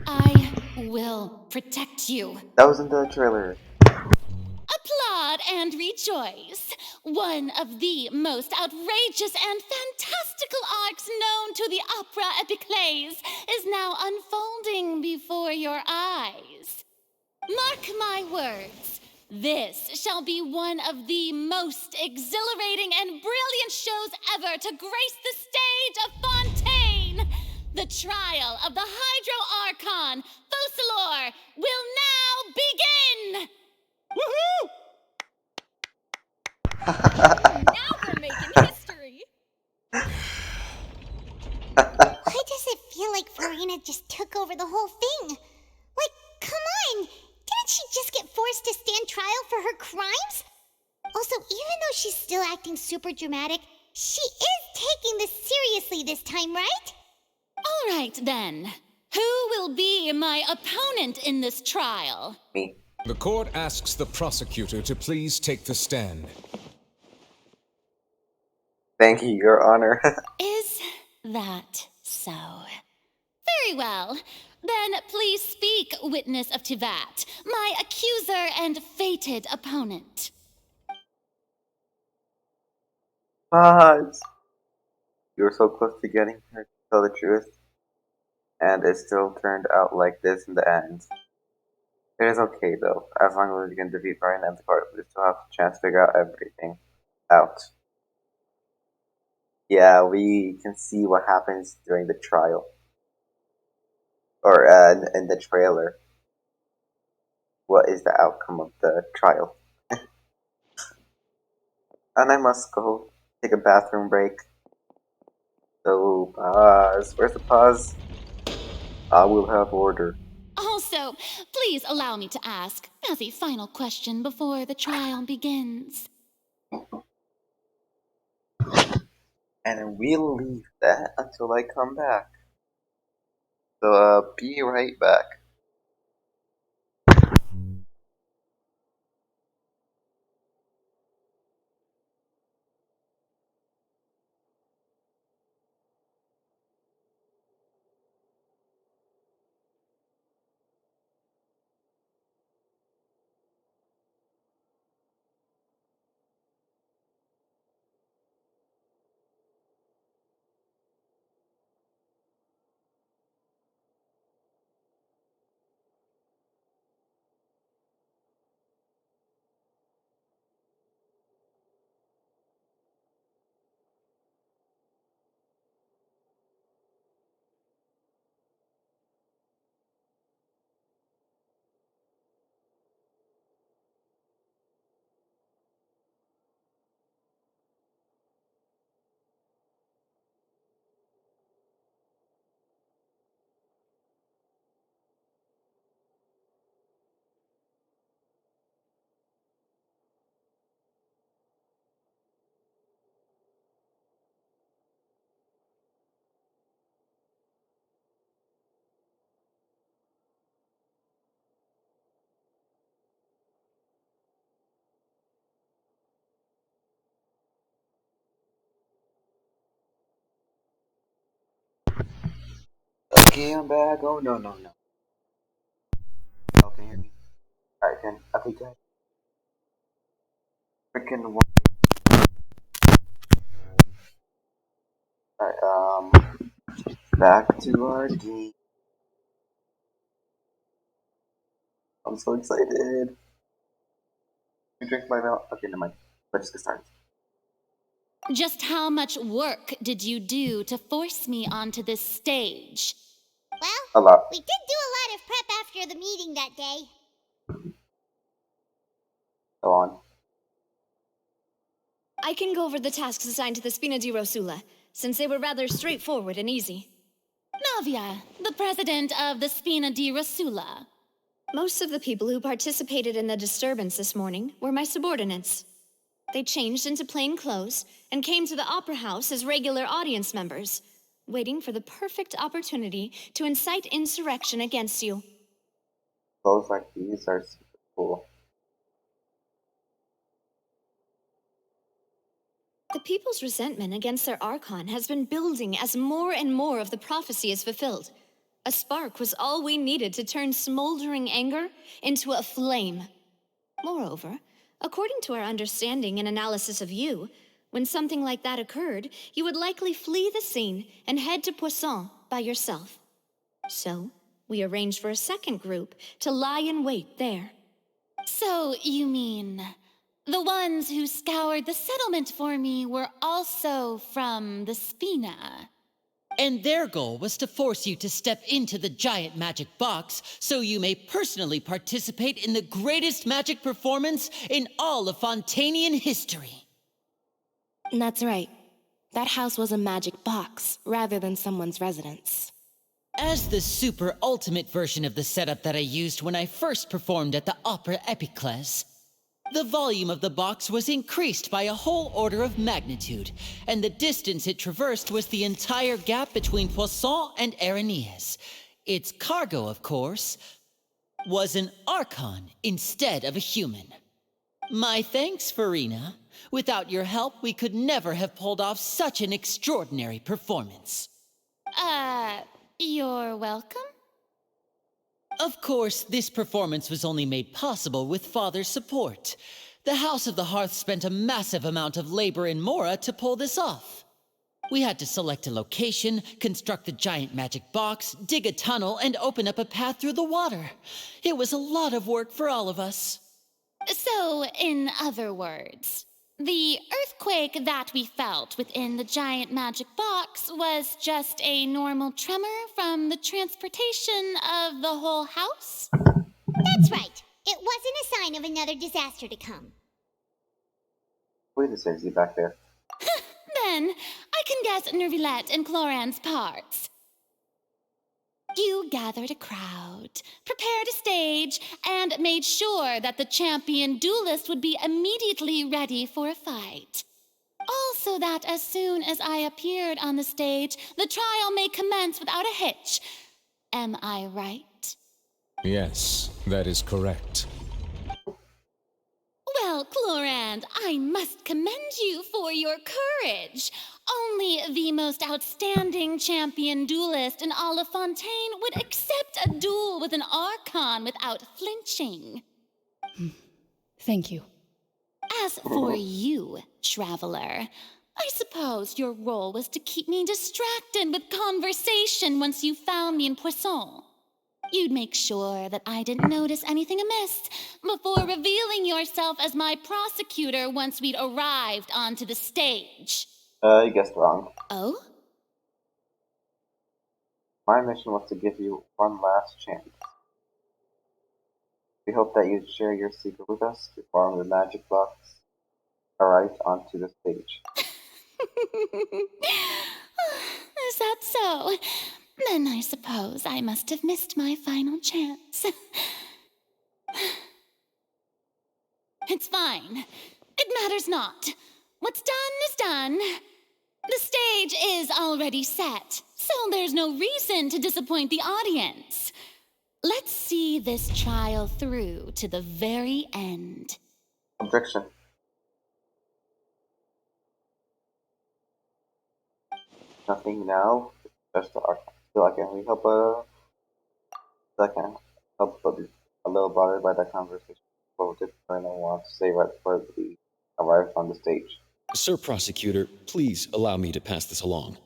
I will protect you. That was in the trailer. Applaud applaud and rejoice. One of the most outrageous and fantastical arcs known to the opera epiclese is now unfolding before your eyes. Mark my words, this shall be one of the most exhilarating and brilliant shows ever to grace the stage of Fontaine. The trial of the Hydro Archon, Focalor, will now begin! Woohoo! Now we're making history! Why does it feel like Furina just took over the whole thing? Like, come on! Didn't she just get forced to stand trial for her crimes? Also, even though she's still acting super dramatic, she is taking this seriously this time, right? All right, then. Who will be my opponent in this trial? Me. The court asks the prosecutor to please take the stand. Thank you, Your Honor. Is that so? Very well. Then please speak, witness of Tivat, my accuser and fated opponent. Pause. You were so close to getting her to tell the truth, and it still turned out like this in the end. It is okay though, as long as we can defeat Brian and the court, we still have a chance to figure out everything out. Yeah, we can see what happens during the trial. Or in the trailer. What is the outcome of the trial? And I must go take a bathroom break. So, pause. Where's the pause? I will have order. Also, please allow me to ask, as a final question before the trial begins. And we'll leave that until I come back. So, be right back. Okay, I'm back. Oh, no. Oh, can you hear me? Alright, then. Okay, good. Freaking one. Alright, back to our game. I'm so excited. You drink my milk. Okay, never mind. Let's get started. Just how much work did you do to force me onto this stage? Well, a lot. We did do a lot of prep after the meeting that day. Go on. I can go over the tasks assigned to the Spina di Rosula, since they were rather straightforward and easy. Navia, the president of the Spina di Rosula. Most of the people who participated in the disturbance this morning were my subordinates. They changed into plain clothes and came to the Opera House as regular audience members, waiting for the perfect opportunity to incite insurrection against you. Clothes like these are super cool. The people's resentment against their Archon has been building as more and more of the prophecy is fulfilled. A spark was all we needed to turn smoldering anger into a flame. Moreover, According to our understanding and analysis of you, when something like that occurred, you would likely flee the scene and head to Poisson by yourself. So, we arranged for a second group to lie in wait there. So, you mean the ones who scoured the settlement for me were also from the Spina? And their goal was to force you to step into the giant magic box so you may personally participate in the greatest magic performance in all of Fontanian history. That's right. That house was a magic box, rather than someone's residence. As the super ultimate version of the setup that I used when I first performed at the Opera Epiclese, the volume of the box was increased by a whole order of magnitude, and the distance it traversed was the entire gap between Poisson and Areneas. Its cargo, of course, was an Archon instead of a human. My thanks, Furina. Without your help, we could never have pulled off such an extraordinary performance. You're welcome? Of course, this performance was only made possible with Father's support. The House of the Hearth spent a massive amount of labor in Mora to pull this off. We had to select a location, construct the giant magic box, dig a tunnel, and open up a path through the water. It was a lot of work for all of us. So, in other words, the earthquake that we felt within the giant magic box was just a normal tremor from the transportation of the whole house? That's right. It wasn't a sign of another disaster to come. Wait a second, back there. Then, I can guess Nervilette and Cloran's parts. You gathered a crowd, prepared a stage, and made sure that the champion duelist would be immediately ready for a fight. Also that as soon as I appeared on the stage, the trial may commence without a hitch. Am I right? Yes, that is correct. Well, Clorand, I must commend you for your courage. Only the most outstanding champion duelist in all of Fontaine would accept a duel with an Archon without flinching. Thank you. As for you, Traveler, I suppose your role was to keep me distracted with conversation once you found me in Poisson. You'd make sure that I didn't notice anything amiss before revealing yourself as my prosecutor once we'd arrived onto the stage. You guessed wrong. Oh? My mission was to give you one last chance. We hope that you'd share your secret with us to form the magic box arrived onto the stage. Is that so? Then I suppose I must have missed my final chance. It's fine. It matters not. What's done is done. The stage is already set, so there's no reason to disappoint the audience. Let's see this trial through to the very end. Objection. Nothing now. Just the Archon. Feel like I can help a little bothered by that conversation. What did Furina want to say right before we arrived on the stage? Sir Prosecutor, please allow me to pass this along.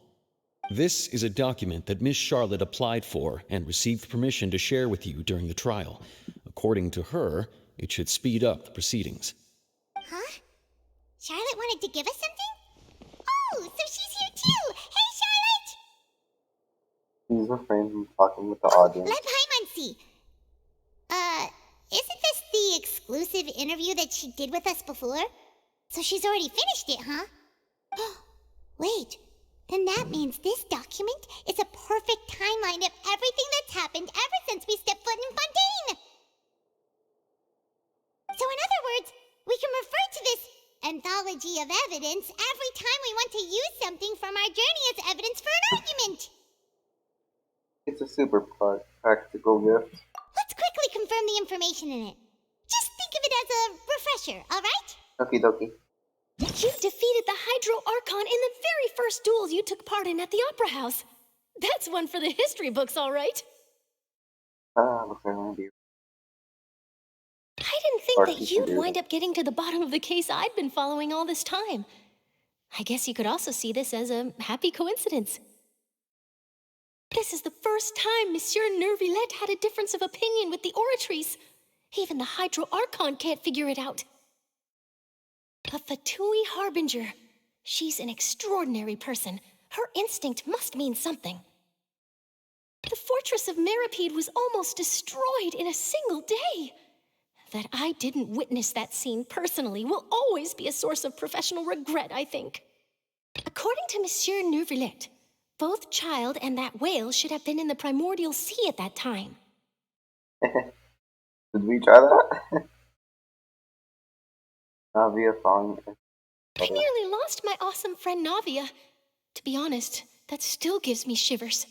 This is a document that Miss Charlotte applied for and received permission to share with you during the trial. According to her, it should speed up the proceedings. Huh? Charlotte wanted to give us something? Oh, so she's here too! Hey, Charlotte! Please refrain from talking with the audience. Let Paimon see. Isn't this the exclusive interview that she did with us before? So she's already finished it, huh? Wait, then that means this document is a perfect timeline of everything that's happened ever since we stepped foot in Fontaine! So in other words, we can refer to this anthology of evidence every time we want to use something from our journey as evidence for an argument! It's a super practical gift. Let's quickly confirm the information in it. Just think of it as a refresher, alright? Okie dokie. You defeated the Hydro Archon in the very first duels you took part in at the Opera House. That's one for the history books, all right. Looks like I'm gonna be. I didn't think Or that she can you'd do wind up getting to the bottom of the case I'd been following all this time. I guess you could also see this as a happy coincidence. This is the first time Monsieur Nervillette had a difference of opinion with the Oratrice. Even the Hydro Archon can't figure it out. A Fatui Harbinger. She's an extraordinary person. Her instinct must mean something. The fortress of Meripede was almost destroyed in a single day. That I didn't witness that scene personally will always be a source of professional regret, I think. According to Monsieur Nervillette, both Child and that whale should have been in the primordial sea at that time. Did we try that? Navia following. I nearly lost my awesome friend Navia. To be honest, that still gives me shivers.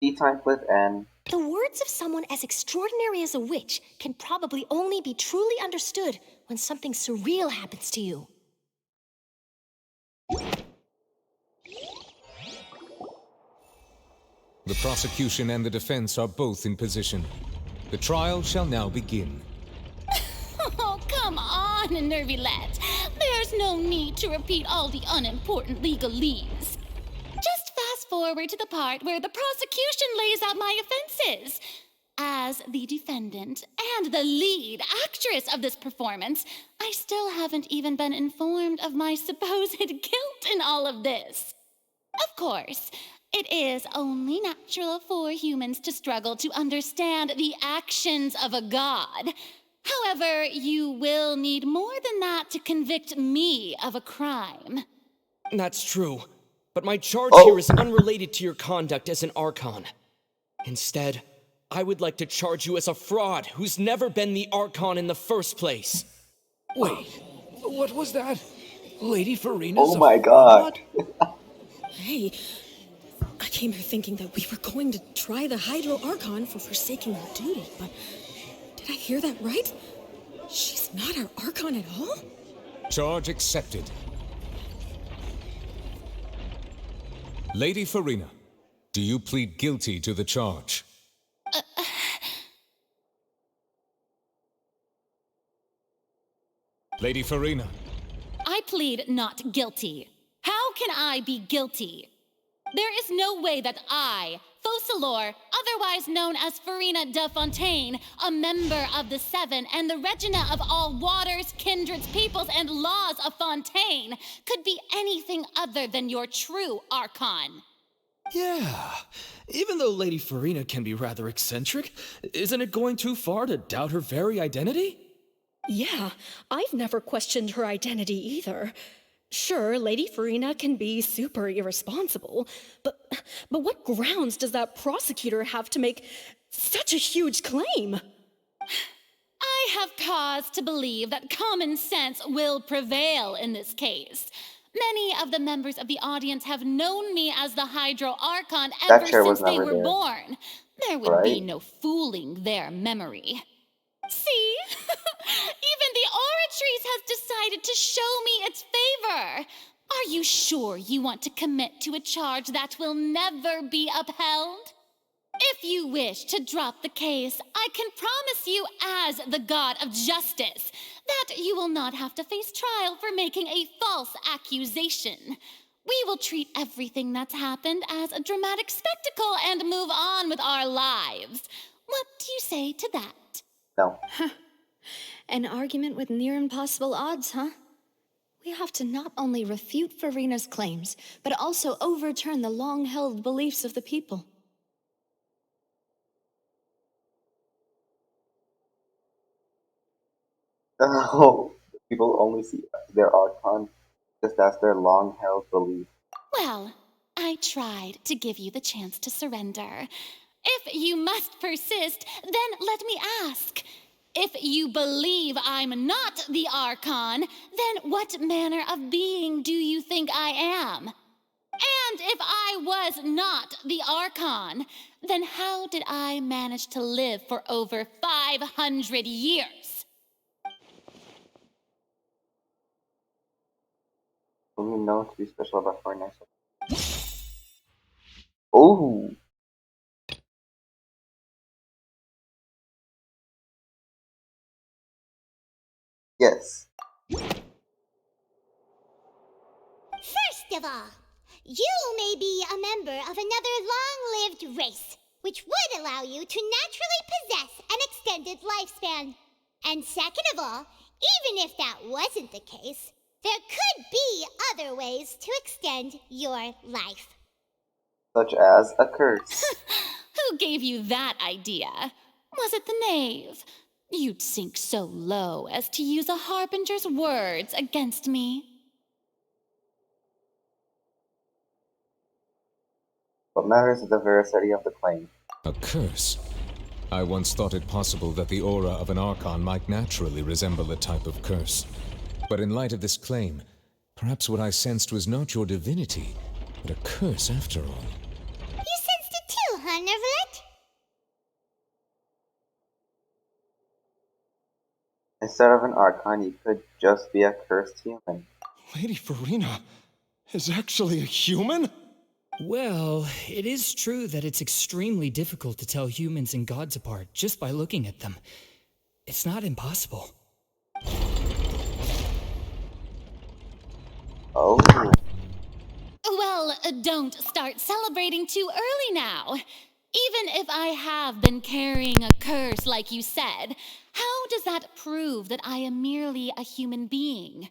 Tea time with N. The words of someone as extraordinary as a witch can probably only be truly understood when something surreal happens to you. The prosecution and the defense are both in position. The trial shall now begin. Oh, come on, Nervillette. There's no need to repeat all the unimportant legalese. Just fast forward to the part where the prosecution lays out my offenses. As the defendant and the lead actress of this performance, I still haven't even been informed of my supposed guilt in all of this. Of course, it is only natural for humans to struggle to understand the actions of a god. However, you will need more than that to convict me of a crime. That's true, but my charge here is unrelated to your conduct as an Archon. Instead, I would like to charge you as a fraud who's never been the Archon in the first place. Wait, what was that? Lady Furina's Oh my god. Hey, I came here thinking that we were going to try the Hydro Archon for forsaking her duty, but did I hear that right? She's not our Archon at all? Charge accepted. Lady Furina, do you plead guilty to the charge? Lady Furina. I plead not guilty. How can I be guilty? There is no way that I, Focalor, otherwise known as Furina de Fontaine, a member of the Seven and the Regina of all waters, kindreds, peoples, and laws of Fontaine, could be anything other than your true Archon. Yeah, even though Lady Furina can be rather eccentric, isn't it going too far to doubt her very identity? Yeah, I've never questioned her identity either. Sure, Lady Furina can be super irresponsible, but what grounds does that prosecutor have to make such a huge claim? I have cause to believe that common sense will prevail in this case. Many of the members of the audience have known me as the Hydro Archon ever since they were born. There would be no fooling their memory. See? Even the Oratrice has decided to show me its favor. Are you sure you want to commit to a charge that will never be upheld? If you wish to drop the case, I can promise you as the god of justice that you will not have to face trial for making a false accusation. We will treat everything that's happened as a dramatic spectacle and move on with our lives. What do you say to that? No. An argument with near impossible odds, huh? We have to not only refute Furina's claims, but also overturn the long-held beliefs of the people. Oh, people only see their Archon because that's their long-held belief. Well, I tried to give you the chance to surrender. If you must persist, then let me ask. If you believe I'm not the Archon, then what manner of being do you think I am? And if I was not the Archon, then how did I manage to live for over 500 years? Only known to be special about Furina. Oh. Yes. First of all, you may be a member of another long-lived race, which would allow you to naturally possess an extended lifespan. And second of all, even if that wasn't the case, there could be other ways to extend your life. Such as a curse. Who gave you that idea? Was it the knave? You'd sink so low as to use a harbinger's words against me. What matters is the veracity of the claim. A curse? I once thought it possible that the aura of an Archon might naturally resemble a type of curse. But in light of this claim, perhaps what I sensed was not your divinity, but a curse after all. You sensed it too, huh, Nervalet? Instead of an Archon, you could just be a cursed human. Lady Furina is actually a human? Well, it is true that it's extremely difficult to tell humans and gods apart just by looking at them. It's not impossible. Oh. Well, don't start celebrating too early now. Even if I have been carrying a curse like you said, how does that prove that I am merely a human being?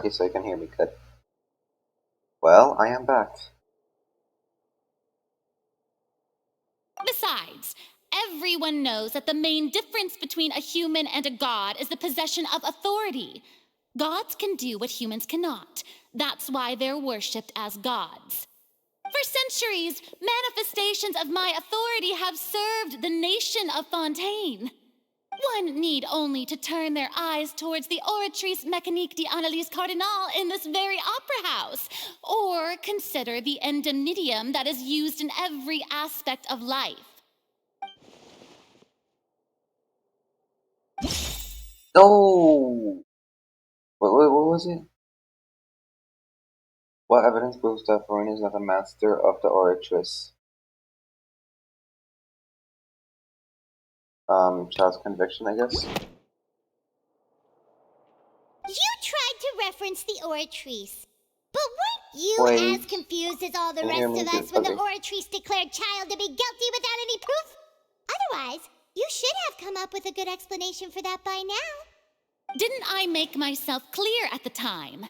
Okay, so you can hear me. Good. Well, I am back. Besides, everyone knows that the main difference between a human and a god is the possession of authority. Gods can do what humans cannot. That's why they're worshipped as gods. For centuries, manifestations of my authority have served the nation of Fontaine. One need only to turn their eyes towards the Oratrice Mécanique d'Analyse Cardinal in this very opera house, or consider the indemnitium that is used in every aspect of life. No! What was it? What evidence proves that Furina is not a master of the Oratrice? Child's conviction, I guess? You tried to reference the Oratrice. But weren't you Wait. as confused as all the Can you hear rest me? of us when the Okay. Oratrice declared Child to be guilty without any proof? Otherwise, you should have come up with a good explanation for that by now. Didn't I make myself clear at the time?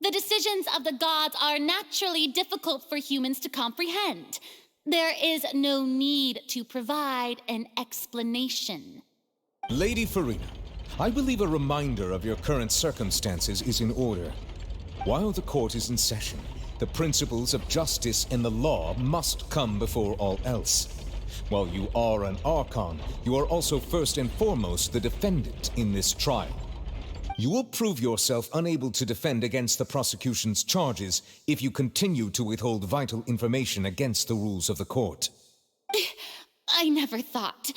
The decisions of the gods are naturally difficult for humans to comprehend. There is no need to provide an explanation. Lady Furina, I believe a reminder of your current circumstances is in order. While the court is in session, the principles of justice and the law must come before all else. While you are an Archon, you are also first and foremost the defendant in this trial. You will prove yourself unable to defend against the prosecution's charges if you continue to withhold vital information against the rules of the court. I never thought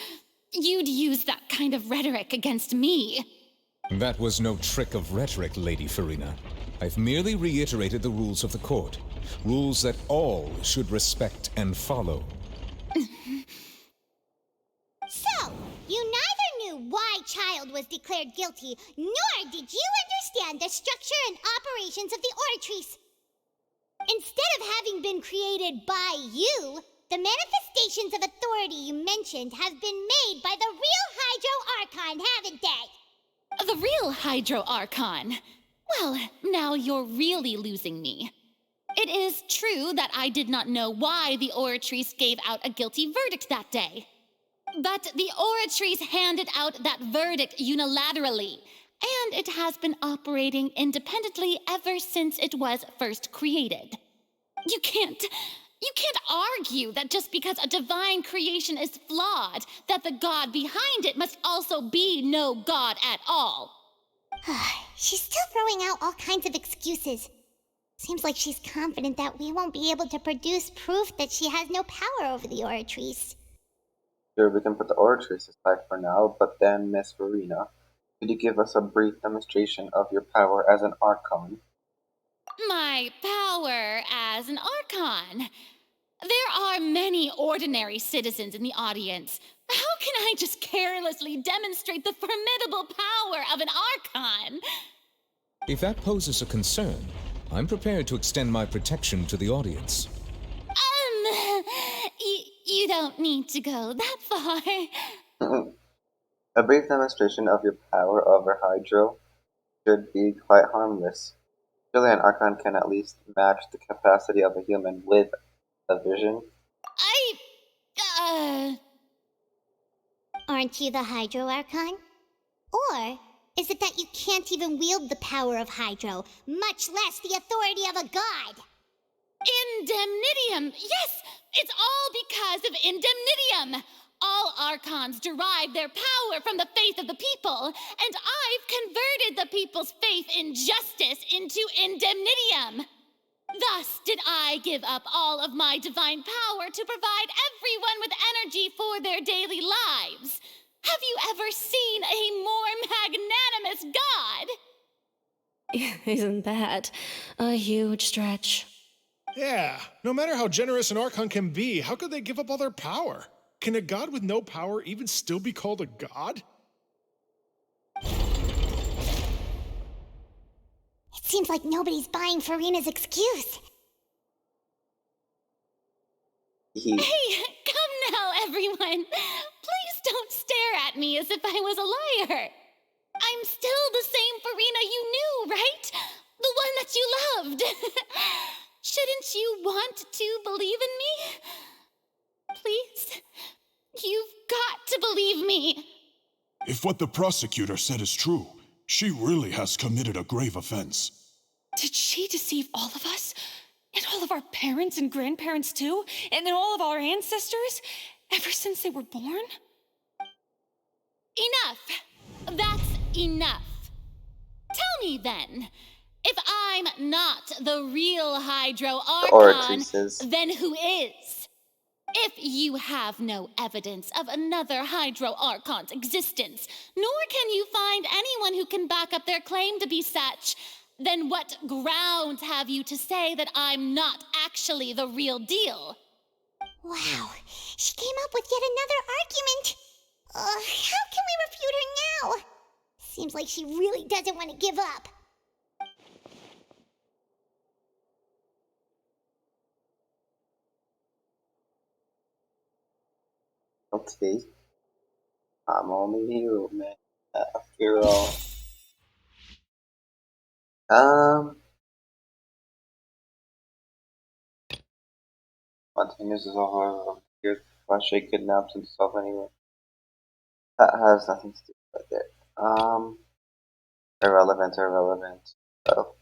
you'd use that kind of rhetoric against me. That was no trick of rhetoric, Lady Furina. I've merely reiterated the rules of the court. Rules that all should respect and follow. So, you neither knew why Child was declared guilty, nor did you understand the structure and operations of the Oratrice. Instead of having been created by you, the manifestations of authority you mentioned have been made by the real Hydro Archon, haven't they? The real Hydro Archon? Well, now you're really losing me. It is true that I did not know why the Oratrice gave out a guilty verdict that day. But the Oratrice handed out that verdict unilaterally, and it has been operating independently ever since it was first created. You can't argue that just because a divine creation is flawed, that the god behind it must also be no god at all. She's still throwing out all kinds of excuses. Seems like she's confident that we won't be able to produce proof that she has no power over the Oratrice. Sure, we can put the Oratrice aside for now, but then, Miss Furina, could you give us a brief demonstration of your power as an Archon? My power as an Archon. There are many ordinary citizens in the audience. How can I just carelessly demonstrate the formidable power of an Archon? If that poses a concern, I'm prepared to extend my protection to the audience. You don't need to go that far. A brief demonstration of your power over Hydro should be quite harmless. Surely an Archon can at least match the capacity of a human with a vision. Aren't you the Hydro Archon? Or is it that you can't even wield the power of Hydro, much less the authority of a god? Indemnitium! Yes! It's all because of Indemnitium! All Archons derive their power from the faith of the people, and I've converted the people's faith in justice into Indemnitium! Thus did I give up all of my divine power to provide everyone with energy for their daily lives. Have you ever seen a more magnanimous god? Isn't that a huge stretch? Yeah, no matter how generous an Archon can be, how could they give up all their power? Can a god with no power even still be called a god? It seems like nobody's buying Furina's excuse. Hey, come now, everyone. Please don't stare at me as if I was a liar. I'm still the same Furina you knew, right? The one that you loved. Shouldn't you want to believe in me? Please? You've got to believe me. If what the prosecutor said is true, she really has committed a grave offense. Did she deceive all of us? And all of our parents and grandparents too? And then all of our ancestors? Ever since they were born? Enough. That's enough. Tell me then, if I'm not the real Hydro Archon, then who is? If you have no evidence of another Hydro Archon's existence, nor can you find anyone who can back up their claim to be such, then what grounds have you to say that I'm not actually the real deal? Wow, she came up with yet another argument. How can we refute her now? Seems like she really doesn't want to give up. Okay. I'm only human, after all. Spontaneous is all here. Flashay kidnaps himself anyway. That has nothing to do with it. Irrelevant. So,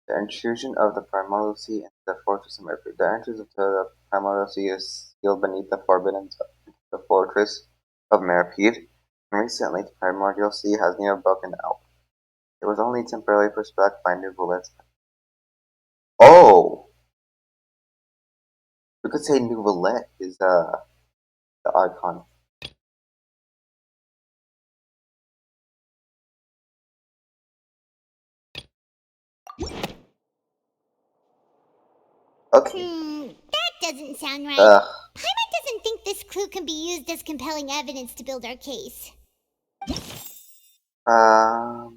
the intrusion of the Primordial Sea into the Fortress of Mercury. The entrance into the Primordial Sea is sealed beneath the Forbidden Zone, the Fortress of Mercury. Recently, the Primordial Sea has nearly broken out. It was only temporarily pushed back by new bullets. Oh! We could say Nouvellette is the Archon. Okay. That doesn't sound right. Paimon doesn't think this clue can be used as compelling evidence to build our case. I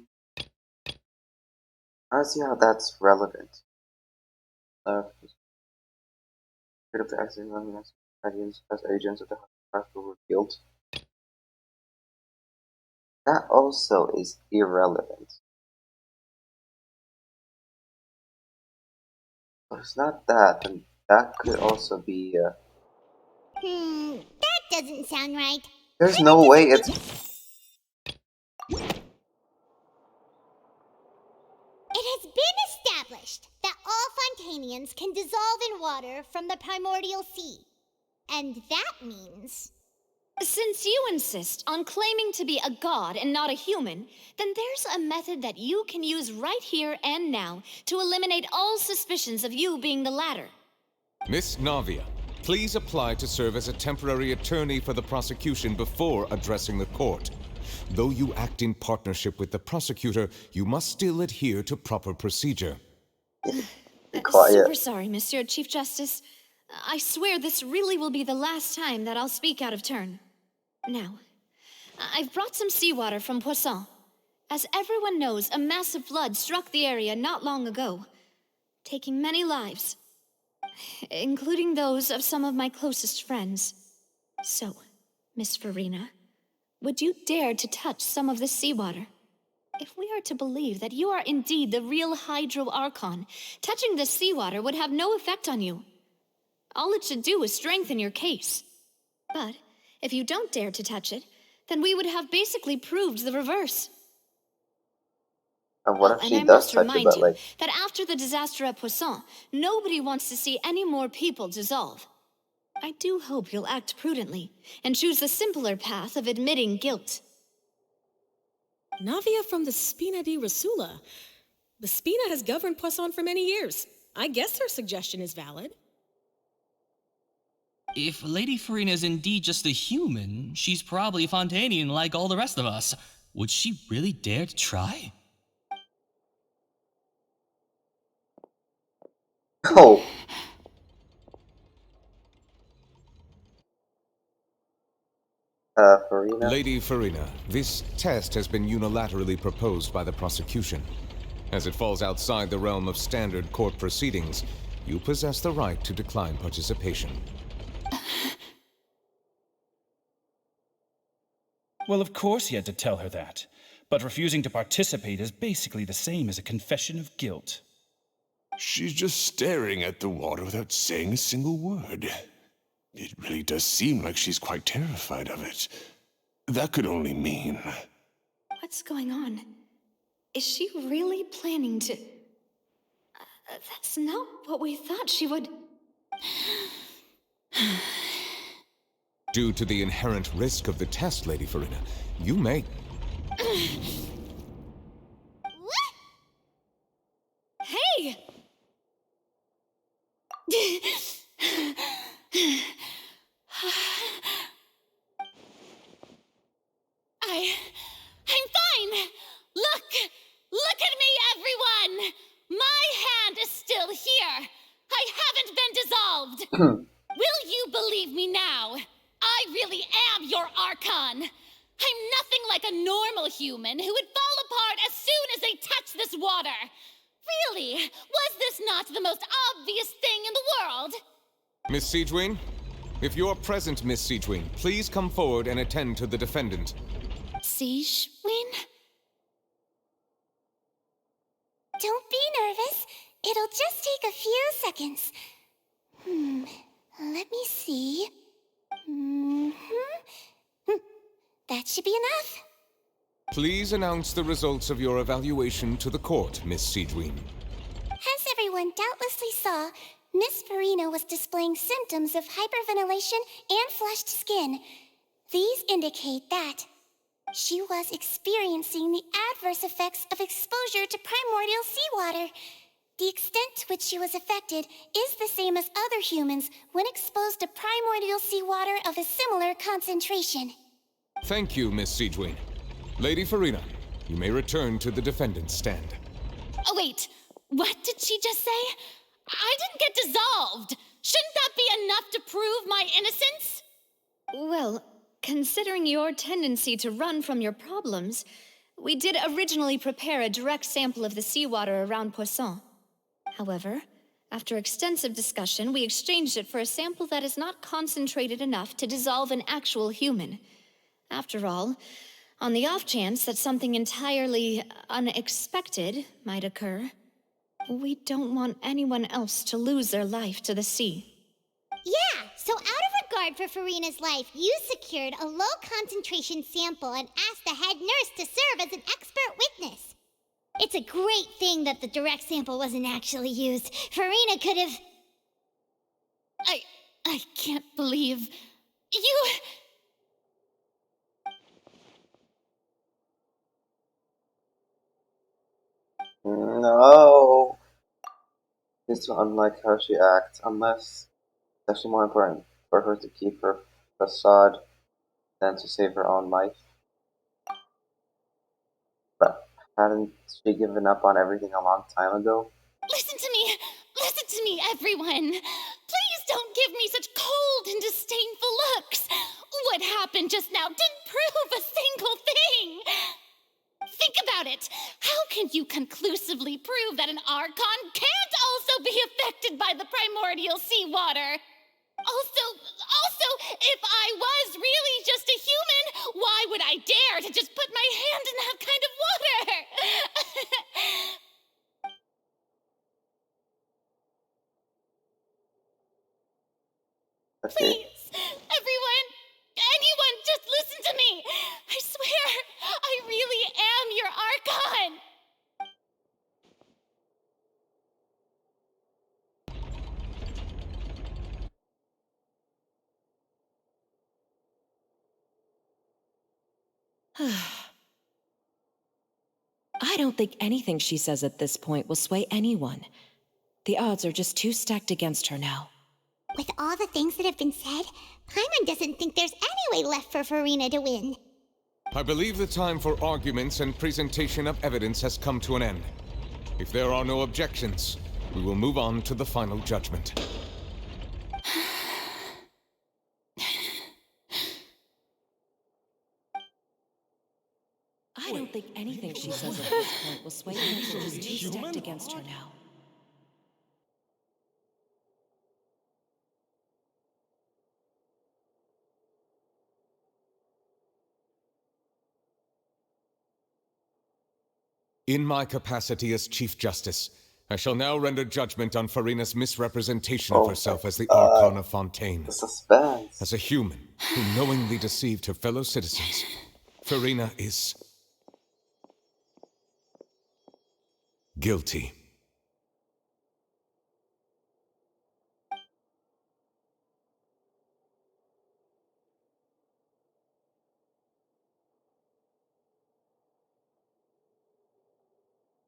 don't see how that's relevant. Rid of the accident as agents of the hospital were revealed. That also is irrelevant. But it's not that, and that could also be. That doesn't sound right. There's no way it's. It has been established that all Fontanians can dissolve in water from the primordial sea. And that means... Since you insist on claiming to be a god and not a human, then there's a method that you can use right here and now to eliminate all suspicions of you being the latter. Miss Navia, please apply to serve as a temporary attorney for the prosecution before addressing the court. Though you act in partnership with the prosecutor, you must still adhere to proper procedure. Super sorry, Monsieur Chief Justice. I swear this really will be the last time that I'll speak out of turn. Now, I've brought some seawater from Poisson. As everyone knows, a massive flood struck the area not long ago, taking many lives, including those of some of my closest friends. So, Miss Furina, would you dare to touch some of this seawater? If we are to believe that you are indeed the real Hydro Archon, touching this seawater would have no effect on you. All it should do is strengthen your case. But if you don't dare to touch it, then we would have basically proved the reverse. And what if she does touch it, but like... that after the disaster at Poisson, nobody wants to see any more people dissolve. I do hope you'll act prudently and choose the simpler path of admitting guilt. Navia from the Spina di Rosula. The Spina has governed Poisson for many years. I guess her suggestion is valid. If Lady Furina is indeed just a human, she's probably Fontanian like all the rest of us. Would she really dare to try? Oh. Furina? Lady Furina, this test has been unilaterally proposed by the prosecution. As it falls outside the realm of standard court proceedings, you possess the right to decline participation. Well, of course he had to tell her that. But refusing to participate is basically the same as a confession of guilt. She's just staring at the water without saying a single word. It really does seem like she's quite terrified of it. That could only mean... What's going on? Is she really planning to... that's not what we thought she would... Due to the inherent risk of the test, Lady Furina, you may... Hey! I'm fine! Look! Look at me, everyone! My hand is still here! I haven't been dissolved! Will you believe me now? I really am your Archon! I'm nothing like a normal human who would fall apart as soon as they touch this water! Really, was this not the most obvious thing in the world? Miss Siegewing? If you're present, Miss Siegewing, please come forward and attend to the defendant. Siegewing? Don't be nervous. It'll just take a few seconds. Let me see. That should be enough. Please announce the results of your evaluation to the court, Miss Siegewing. As everyone doubtlessly saw, Miss Furina was displaying symptoms of hyperventilation and flushed skin. These indicate that she was experiencing the adverse effects of exposure to primordial seawater. The extent to which she was affected is the same as other humans when exposed to primordial seawater of a similar concentration. Thank you, Miss Siegewing. Lady Furina, you may return to the defendant's stand. Oh, wait. What did she just say? I didn't get dissolved. Shouldn't that be enough to prove my innocence? Well, considering your tendency to run from your problems, we did originally prepare a direct sample of the seawater around Poisson. However, after extensive discussion, we exchanged it for a sample that is not concentrated enough to dissolve an actual human. After all, on the off chance that something entirely unexpected might occur, we don't want anyone else to lose their life to the sea. Yeah, so out of regard for Furina's life, you secured a low-concentration sample and asked the head nurse to serve as an expert witness. It's a great thing that the direct sample wasn't actually used. Furina could have... I can't believe... You... No. It's so unlike how she acts, unless it's actually more important for her to keep her facade than to save her own life. But hadn't she given up on everything a long time ago? Listen to me, everyone! Please don't give me such cold and disdainful looks! What happened just now didn't prove a single thing! Think about it! How can you conclusively prove that an Archon can't also be affected by the primordial seawater? Also, if I was really just a human, why would I dare to just put my hand in that kind of water? Okay. Please, everyone, anyone, just listen to me. I swear, I really am your Archon. I don't think anything she says at this point will sway anyone. The odds are just too stacked against her now. With all the things that have been said, Paimon doesn't think there's any way left for Furina to win. I believe the time for arguments and presentation of evidence has come to an end. If there are no objections, we will move on to the final judgment. I don't think anything she says at this point will sway anyone. She's too stacked against her now. In my capacity as Chief Justice, I shall now render judgment on Furina's misrepresentation Oh of my herself as the God. Archon of Fontaine. The suspense. As a human who knowingly deceived her fellow citizens, Furina is guilty.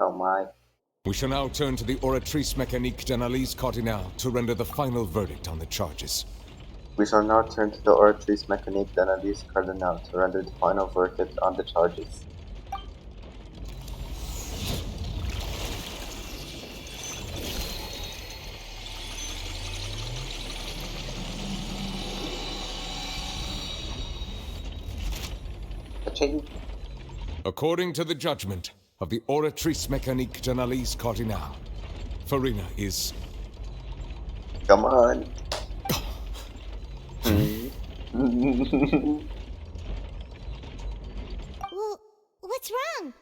Oh my. We shall now turn to the Oratrice Mécanique d'Analyse Cardinale to render the final verdict on the charges. We shall now turn to the Oratrice Mécanique d'Analyse Cardinale to render the final verdict on the charges. Cha-ching. According to the judgment of the Oratrice Mécanique d'Analyse Cardinale, Furina is... Come on. Well, what's wrong?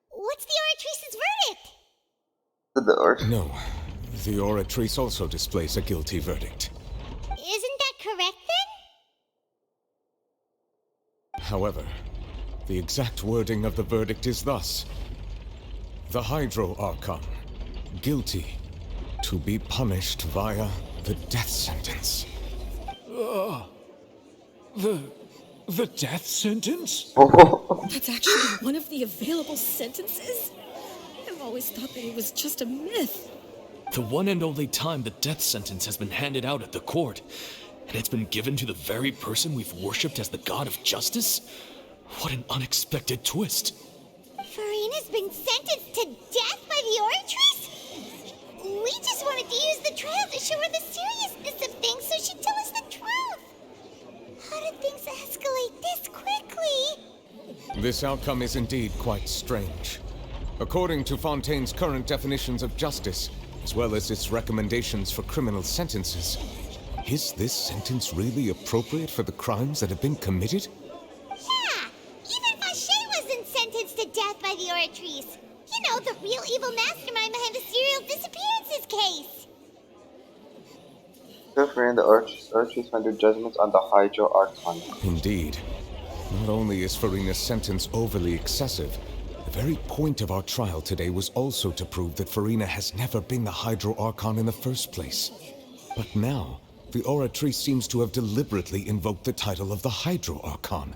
What's the Oratrice's verdict? No, the Oratrice also displays a guilty verdict. Isn't that correct then? However, the exact wording of the verdict is thus. The Hydro Archon, guilty, to be punished via the death sentence. The death sentence? That's actually one of the available sentences? I've always thought that it was just a myth. The one and only time the death sentence has been handed out at the court, and it's been given to the very person we've worshipped as the god of justice? What an unexpected twist. Furina's been sentenced to death by the Oratrice? We just wanted to use the trial to show her the seriousness of things so she'd tell us the truth. How did things escalate this quickly? This outcome is indeed quite strange. According to Fontaine's current definitions of justice, as well as its recommendations for criminal sentences, is this sentence really appropriate for the crimes that have been committed? Yeah, even Fauché wasn't sentenced to death by the Oratrice. You know, the real evil mastermind behind the serial disappearances case. Furina, the Oratrice rendered judgments on the Hydro Archon. Indeed. Not only is Furina's sentence overly excessive, the very point of our trial today was also to prove that Furina has never been the Hydro Archon in the first place. But now, the Oratrice seems to have deliberately invoked the title of the Hydro Archon.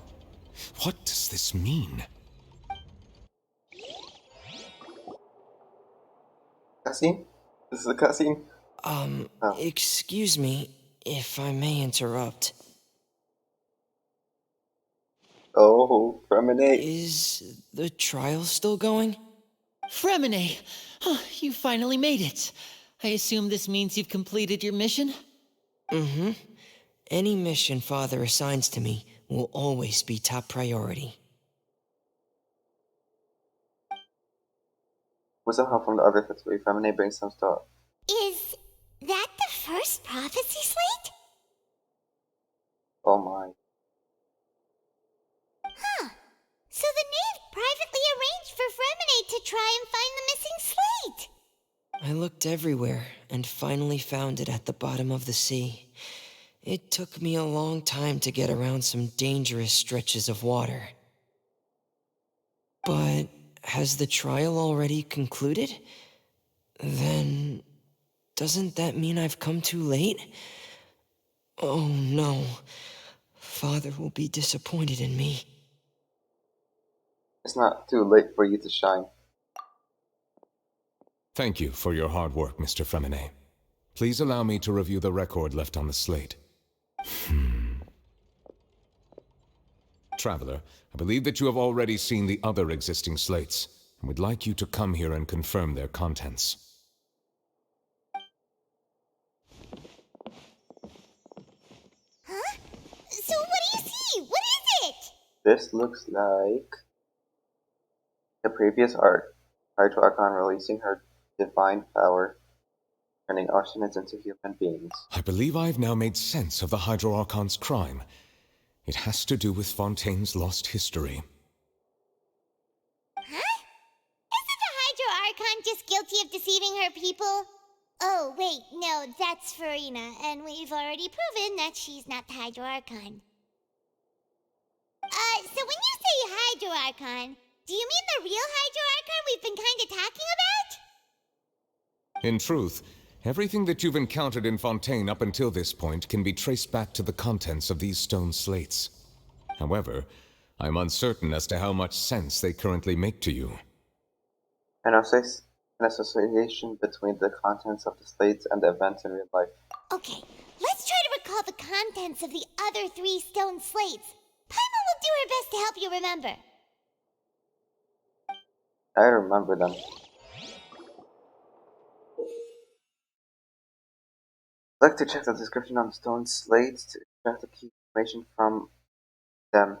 What does this mean? Cutscene? This is a cutscene? Excuse me, if I may interrupt. Oh, Fremine. Is the trial still going? Fremine! Oh, you finally made it. I assume this means you've completed your mission? Mm-hmm. Any mission Father assigns to me will always be top priority. With some help from the other Fatui, Fremine brings some stuff. Is that the first prophecy slate? Oh my. Huh. So the knave privately arranged for Fremine to try and find the missing slate. I looked everywhere and finally found it at the bottom of the sea. It took me a long time to get around some dangerous stretches of water. But has the trial already concluded? Then doesn't that mean I've come too late? Oh no. Father will be disappointed in me. It's not too late for you to shine. Thank you for your hard work, Mr. Fremine. Please allow me to review the record left on the slate. Traveler, I believe that you have already seen the other existing slates, and would like you to come here and confirm their contents. Huh? So what do you see? What is it? This looks like the previous art. Hydro Archon releasing her divine power, turning arsonists into human beings. I believe I have now made sense of the Hydro Archon's crime. It has to do with Fontaine's lost history. Huh? Isn't the Hydro Archon aren't just guilty of deceiving her people? Oh, wait, no, that's Furina, and we've already proven that she's not the Hydro Archon. So when you say Hydro Archon, do you mean the real Hydro Archon we've been kinda talking about? In truth, everything that you've encountered in Fontaine up until this point can be traced back to the contents of these stone slates. However, I'm uncertain as to how much sense they currently make to you. An association between the contents of the slates and the events in real life. Okay, let's try to recall the contents of the other 3 stone slates. Paimon will do her best to help you remember. I remember them. I'd like to check the description on the stone slates to extract the key information from them.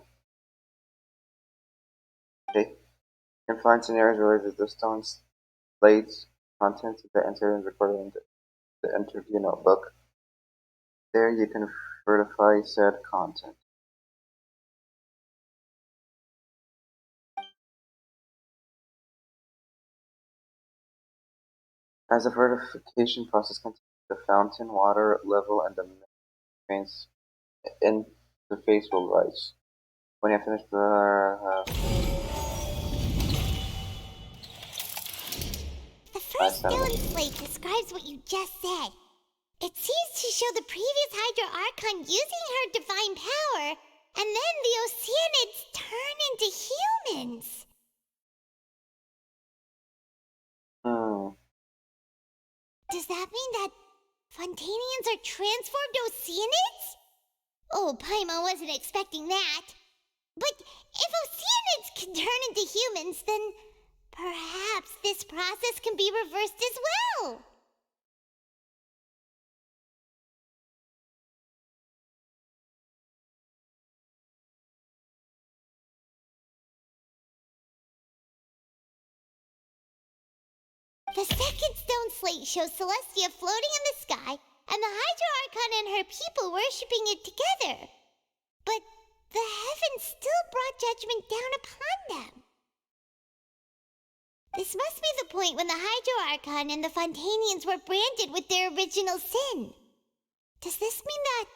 Okay. You can find scenarios related to the stone slates, contents that entered and recorded in the interview notebook. There you can verify said content. As the verification process continues, the fountain water level and the mains interface will rise. When you have finished The first stone slate describes what you just said. It seems to show the previous Hydro Archon using her divine power, and then the Oceanids turn into humans. Does that mean that Fontanians are transformed Oceanids? Oh, Paimon wasn't expecting that. But if Oceanids can turn into humans, then perhaps this process can be reversed as well. The second stone slate shows Celestia floating in the sky and the Hydro Archon and her people worshipping it together. But the heavens still brought judgment down upon them. This must be the point when the Hydro Archon and the Fontanians were branded with their original sin. Does this mean that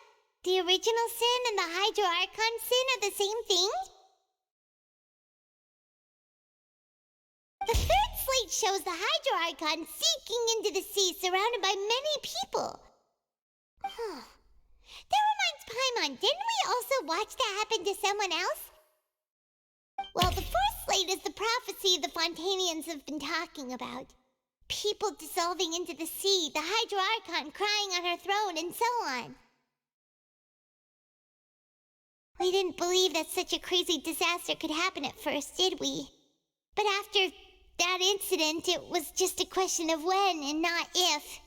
the original sin and the Hydro Archon sin are the same thing? The third slate shows the Hydro Archon sinking into the sea surrounded by many people. That reminds Paimon, didn't we also watch that happen to someone else? Well, the fourth slate is the prophecy the Fontanians have been talking about. People dissolving into the sea, the Hydro Archon crying on her throne, and so on. We didn't believe that such a crazy disaster could happen at first, did we? But after that incident, it was just a question of when and not if.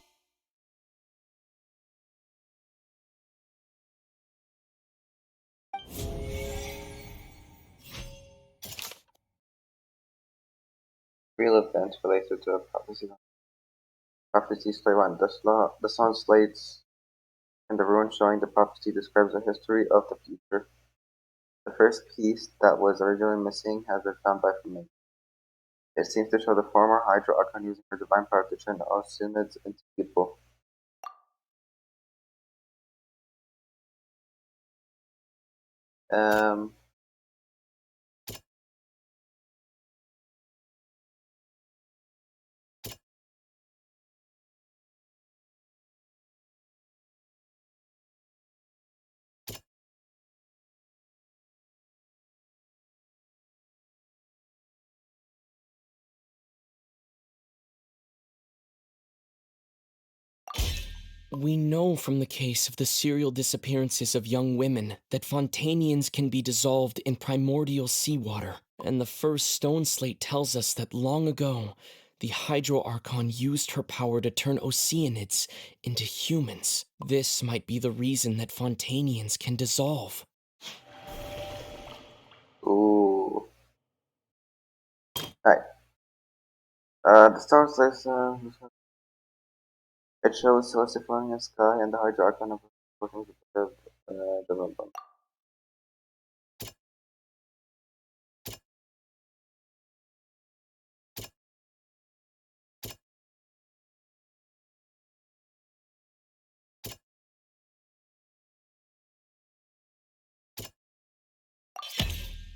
Real events related to a prophecy. Prophecy slate 1. The sun slates and the rune showing the prophecy describes the history of the future. The first piece that was originally missing has been found by Furina. It seems to show the former Hydra Archon using her divine power to turn the Oceanids into people. We know from the case of the serial disappearances of young women that Fontanians can be dissolved in primordial seawater, and the first stone slate tells us that long ago, the Hydro Archon used her power to turn Oceanids into humans. This might be the reason that Fontanians can dissolve. Ooh. Right. The stone slates, it shows Celestia floating in the sky and the Hydra Archon of working with the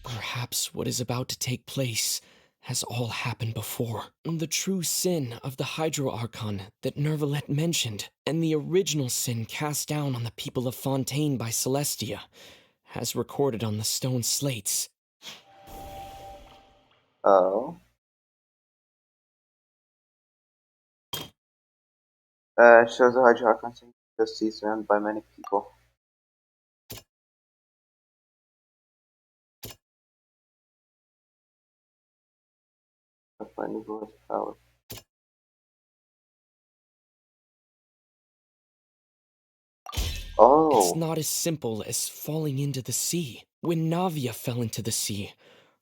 Perhaps what is about to take place has all happened before. The true sin of the Hydro Archon that Nervalet mentioned, and the original sin cast down on the people of Fontaine by Celestia, as recorded on the stone slates. Oh. Shows the Hydro Archon the sea surrounded by many people. Find the power. Oh. It's not as simple as falling into the sea. When Navia fell into the sea,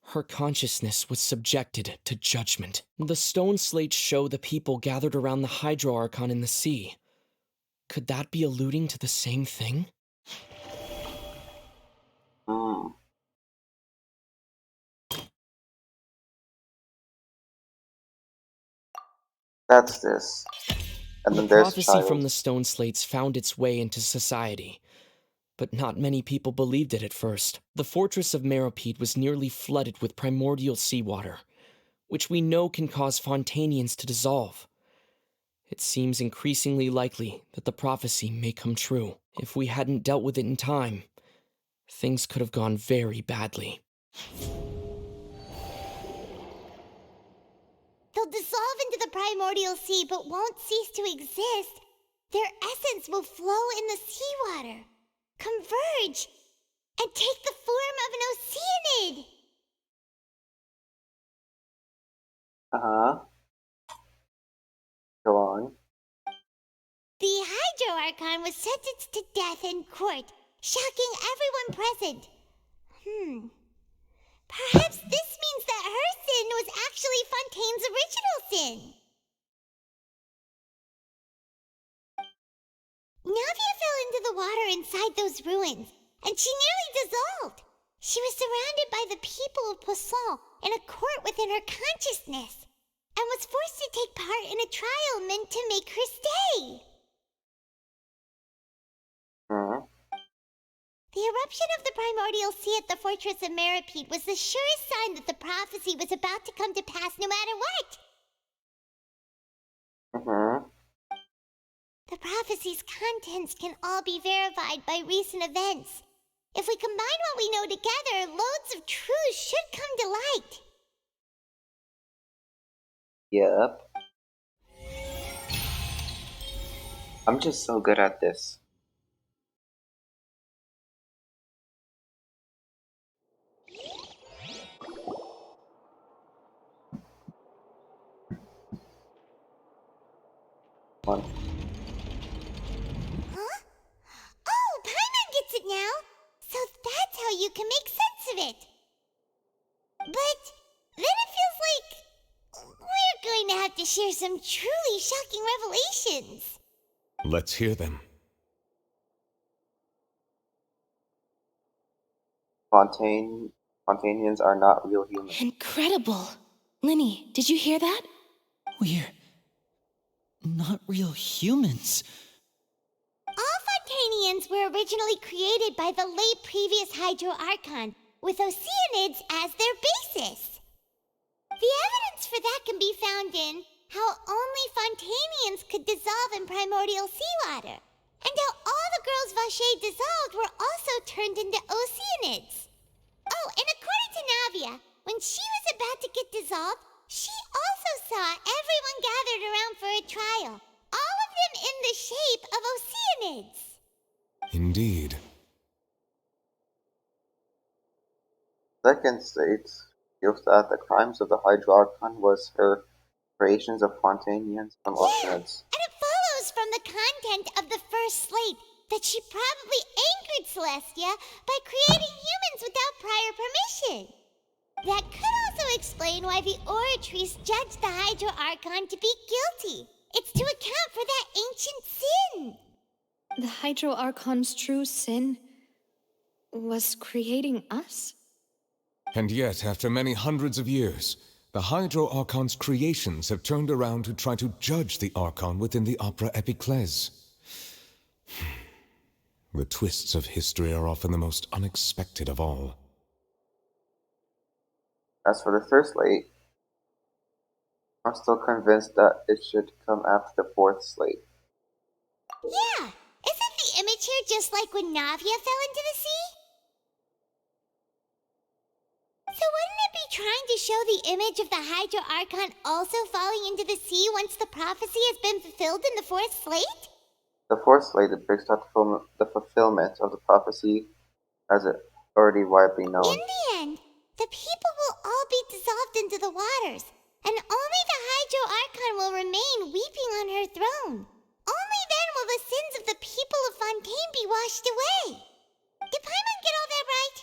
her consciousness was subjected to judgment. The stone slates show the people gathered around the Hydro Archon in the sea. Could that be alluding to the same thing? That's this. And the then there's prophecy Child. from the stone slates found its way into society, but not many people believed it at first. The fortress of Meropide was nearly flooded with primordial seawater, which we know can cause Fontainians to dissolve. It seems increasingly likely that the prophecy may come true. If we hadn't dealt with it in time, things could have gone very badly. They'll dissolve into the primordial sea but won't cease to exist. Their essence will flow in the seawater, converge, and take the form of an oceanid. Uh-huh. Go on. The Hydro Archon was sentenced to death in court, shocking everyone present. Perhaps this means that her sin was actually Fontaine's original sin. Navia fell into the water inside those ruins, and she nearly dissolved. She was surrounded by the people of Poisson in a court within her consciousness, and was forced to take part in a trial meant to make her stay. The eruption of the primordial sea at the fortress of Meropide was the surest sign that the prophecy was about to come to pass no matter what. The prophecy's contents can all be verified by recent events. If we combine what we know together, loads of truths should come to light. Yep. I'm just so good at this. Huh? Oh, Paimon gets it now! So that's how you can make sense of it. But then it feels like we're going to have to share some truly shocking revelations. Let's hear them. Fontainians are not real humans. Incredible. Linny, did you hear that? We're not real humans. All Fontainians were originally created by the late previous Hydro Archon, with oceanids as their basis. The evidence for that can be found in how only Fontainians could dissolve in primordial seawater, and how all the girls Vacher dissolved were also turned into oceanids. Oh, and according to Navia, when she was about to get dissolved, she also saw everyone gathered around for a trial, all of them in the shape of oceanids. Indeed. Second states feels that the crimes of the Hydro Archon was her creations of Fontainians from oceanids. And it follows from the content of the first slate that she probably angered Celestia by creating humans without prior permission. That could also explain why the Oratrice judged the Hydro Archon to be guilty. It's to account for that ancient sin. The Hydro Archon's true sin was creating us? And yet, after many hundreds of years, the Hydro Archon's creations have turned around to try to judge the Archon within the Opera Epiclese. The twists of history are often the most unexpected of all. As for the third slate, I'm still convinced that it should come after the fourth slate. Yeah! Isn't the image here just like when Navia fell into the sea? So wouldn't it be trying to show the image of the Hydro Archon also falling into the sea once the prophecy has been fulfilled in the fourth slate? The fourth slate depicts the fulfillment of the prophecy as it already widely known. In the end, the people will all be dissolved into the waters, and only the Hydro Archon will remain weeping on her throne. Only then will the sins of the people of Fontaine be washed away. Did Paimon get all that right?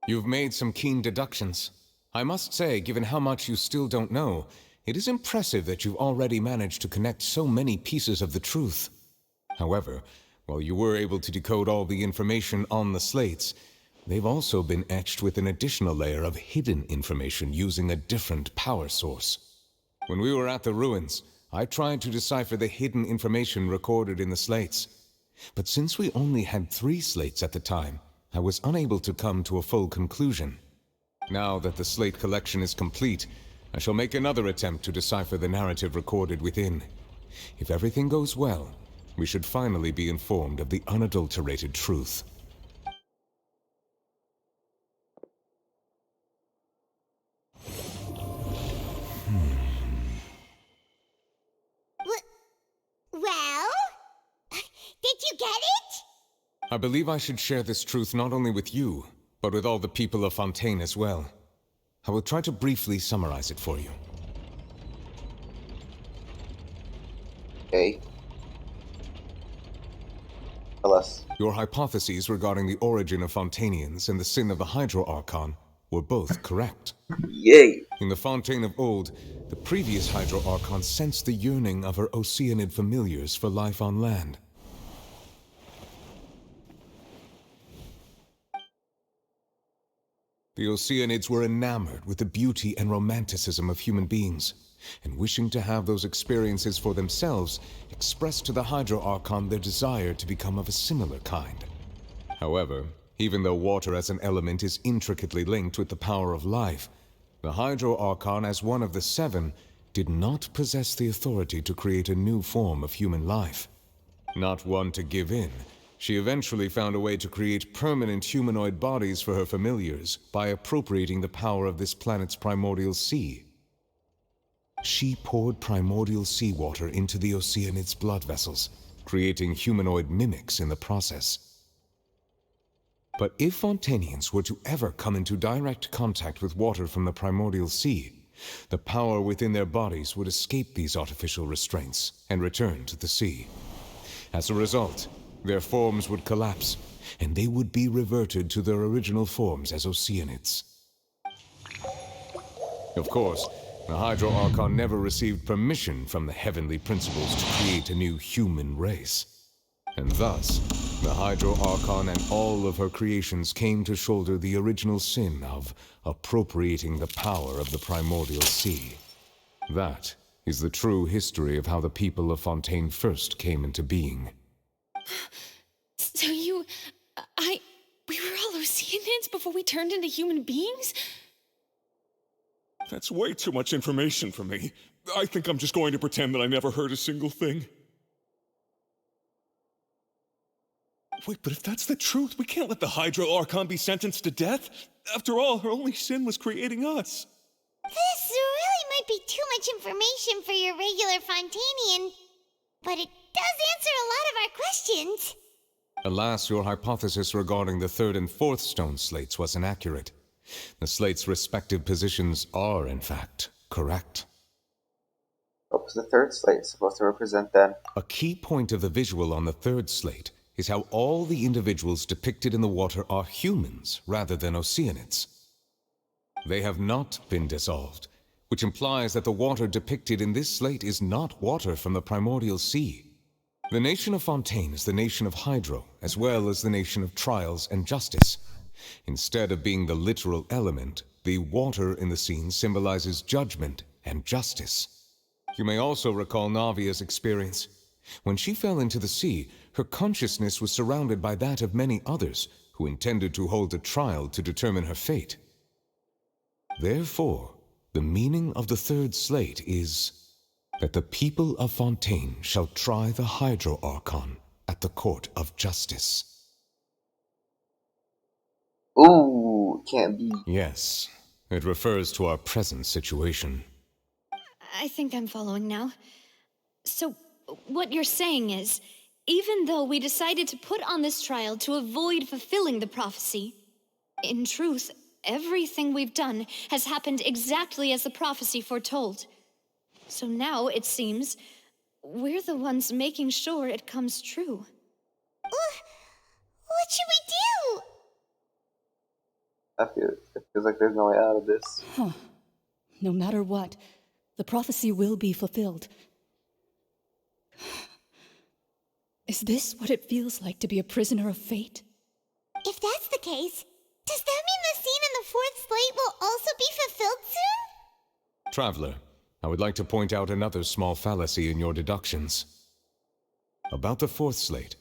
You've made some keen deductions. I must say, given how much you still don't know, it is impressive that you've already managed to connect so many pieces of the truth. However, while you were able to decode all the information on the slates, they've also been etched with an additional layer of hidden information using a different power source. When we were at the ruins, I tried to decipher the hidden information recorded in the slates. But since we only had 3 slates at the time, I was unable to come to a full conclusion. Now that the slate collection is complete, I shall make another attempt to decipher the narrative recorded within. If everything goes well, we should finally be informed of the unadulterated truth. Well? Did you get it? I believe I should share this truth not only with you, but with all the people of Fontaine as well. I will try to briefly summarize it for you. Okay. Tell us. Your hypotheses regarding the origin of Fontainians and the sin of the Hydro Archon were both correct. Yay! In the Fontaine of old, the previous Hydro Archon sensed the yearning of her Oceanid familiars for life on land. The Oceanids were enamored with the beauty and romanticism of human beings, and wishing to have those experiences for themselves, expressed to the Hydro Archon their desire to become of a similar kind. However, even though water as an element is intricately linked with the power of life, the Hydro Archon, as one of the 7, did not possess the authority to create a new form of human life. Not one to give in, she eventually found a way to create permanent humanoid bodies for her familiars by appropriating the power of this planet's primordial sea. She poured primordial seawater into the Oceanids' blood vessels, creating humanoid mimics in the process. But if Fontainians were to ever come into direct contact with water from the primordial sea, the power within their bodies would escape these artificial restraints and return to the sea. As a result, their forms would collapse, and they would be reverted to their original forms as Oceanids. Of course, the Hydro Archon never received permission from the heavenly principles to create a new human race. And thus, the Hydro Archon and all of her creations came to shoulder the original sin of appropriating the power of the primordial sea. That is the true history of how the people of Fontaine first came into being. So we were all Oceanids before we turned into human beings? That's way too much information for me. I think I'm just going to pretend that I never heard a single thing. Wait, but if that's the truth, we can't let the Hydro Archon be sentenced to death. After all, her only sin was creating us. This really might be too much information for your regular Fontainian, but it does answer a lot of our questions. Alas, your hypothesis regarding the 3rd and 4th stone slates was inaccurate. The slates' respective positions are, in fact, correct. What was the 3rd slate supposed to represent then? A key point of the visual on the 3rd slate is how all the individuals depicted in the water are humans rather than Oceanids. They have not been dissolved, which implies that the water depicted in this slate is not water from the primordial sea. The nation of Fontaine is the nation of Hydro, as well as the nation of trials and justice. Instead of being the literal element, the water in the scene symbolizes judgment and justice. You may also recall Navia's experience. When she fell into the sea, her consciousness was surrounded by that of many others who intended to hold a trial to determine her fate. Therefore, the meaning of the third slate is that the people of Fontaine shall try the Hydro Archon at the court of justice. Ooh, can't be. Yes, it refers to our present situation. I think I'm following now. So, what you're saying is, even though we decided to put on this trial to avoid fulfilling the prophecy, in truth, everything we've done has happened exactly as the prophecy foretold. So now, it seems, we're the ones making sure it comes true. What should we do? It feels like there's no way out of this. Huh. No matter what, the prophecy will be fulfilled. Is this what it feels like to be a prisoner of fate? If that's the case, does that mean the scene in the fourth slate will also be fulfilled soon? Traveler, I would like to point out another small fallacy in your deductions. About the fourth slate,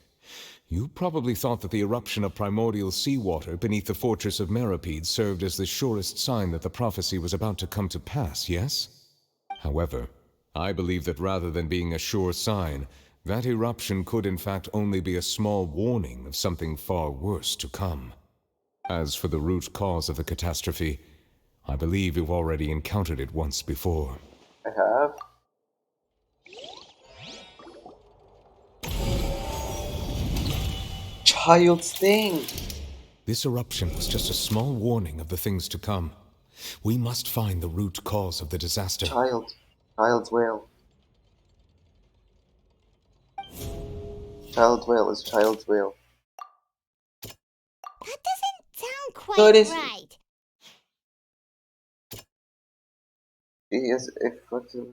you probably thought that the eruption of primordial seawater beneath the fortress of Meripede served as the surest sign that the prophecy was about to come to pass, yes? However, I believe that rather than being a sure sign, that eruption could in fact only be a small warning of something far worse to come. As for the root cause of the catastrophe, I believe you've already encountered it once before. I have? Child's thing! This eruption was just a small warning of the things to come. We must find the root cause of the disaster. Child's whale. Child's whale is child's whale. That doesn't sound quite No, it is. right. What's it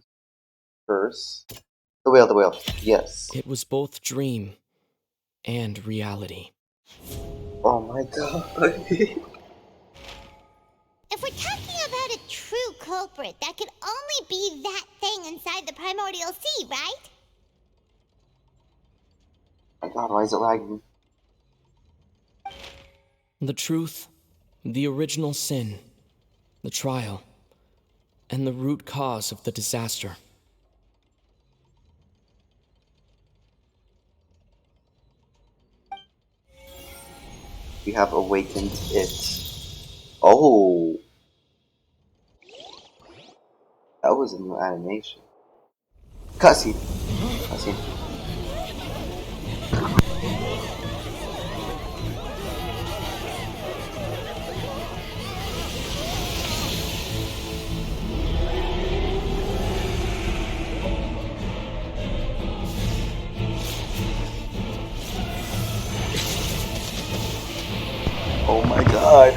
first? The whale, yes. It was both dream and reality. Oh my god. If we're talking about a true culprit, that could only be that thing inside the primordial sea, right? Oh my god, why is it lagging? The truth, the original sin, the trial, and the root cause of the disaster. We have awakened it. Oh! That was a new animation. Cutscene. Oh my god.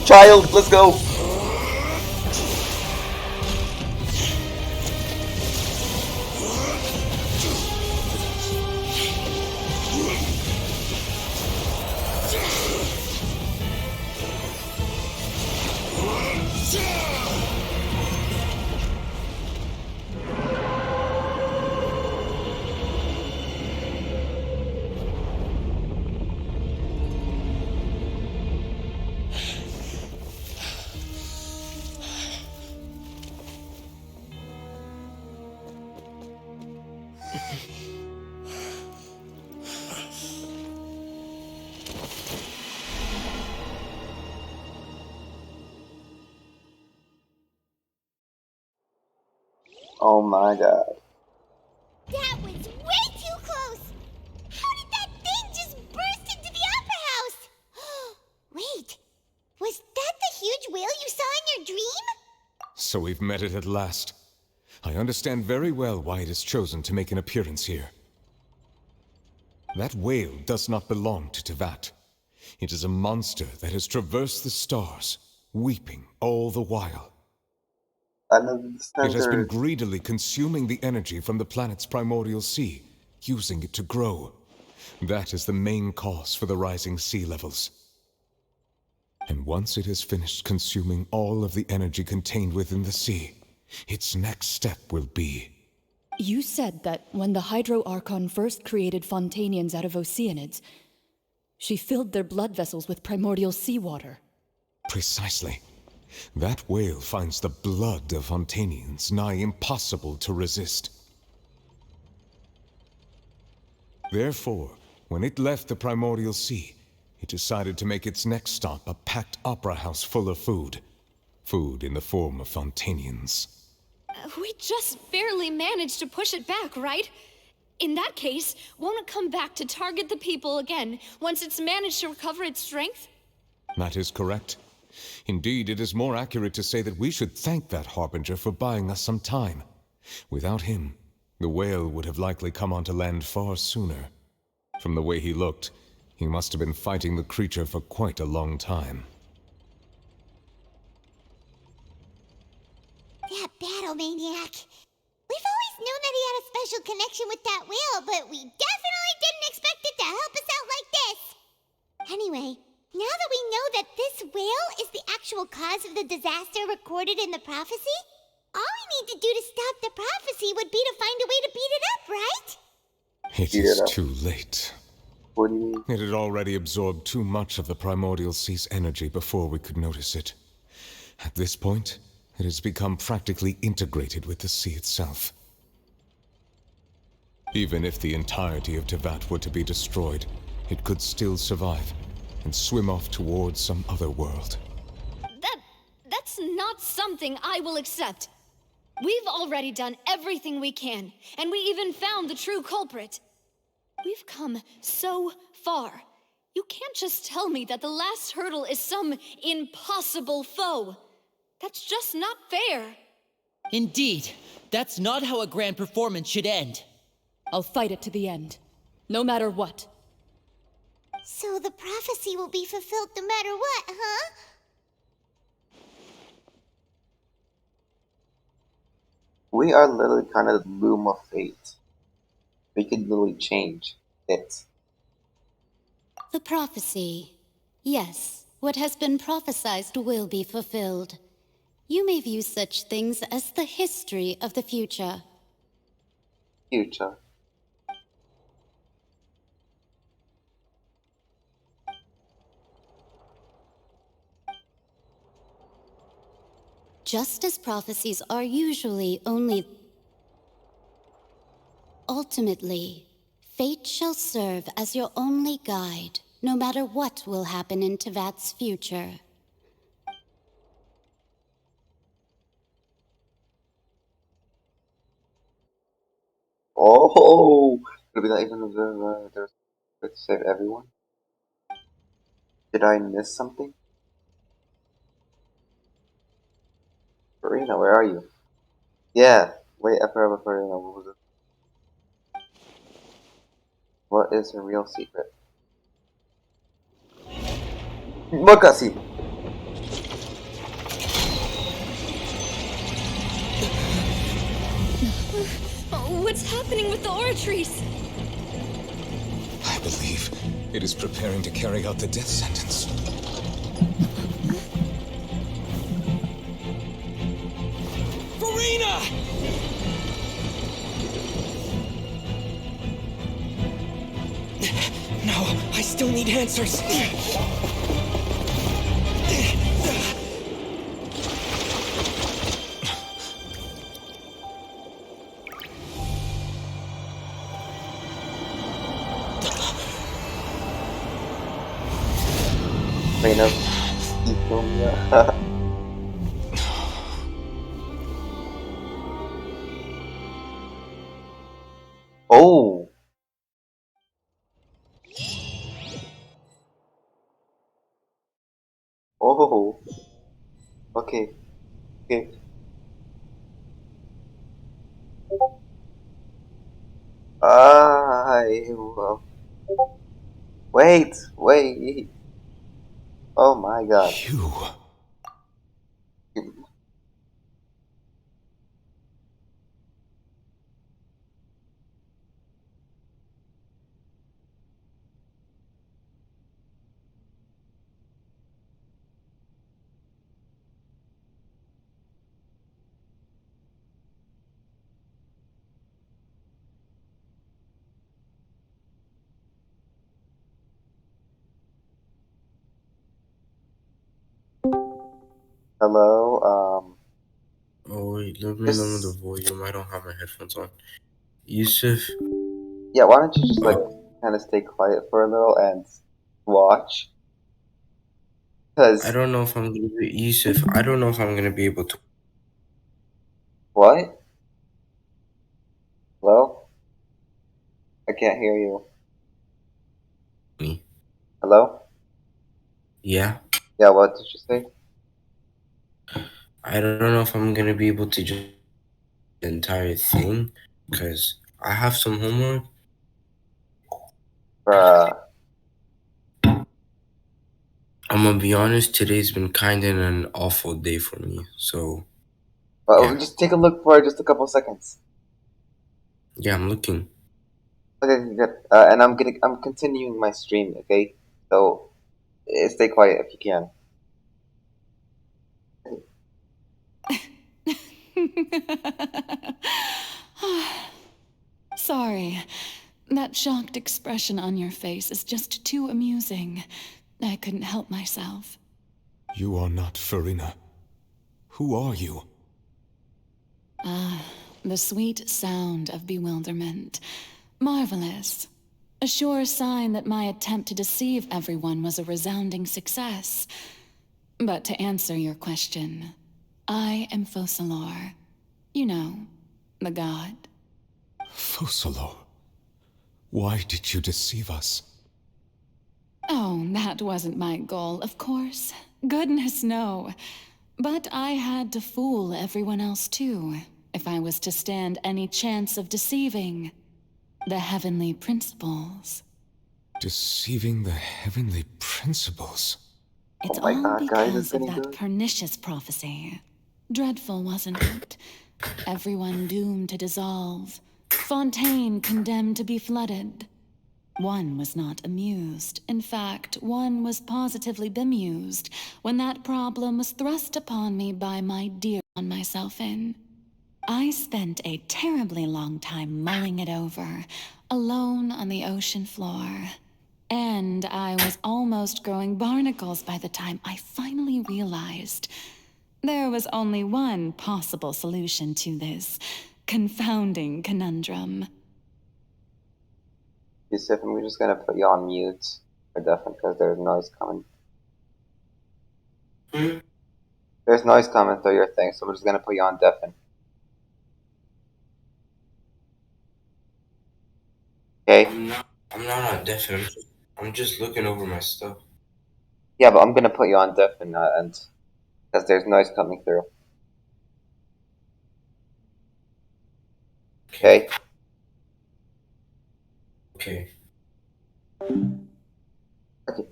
Child, let's go. Oh my god. That was way too close! How did that thing just burst into the opera house? Wait, was that the huge whale you saw in your dream? So we've met it at last. I understand very well why it has chosen to make an appearance here. That whale does not belong to Tevat. It is a monster that has traversed the stars, weeping all the while. Another It has been center. greedily consuming the energy from the planet's primordial sea, using it to grow. That is the main cause for the rising sea levels. And once it has finished consuming all of the energy contained within the sea, its next step will be... You said that when the Hydro Archon first created Fontanians out of Oceanids, she filled their blood vessels with primordial seawater. Precisely. That whale finds the blood of Fontanians nigh impossible to resist. Therefore, when it left the primordial sea, it decided to make its next stop a packed opera house full of food. Food in the form of Fontanians. We just barely managed to push it back, right? In that case, won't it come back to target the people again once it's managed to recover its strength? That is correct. Indeed, it is more accurate to say that we should thank that Harbinger for buying us some time. Without him, the whale would have likely come onto land far sooner. From the way he looked, he must have been fighting the creature for quite a long time. That battle maniac. We've always known that he had a special connection with that whale, but we definitely didn't expect it to help us out like this. Anyway, now that we know that this whale is the actual cause of the disaster recorded in the prophecy, all we need to do to stop the prophecy would be to find a way to beat it up, right? It is too late. It had already absorbed too much of the primordial sea's energy before we could notice it. At this point, it has become practically integrated with the sea itself. Even if the entirety of Tevat were to be destroyed, it could still survive and swim off towards some other world. That's not something I will accept. We've already done everything we can, and we even found the true culprit. We've come so far. You can't just tell me that the last hurdle is some impossible foe. That's just not fair. Indeed, that's not how a grand performance should end. I'll fight it to the end, no matter what. So the prophecy will be fulfilled no matter what, huh? We are literally kind of the loom of fate. We can literally change it. The prophecy. Yes, what has been prophesied will be fulfilled. You may view such things as the history of the future. Future. Just as prophecies are usually only... Ultimately, fate shall serve as your only guide, no matter what will happen in Tevat's future. Oh, could be that even there's to save everyone. Did I miss something? Furina, where are you? Yeah, wait forever, Furina. What was it? What is her real secret? Makasi! What's happening with the oratories? I believe it is preparing to carry out the death sentence. Furina! No, I still need answers. Furina, you feel me? Oh! Oh! Okay. Okay. Well, wait! Wait! Oh my god. You... Hello. Oh wait, let me lower the volume. I don't have my headphones on. Yusuf. Yeah, why don't you just like kind of stay quiet for a little and watch? I Cause don't know if I'm gonna be Yusuf. I don't know if I'm gonna be able to. what? Hello? I can't hear you. Me. Hello? Yeah. Yeah, what did you say? I don't know if I'm gonna be able to do the entire thing because I have some homework. Bruh. I'm gonna be honest. Today's been kind of an awful day for me. So Well, yeah, just take a look for just a couple seconds. yeah, I'm looking. Okay, good. And I'm continuing my stream. Okay, so stay quiet if you can. Sorry. That shocked expression on your face is just too amusing. I couldn't help myself. You are not Furina. Who are you? Ah, the sweet sound of bewilderment. Marvelous. A sure sign that my attempt to deceive everyone was a resounding success. But to answer your question, I am Focalor. You know, the god. Focalor. Why did you deceive us? Oh, that wasn't my goal, of course. Goodness, no. But I had to fool everyone else too, if I was to stand any chance of deceiving the heavenly principles. Deceiving the heavenly principles? It's Oh my all god, guys, it's because of getting that good. pernicious prophecy. Dreadful, wasn't it? Everyone doomed to dissolve. Fontaine condemned to be flooded. One was not amused. In fact, one was positively bemused when that problem was thrust upon me by my dear on myself in. I spent a terribly long time mulling it over, alone on the ocean floor. And I was almost growing barnacles by the time I finally realized there was only one possible solution to this confounding conundrum. Yusuf, I'm just gonna put you on mute for deafening because there's noise coming. There's noise coming through your thing, so we're just gonna put you on deafen. Okay? I'm not on deaf. I'm just looking over my stuff. Yeah, but I'm gonna put you on deafen and because there's noise coming through. Okay? Okay. Okay.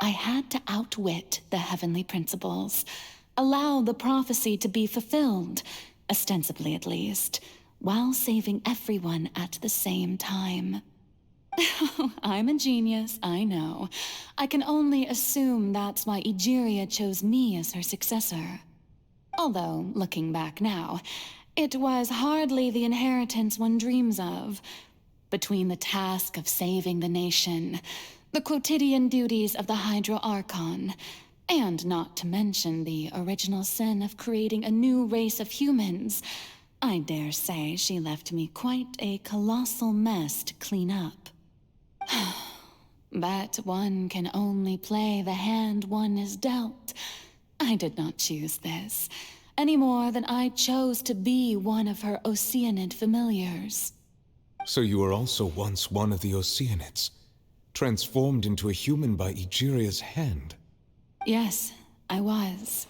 I had to outwit the heavenly principles, allow the prophecy to be fulfilled, ostensibly at least, while saving everyone at the same time. I'm a genius, I know. I can only assume that's why Egeria chose me as her successor. Although, looking back now, it was hardly the inheritance one dreams of. Between the task of saving the nation, the quotidian duties of the Hydro Archon, and not to mention the original sin of creating a new race of humans, I dare say she left me quite a colossal mess to clean up. But one can only play the hand one is dealt. I did not choose this, any more than I chose to be one of her Oceanid familiars. So you were also once one of the Oceanids, transformed into a human by Egeria's hand. Yes, I was.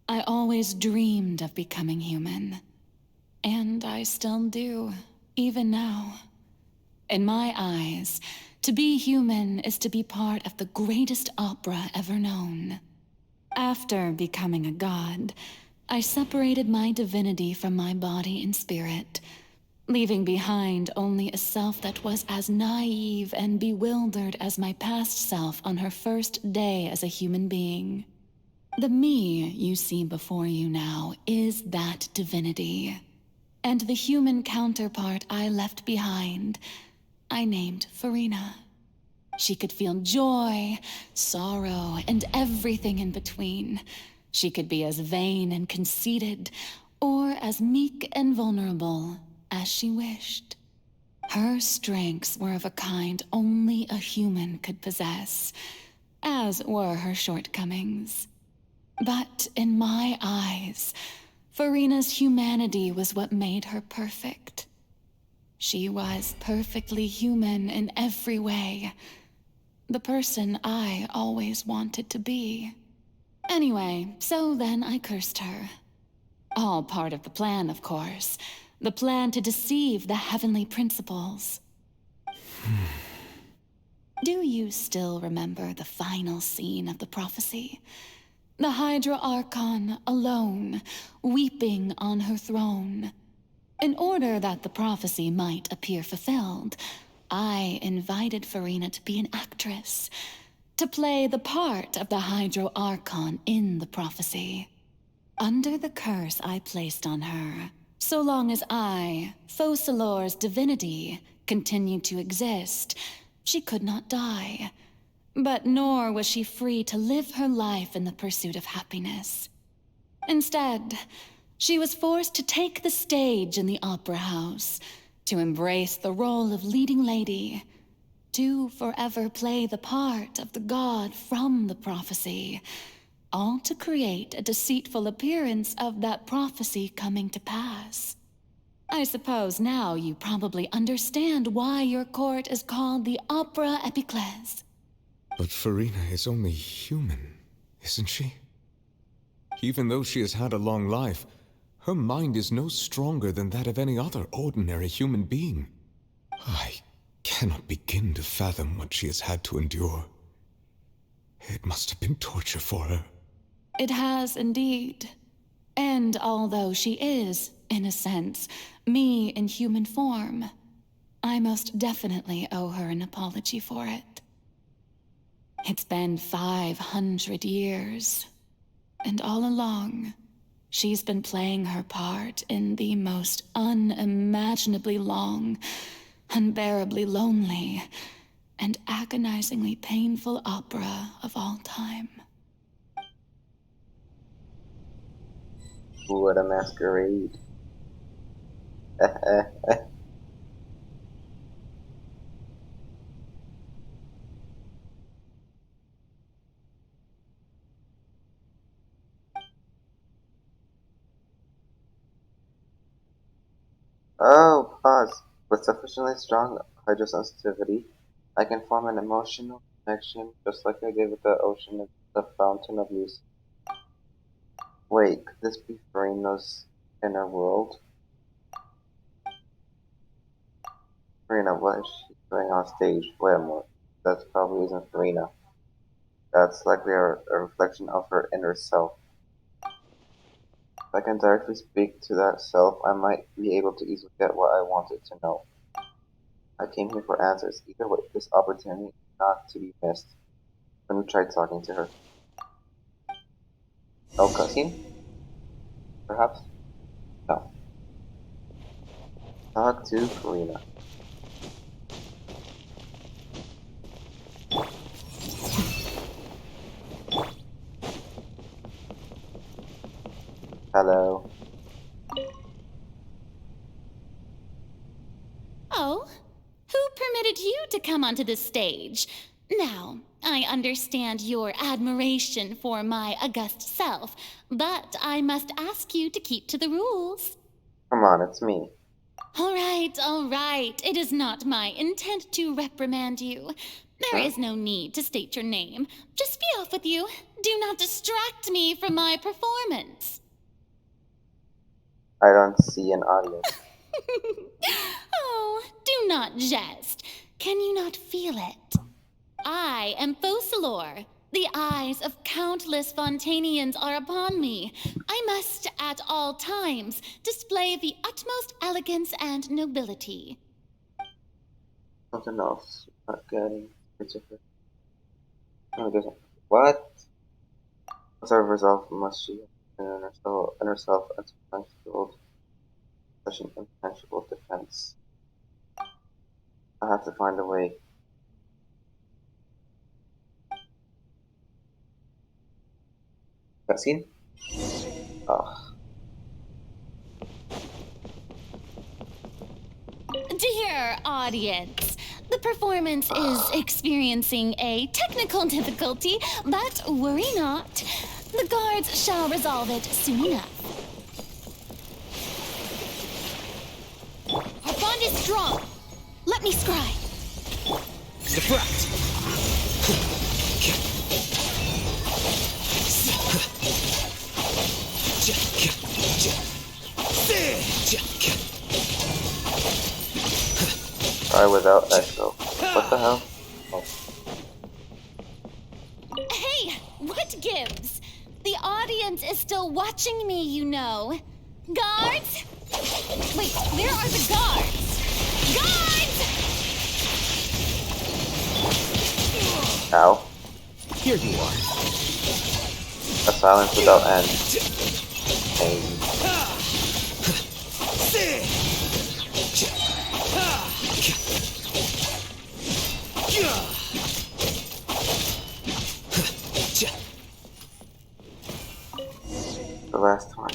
I always dreamed of becoming human. And I still do, even now. In my eyes, to be human is to be part of the greatest opera ever known. After becoming a god, I separated my divinity from my body and spirit, leaving behind only a self that was as naive and bewildered as my past self on her first day as a human being. The me you see before you now is that divinity. And the human counterpart I left behind, I named Furina. She could feel joy, sorrow, and everything in between. She could be as vain and conceited, or as meek and vulnerable as she wished. Her strengths were of a kind only a human could possess, as were her shortcomings. But in my eyes, Furina's humanity was what made her perfect. She was perfectly human in every way. The person I always wanted to be. Anyway, so then I cursed her. All part of the plan, of course. The plan to deceive the heavenly principles. Do you still remember the final scene of the prophecy? The Hydra Archon alone, weeping on her throne. In order that the prophecy might appear fulfilled, I invited Furina to be an actress, to play the part of the Hydro Archon in the prophecy. Under the curse I placed on her, so long as I, Focalor's divinity, continued to exist, she could not die. But nor was she free to live her life in the pursuit of happiness. Instead, she was forced to take the stage in the opera house, to embrace the role of leading lady, to forever play the part of the god from the prophecy, all to create a deceitful appearance of that prophecy coming to pass. I suppose now you probably understand why your court is called the Opera Epiclese. But Furina is only human, isn't she? Even though she has had a long life, her mind is no stronger than that of any other ordinary human being. I cannot begin to fathom what she has had to endure. It must have been torture for her. It has indeed. And although she is, in a sense, me in human form, I most definitely owe her an apology for it. It's been 500 years, and all along, she's been playing her part in the most unimaginably long, unbearably lonely, and agonizingly painful opera of all time. What a masquerade. Oh, pause. With sufficiently strong hydrosensitivity, I can form an emotional connection just like I did with the ocean of the fountain of youth. Wait, could this be Furina's inner world? Furina, what is she doing on stage? Wait a minute. That probably isn't Furina. That's likely a reflection of her inner self. If I can directly speak to that self, I might be able to easily get what I wanted to know. I came here for answers. Either way, this opportunity is not to be missed. Let me try talking to her. Oh, cutscene? Perhaps? No. Talk to Furina. Hello. Oh, who permitted you to come onto the stage? Now, I understand your admiration for my august self, but I must ask you to keep to the rules. Come on, it's me. All right. It is not my intent to reprimand you. There is no need to state your name. Just be off with you. Do not distract me from my performance. I don't see an audience. Oh, do not jest. Can you not feel it? I am Focalor. The eyes of countless Fontanians are upon me. I must, at all times, display the utmost elegance and nobility. Something else. Not getting. It's okay. No, it doesn't. What? What sort of resolve must she have in herself and sometimes build such an impenetrable defense? I have to find a way. Cutscene? Ugh. Dear audience, the performance is experiencing a technical difficulty, but worry not. The guards shall resolve it soon enough. Our bond is strong. Let me scry. Deflect! Try without echo. What the hell? Oh. Hey, what gives? The audience is still watching me, you know. Guards? Wait, where are the guards? Guards! Ow. Here you are. A silence without end. Pain. The last one.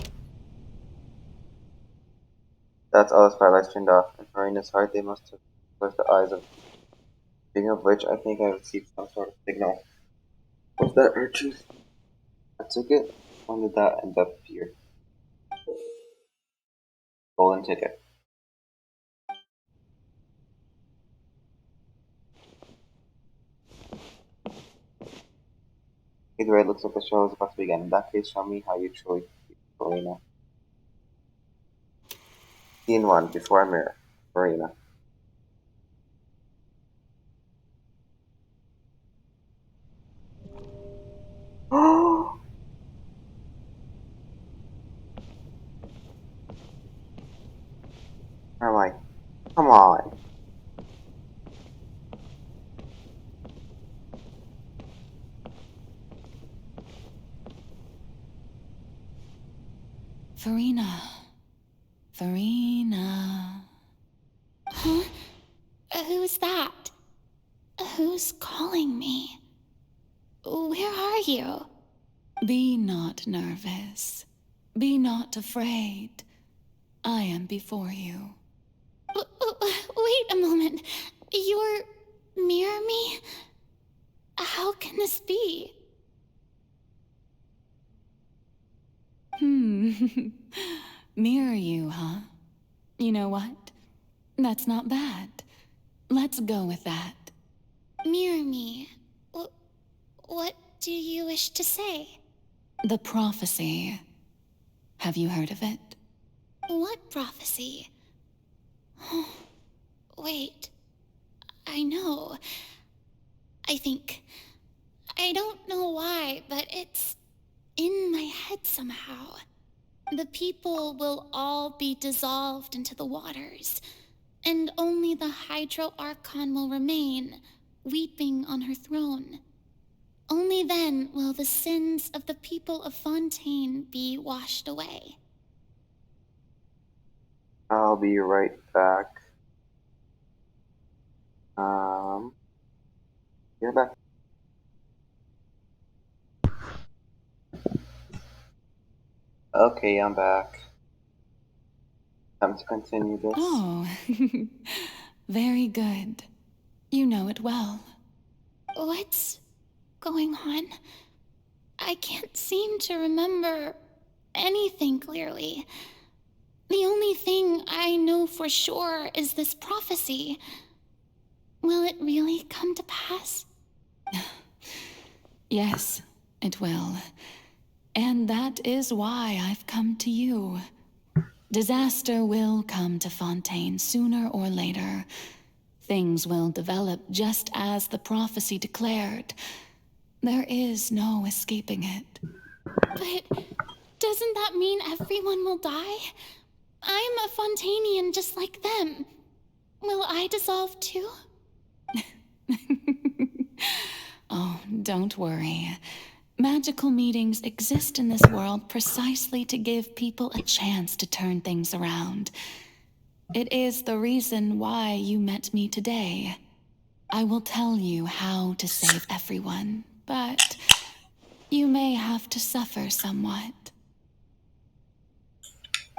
That's all the spotlights turned off. In Furina's heart, they must have closed the eyes of. Speaking of which, I think I received some sort of signal. Was that our truth? I took it. When did that end up here? Golden ticket. Either way, it looks like the show is about to begin. In that case, show me how you truly feel, Furina. Scene 1, before a mirror. Furina. I'm like, come on. Furina. Furina. Huh? Who's that? Who's calling me? Where are you? Be not nervous. Be not afraid. I am before you. Wait a moment. You're near me? How can this be? Mirror you, huh? You know what? That's not bad. Let's go with that. Mirror me. What do you wish to say? The prophecy. Have you heard of it? What prophecy? Wait. I know. I think. I don't know why, but it's in my head somehow. The people will all be dissolved into the waters, and only the Hydro Archon will remain, weeping on her throne. Only then will the sins of the people of Fontaine be washed away. I'll be right back. You're back. Okay, I'm back. Time to continue this. Oh, very good. You know it well. What's going on? I can't seem to remember anything clearly. The only thing I know for sure is this prophecy. Will it really come to pass? Yes, it will. And that is why I've come to you. Disaster will come to Fontaine sooner or later. Things will develop just as the prophecy declared. There is no escaping it. But doesn't that mean everyone will die? I'm a Fontainian just like them. Will I dissolve too? Oh, don't worry. Magical meetings exist in this world precisely to give people a chance to turn things around. It is the reason why you met me today. I will tell you how to save everyone, but you may have to suffer somewhat.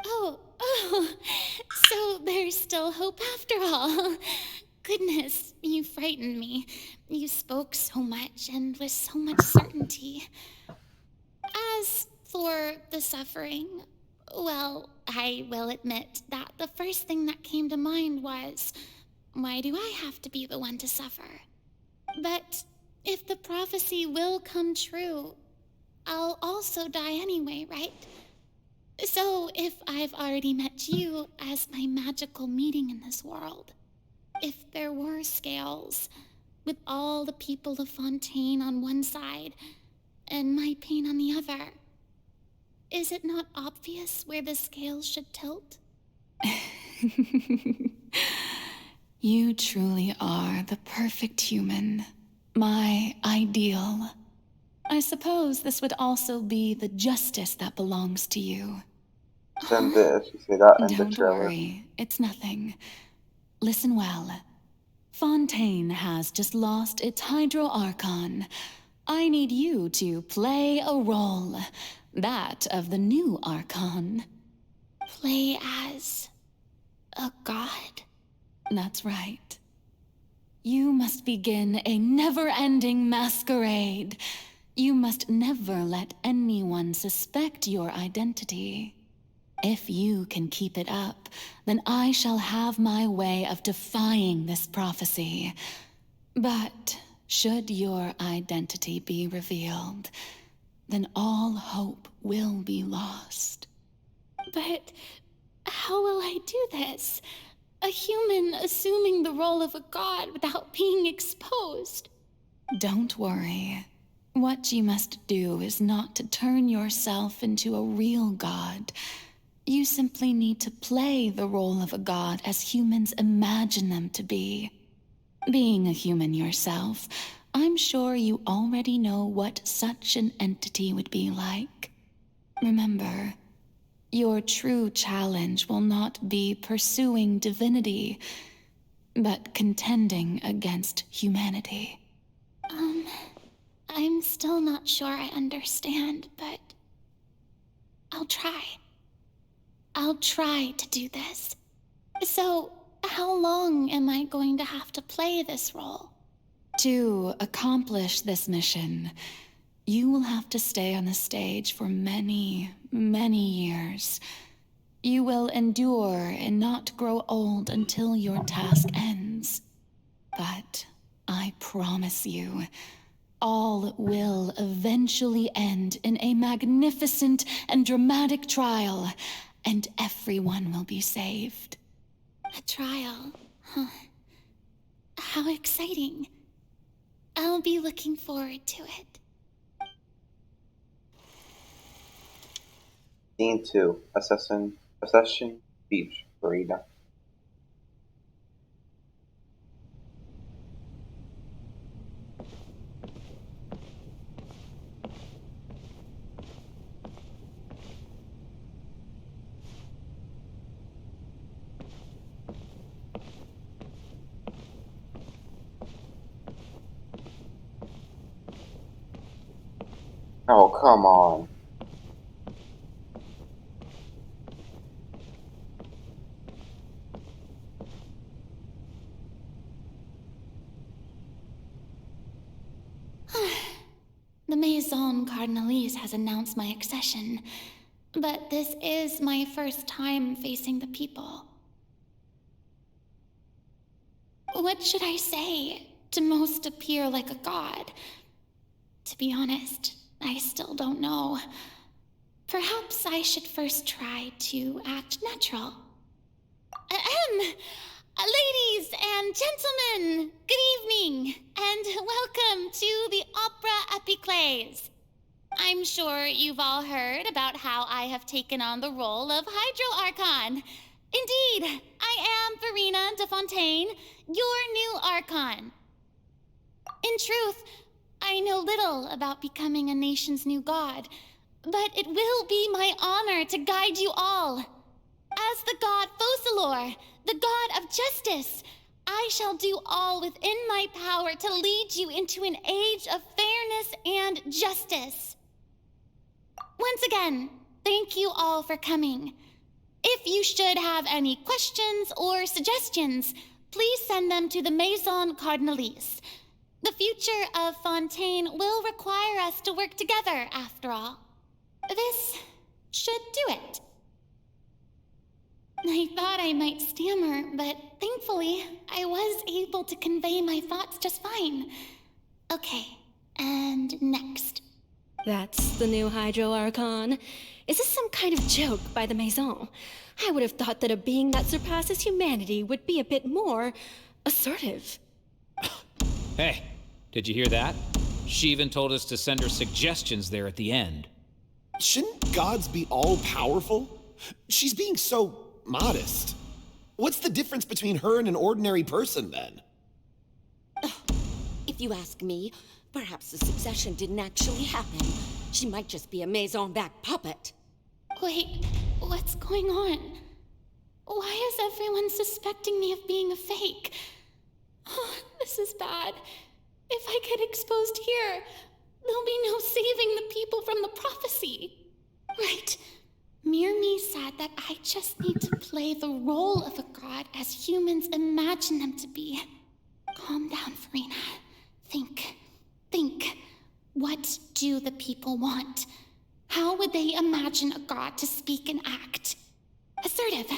Oh, so there's still hope after all. Goodness, you frightened me. You spoke so much and with so much certainty. As for the suffering, well, I will admit that the first thing that came to mind was, why do I have to be the one to suffer? But if the prophecy will come true, I'll also die anyway, right? So if I've already met you as my magical meeting in this world, if there were scales, with all the people of Fontaine on one side and my pain on the other, is it not obvious where the scales should tilt? You truly are the perfect human, my ideal. I suppose this would also be the justice that belongs to you. Send it if you say that in the Don't trailer. worry, it's nothing. Listen well. Fontaine has just lost its Hydro Archon. I need you to play a role, that of the new Archon. Play as a god? That's right. You must begin a never-ending masquerade. You must never let anyone suspect your identity. If you can keep it up, then I shall have my way of defying this prophecy. But should your identity be revealed, then all hope will be lost. But how will I do this? A human assuming the role of a god without being exposed? Don't worry. What you must do is not to turn yourself into a real god. You simply need to play the role of a god as humans imagine them to be. Being a human yourself, I'm sure you already know what such an entity would be like. Remember, your true challenge will not be pursuing divinity, but contending against humanity. I'm still not sure I understand, but I'll try. I'll try to do this. So, how long am I going to have to play this role? To accomplish this mission, you will have to stay on the stage for many, many years. You will endure and not grow old until your task ends. But I promise you, all will eventually end in a magnificent and dramatic trial, and everyone will be saved. A trial? Huh. How exciting. I'll be looking forward to it. Scene 2. Assassin Beach, Furina. Oh, come on. The Maison Cardinalise has announced my accession, but this is my first time facing the people. What should I say to most appear like a god? To be honest, I still don't know. Perhaps I should first try to act natural. Ladies and gentlemen, good evening, and welcome to the Opera Epiclese. I'm sure you've all heard about how I have taken on the role of Hydro Archon. Indeed, I am Furina de Fontaine, your new Archon. In truth, I know little about becoming a nation's new god, but it will be my honor to guide you all. As the god Focalor, the god of justice, I shall do all within my power to lead you into an age of fairness and justice. Once again, thank you all for coming. If you should have any questions or suggestions, please send them to the Maison Cardinalise. The future of Fontaine will require us to work together, after all. This should do it. I thought I might stammer, but thankfully, I was able to convey my thoughts just fine. Okay, and next. That's the new Hydro Archon. Is this some kind of joke by the Maison? I would have thought that a being that surpasses humanity would be a bit more assertive. Hey, did you hear that? She even told us to send her suggestions there at the end. Shouldn't gods be all-powerful? She's being so modest. What's the difference between her and an ordinary person, then? If you ask me, perhaps the succession didn't actually happen. She might just be a Maison-backed puppet. Wait, what's going on? Why is everyone suspecting me of being a fake? Oh, this is bad. If I get exposed here, there'll be no saving the people from the prophecy. Right. Mirmi said that I just need to play the role of a god as humans imagine them to be. Calm down, Furina. Think. What do the people want? How would they imagine a god to speak and act? Assertive,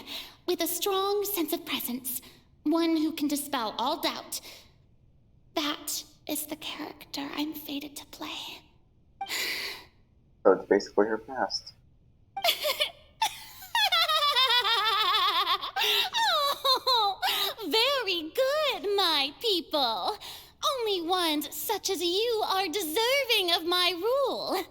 with a strong sense of presence. One who can dispel all doubt. That is the character I'm fated to play. So it's basically her past. Oh, very good, my people. Only ones such as you are deserving of my rule.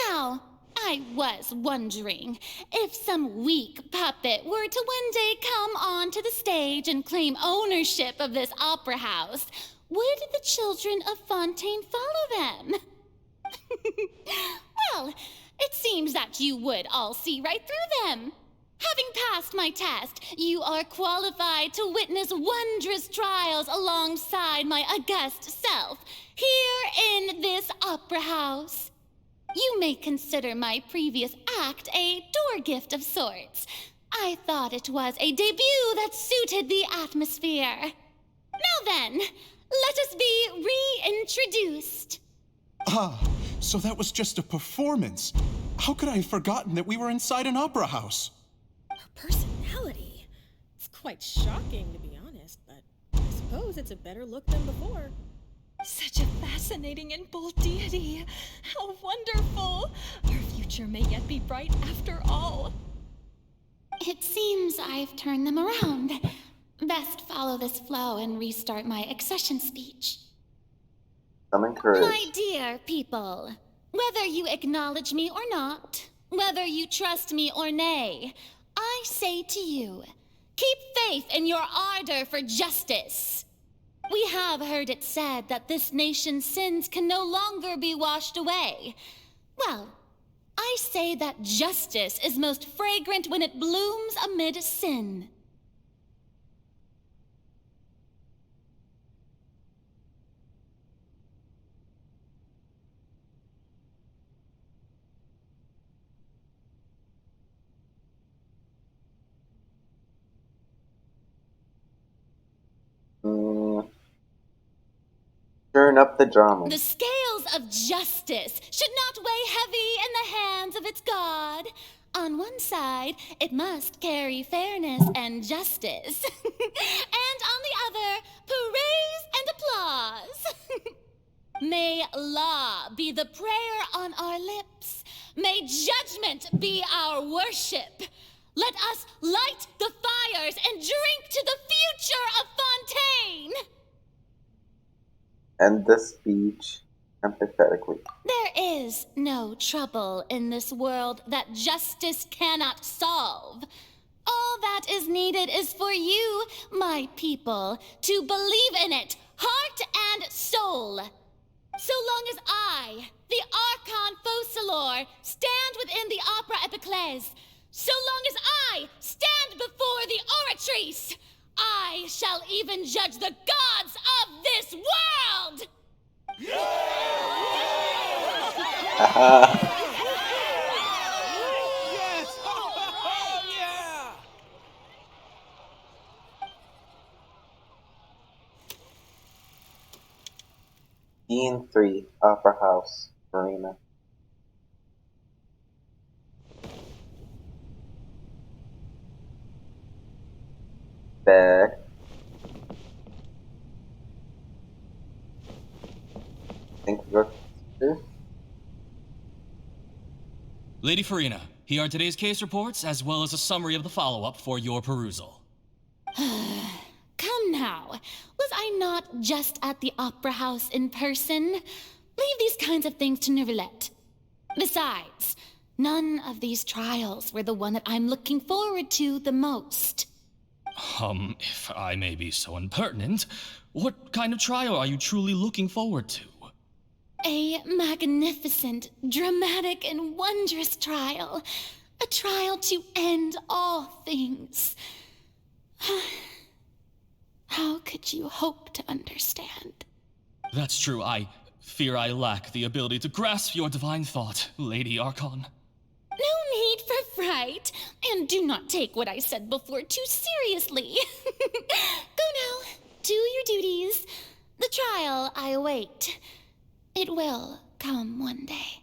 Now, I was wondering if some weak puppet were to one day come onto the stage and claim ownership of this opera house, would the children of Fontaine follow them? Well, it seems that you would all see right through them. Having passed my test, you are qualified to witness wondrous trials alongside my august self, here in this opera house. You may consider my previous act a door gift of sorts. I thought it was a debut that suited the atmosphere. Now then, let us be reintroduced. Ah, so that was just a performance. How could I have forgotten that we were inside an opera house? Her personality. It's quite shocking, to be honest, but I suppose it's a better look than before. Such a fascinating and bold deity. How wonderful. Our future may yet be bright after all. It seems I've turned them around. Best follow this flow and restart my accession speech. I'm encouraged. My dear people, whether you acknowledge me or not, whether you trust me or nay, I say to you, keep faith in your ardor for justice. We have heard it said that this nation's sins can no longer be washed away. Well, I say that justice is most fragrant when it blooms amid sin. Turn up the drama. The scales of justice should not weigh heavy in the hands of its God. On one side, it must carry fairness and justice. And on the other, praise and applause. May law be the prayer on our lips. May judgment be our worship. Let us light the fires and drink to the future of Fontaine. End the speech empathetically. There is no trouble in this world that justice cannot solve. All that is needed is for you, my people, to believe in it, heart and soul. So long as I, the Archon Focalor, stand within the Opera Epiclese, so long as I stand before the Oratrice, I shall even judge the gods of this world! Scene 3, Opera House, Furina. Bed. Think we go to Lady Furina, here are today's case reports as well as a summary of the follow-up for your perusal. Come now. Was I not just at the Opera House in person? Leave these kinds of things to Neuvillette. Besides, none of these trials were the one that I'm looking forward to the most. If I may be so impertinent, what kind of trial are you truly looking forward to? A magnificent, dramatic, and wondrous trial. A trial to end all things. How could you hope to understand? That's true. I fear I lack the ability to grasp your divine thought, Lady Archon. No need for fright, and do not take what I said before too seriously. Go now, do your duties. The trial I await. It will come one day.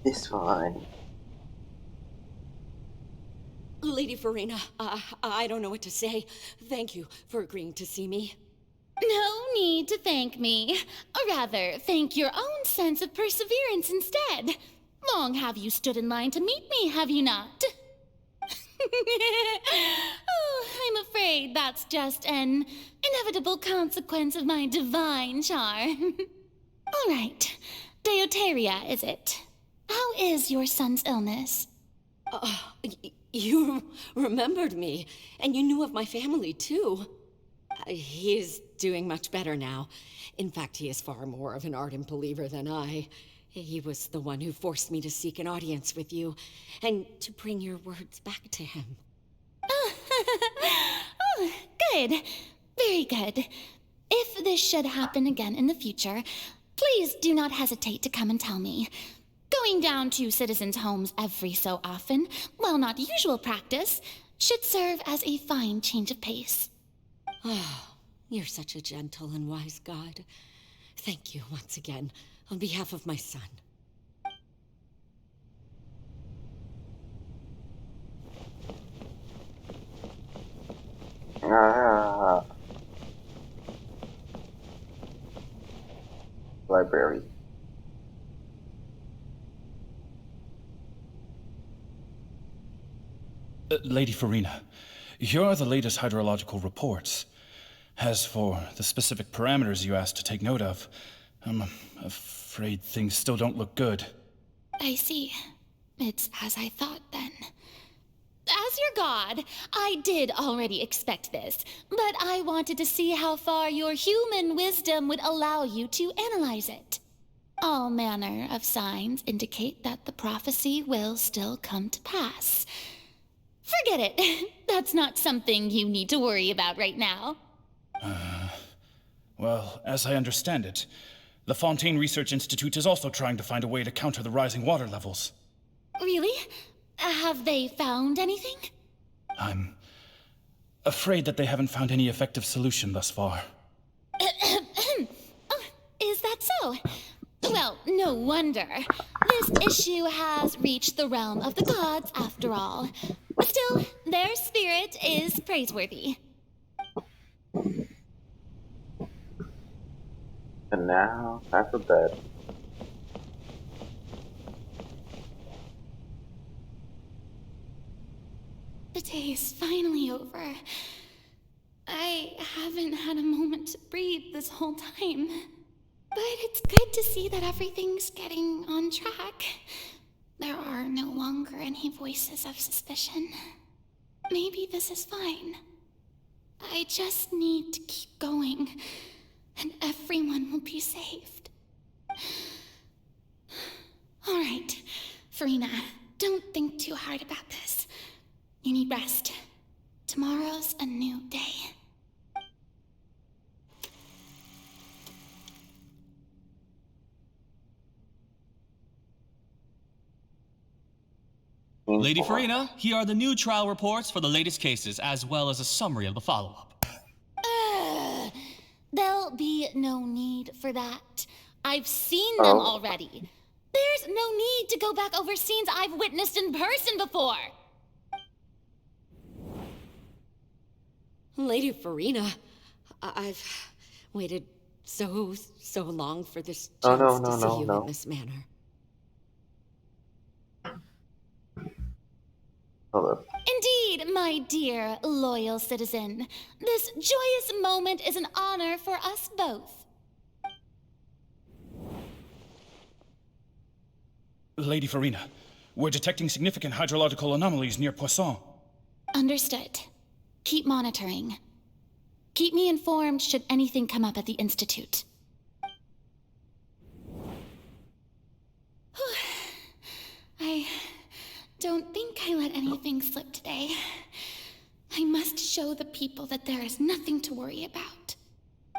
this one. Lady Furina, I don't know what to say. Thank you for agreeing to see me. No need to thank me. Or rather, thank your own sense of perseverance instead. Long have you stood in line to meet me, have you not? Oh, I'm afraid that's just an inevitable consequence of my divine charm. All right, Deoteria, is it? How is your son's illness? You remembered me, and you knew of my family, too. He is doing much better now. In fact, he is far more of an ardent believer than I. He was the one who forced me to seek an audience with you, and to bring your words back to him. Oh, good. Very good. If this should happen again in the future, please do not hesitate to come and tell me. Going down to citizens' homes every so often, while not usual practice, should serve as a fine change of pace. Oh, you're such a gentle and wise God. Thank you once again, on behalf of my son. Library. Lady Furina, here are the latest hydrological reports. As for the specific parameters you asked to take note of, I'm afraid things still don't look good. I see. It's as I thought, then. As your god, I did already expect this, but I wanted to see how far your human wisdom would allow you to analyze it. All manner of signs indicate that the prophecy will still come to pass. Forget it. That's not something you need to worry about right now. Well, as I understand it, the Fontaine Research Institute is also trying to find a way to counter the rising water levels. Really? Have they found anything? I'm afraid that they haven't found any effective solution thus far. Oh, is that so? Well, no wonder. This issue has reached the realm of the gods, after all. Still, their spirit is praiseworthy. And now, time for bed. The day is finally over. I haven't had a moment to breathe this whole time. But it's good to see that everything's getting on track. There are no longer any voices of suspicion. Maybe this is fine. I just need to keep going, and everyone will be saved. All right, Furina, don't think too hard about this. You need rest. Tomorrow's a new day. Lady painful. Furina, here are the new trial reports for the latest cases, as well as a summary of the follow-up. There'll be no need for that. I've seen them already. There's no need to go back over scenes I've witnessed in person before. Lady Furina, I've waited so long for this Oh, chance no, to see you no. in this manner. Hold up. Indeed, my dear, loyal citizen. This joyous moment is an honor for us both. Lady Furina, we're detecting significant hydrological anomalies near Poisson. Understood. Keep monitoring. Keep me informed should anything come up at the Institute. I don't think I let anything slip today. I must show the people that there is nothing to worry about.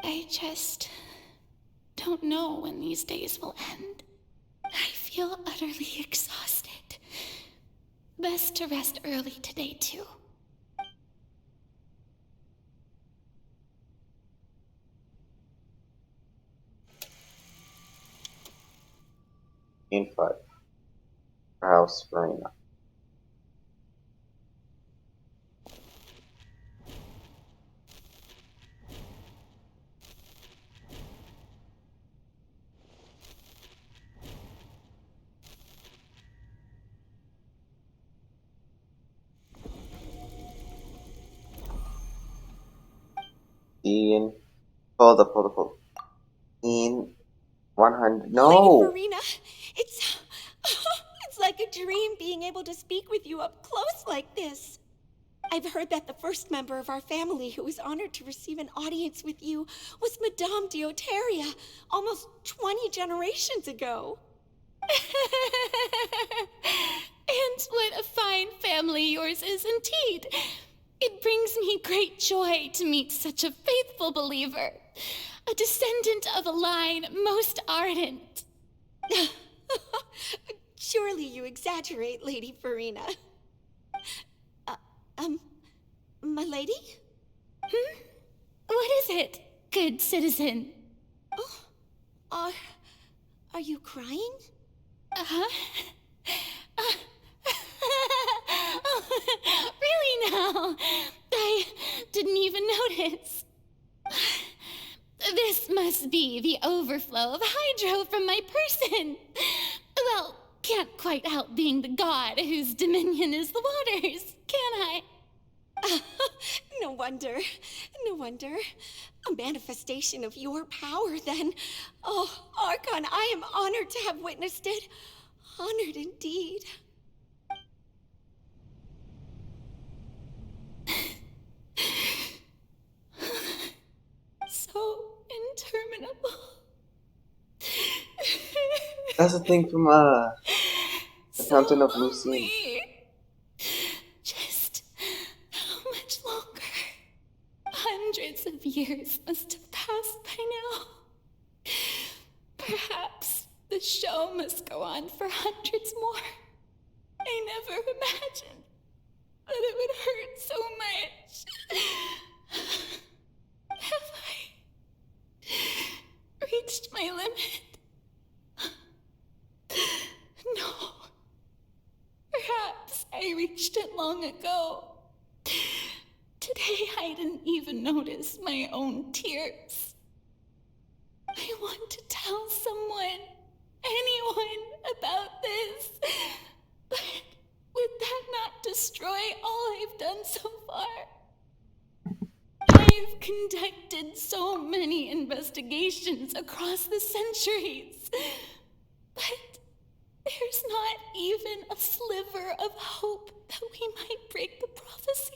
I just don't know when these days will end. I feel utterly exhausted. Best to rest early today, too. Scene 5. House Furina. Scene. Hold up. Scene 100. No! Lady Furina, it's like a dream being able to speak with you up close like this. I've heard that the first member of our family who was honored to receive an audience with you was Madame Deoteria, almost 20 generations ago. And what a fine family yours is indeed. It brings me great joy to meet such a faithful believer, a descendant of a line most ardent. Surely you exaggerate, Lady Furina. My lady? What is it, good citizen? Oh, are you crying? Uh-huh. Really now? I didn't even notice. This must be the overflow of hydro from my person. Well, can't quite help being the god whose dominion is the waters, can I? No wonder. A manifestation of your power, then. Oh, Archon, I am honored to have witnessed it. Honored indeed. So interminable. That's the thing from, The Fountain of Lucine. Lonely. Just how much longer? Hundreds of years must have passed by now. Perhaps the show must go on for hundreds more. I never imagined that it would hurt so much. Have I reached my limit? No. Perhaps I reached it long ago. Today I didn't even notice my own tears. I want to tell someone, anyone, about this. But would that not destroy all I've done so far? I've conducted so many investigations across the centuries. But there's not even a sliver of hope that we might break the prophecy.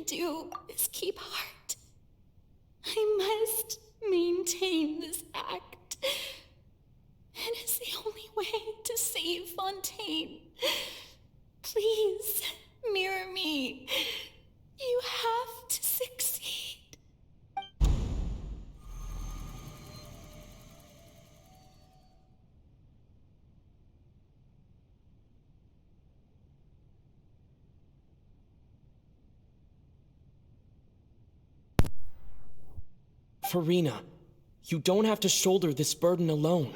do is keep heart. I must maintain this act. It is the only way to save Fontaine. Please, mirror me. You have to succeed. Furina, you don't have to shoulder this burden alone.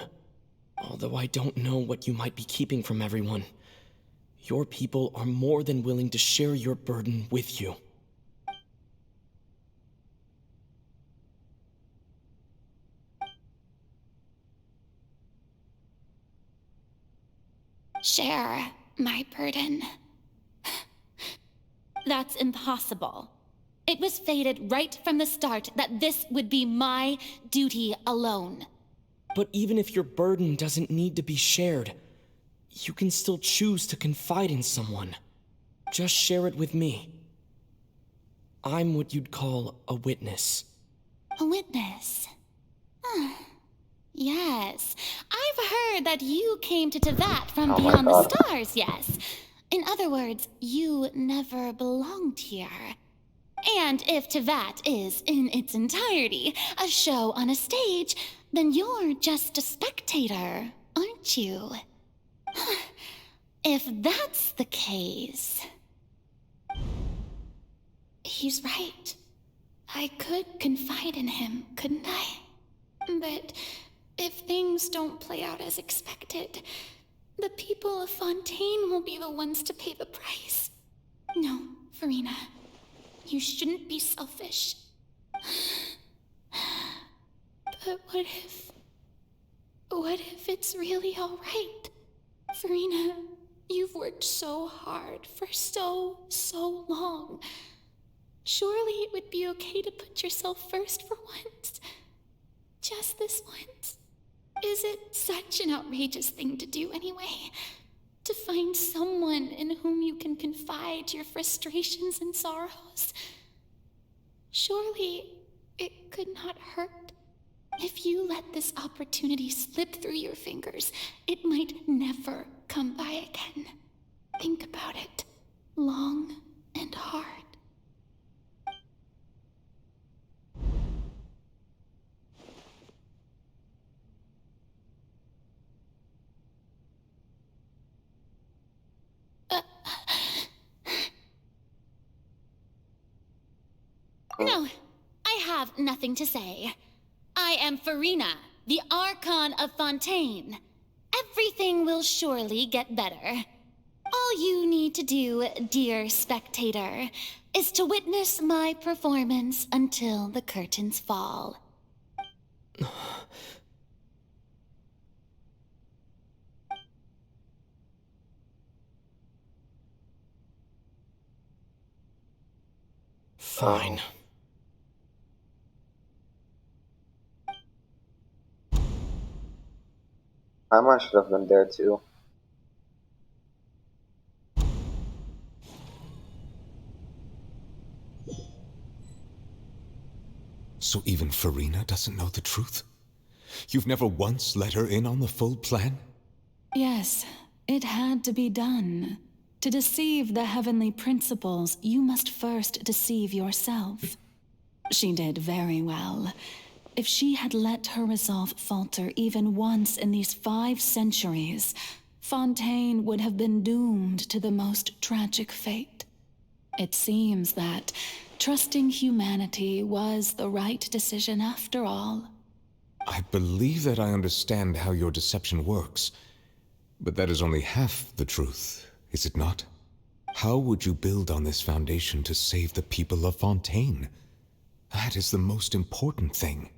Although I don't know what you might be keeping from everyone, your people are more than willing to share your burden with you. Share my burden. That's impossible. It was fated right from the start that this would be my duty alone. But even if your burden doesn't need to be shared, you can still choose to confide in someone. Just share it with me. I'm what you'd call a witness. A witness? Yes, I've heard that you came to Tevat from beyond the stars, yes. In other words, you never belonged here. And if Tevat is, in its entirety, a show on a stage, then you're just a spectator, aren't you? If that's the case... He's right. I could confide in him, couldn't I? But if things don't play out as expected, the people of Fontaine will be the ones to pay the price. No, Furina. You shouldn't be selfish. But what if it's really all right? Furina, you've worked so hard for so long. Surely it would be okay to put yourself first for once. Just this once. Is it such an outrageous thing to do anyway? To find someone in whom you can confide your frustrations and sorrows? Surely it could not hurt. If you let this opportunity slip through your fingers, it might never come by again. Think about it long and hard. No, I have nothing to say. I am Furina, the Archon of Fontaine. Everything will surely get better. All you need to do, dear spectator, is to witness my performance until the curtains fall. Fine. I should have been there too. So even Furina doesn't know the truth? You've never once let her in on the full plan? Yes, it had to be done. To deceive the heavenly principles, you must first deceive yourself. She did very well. If she had let her resolve falter even once in these 5 centuries, Fontaine would have been doomed to the most tragic fate. It seems that trusting humanity was the right decision after all. I believe that I understand how your deception works, but that is only half the truth, is it not? How would you build on this foundation to save the people of Fontaine? That is the most important thing.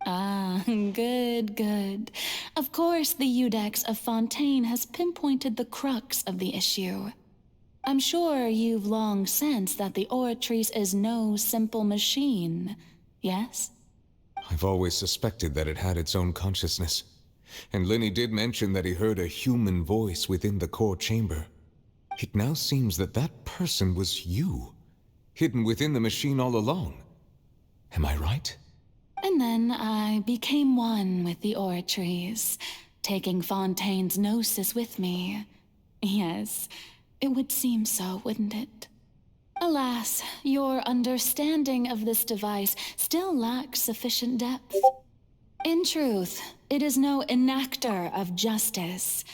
Ah, good. Of course, the Iudex of Fontaine has pinpointed the crux of the issue. I'm sure you've long sensed that the Oratrice is no simple machine, yes? I've always suspected that it had its own consciousness. And Lenny did mention that he heard a human voice within the core chamber. It now seems that that person was you. hidden within the machine all along. Am I right? And then I became one with the oratories, taking Fontaine's gnosis with me. Yes, it would seem so, wouldn't it? Alas, your understanding of this device still lacks sufficient depth. In truth, it is no enactor of justice.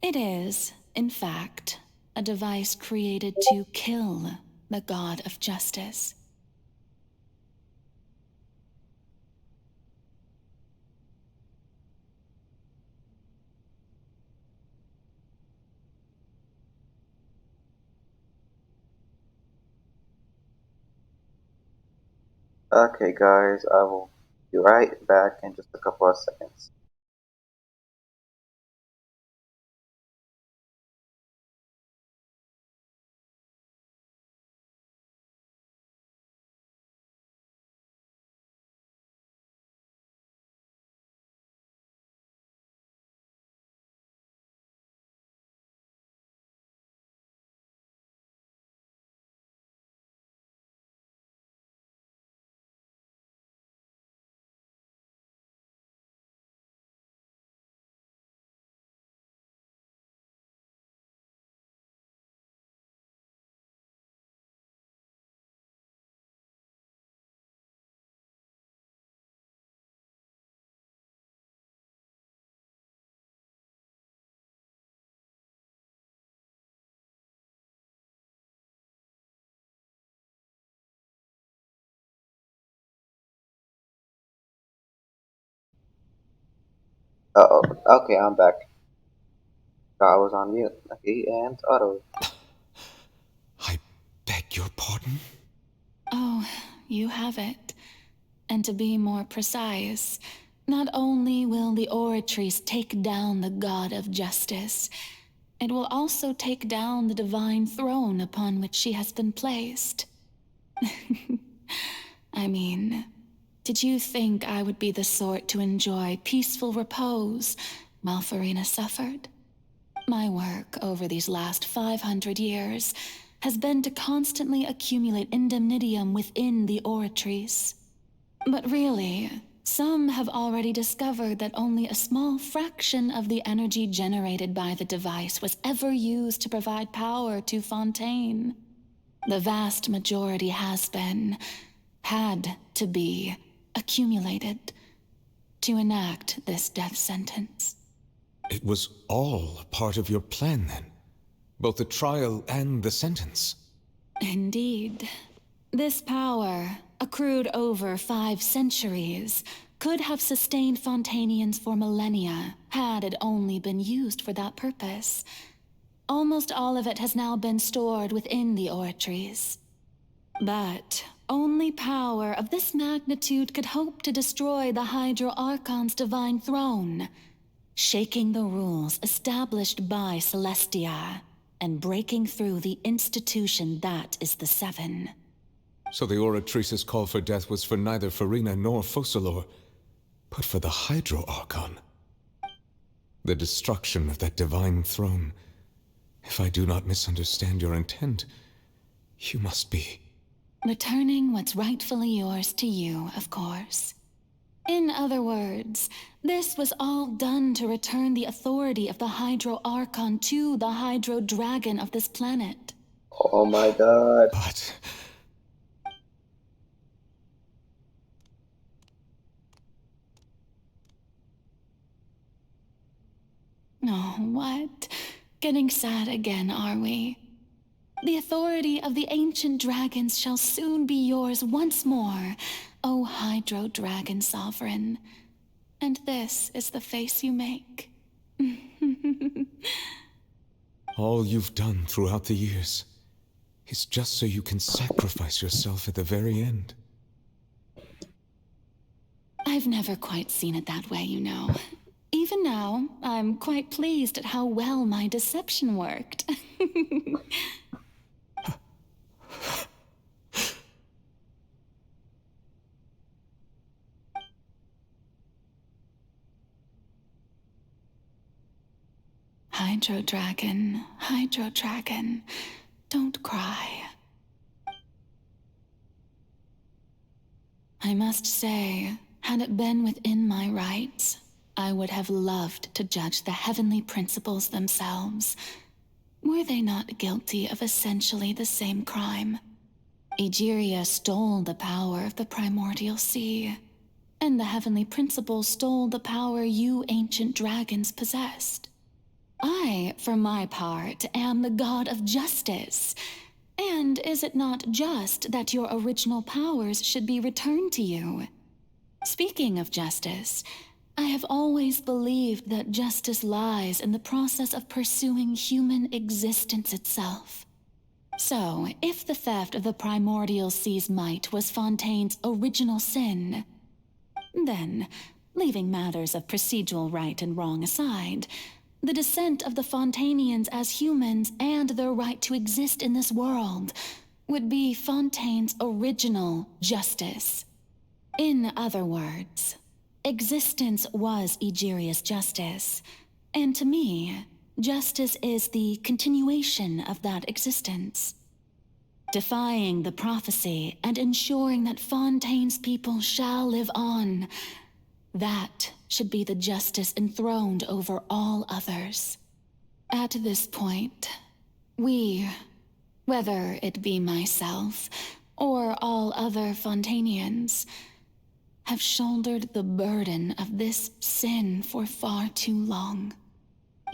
It is, in fact, a device created to kill the god of justice. Okay, guys, I will be right back in just a couple of seconds. Uh-oh. Okay, I'm back. I was on mute. Okay, and auto. Beg your pardon? Oh, you have it. And to be more precise, not only will the oratories take down the god of justice, it will also take down the divine throne upon which she has been placed. I mean, did you think I would be the sort to enjoy peaceful repose while Furina suffered? My work over these last 500 years has been to constantly accumulate indemnitium within the oratories. But really, some have already discovered that only a small fraction of the energy generated by the device was ever used to provide power to Fontaine. The vast majority had to be, accumulated to enact this death sentence. It was all part of your plan, then? Both the trial and the sentence? Indeed. This power, accrued over 5 centuries, could have sustained Fontainians for millennia had it only been used for that purpose. Almost all of it has now been stored within the oratories. But only power of this magnitude could hope to destroy the Hydro Archon's divine throne, shaking the rules established by Celestia and breaking through the institution that is the Seven. So the Oratrice's call for death was for neither Furina nor Focalor, but for the Hydro Archon. The destruction of that divine throne. If I do not misunderstand your intent, you must be... Returning what's rightfully yours to you, of course. In other words, this was all done to return the authority of the Hydro Archon to the Hydro Dragon of this planet. Oh my god. But... Oh, what? Getting sad again, are we? The authority of the ancient dragons shall soon be yours once more, O Hydro Dragon Sovereign. And this is the face you make. all you've done throughout the years is just so you can sacrifice yourself at the very end. I've never quite seen it that way, you know. Even now, I'm quite pleased at how well my deception worked. Hydro Dragon, don't cry. I must say, had it been within my rights, I would have loved to judge the heavenly principles themselves. Were they not guilty of essentially the same crime? Egeria stole the power of the primordial sea, and the heavenly principles stole the power you ancient dragons possessed. I, for my part, am the god of justice. And is it not just that your original powers should be returned to you? Speaking of justice, I have always believed that justice lies in the process of pursuing human existence itself. So, if the theft of the primordial sea's might was Fontaine's original sin, then, leaving matters of procedural right and wrong aside, the descent of the Fontanians as humans and their right to exist in this world would be Fontaine's original justice. In other words, existence was Egeria's justice, and to me, justice is the continuation of that existence. Defying the prophecy and ensuring that Fontaine's people shall live on, that should be the justice enthroned over all others. At this point, we, whether it be myself or all other Fontanians, have shouldered the burden of this sin for far too long.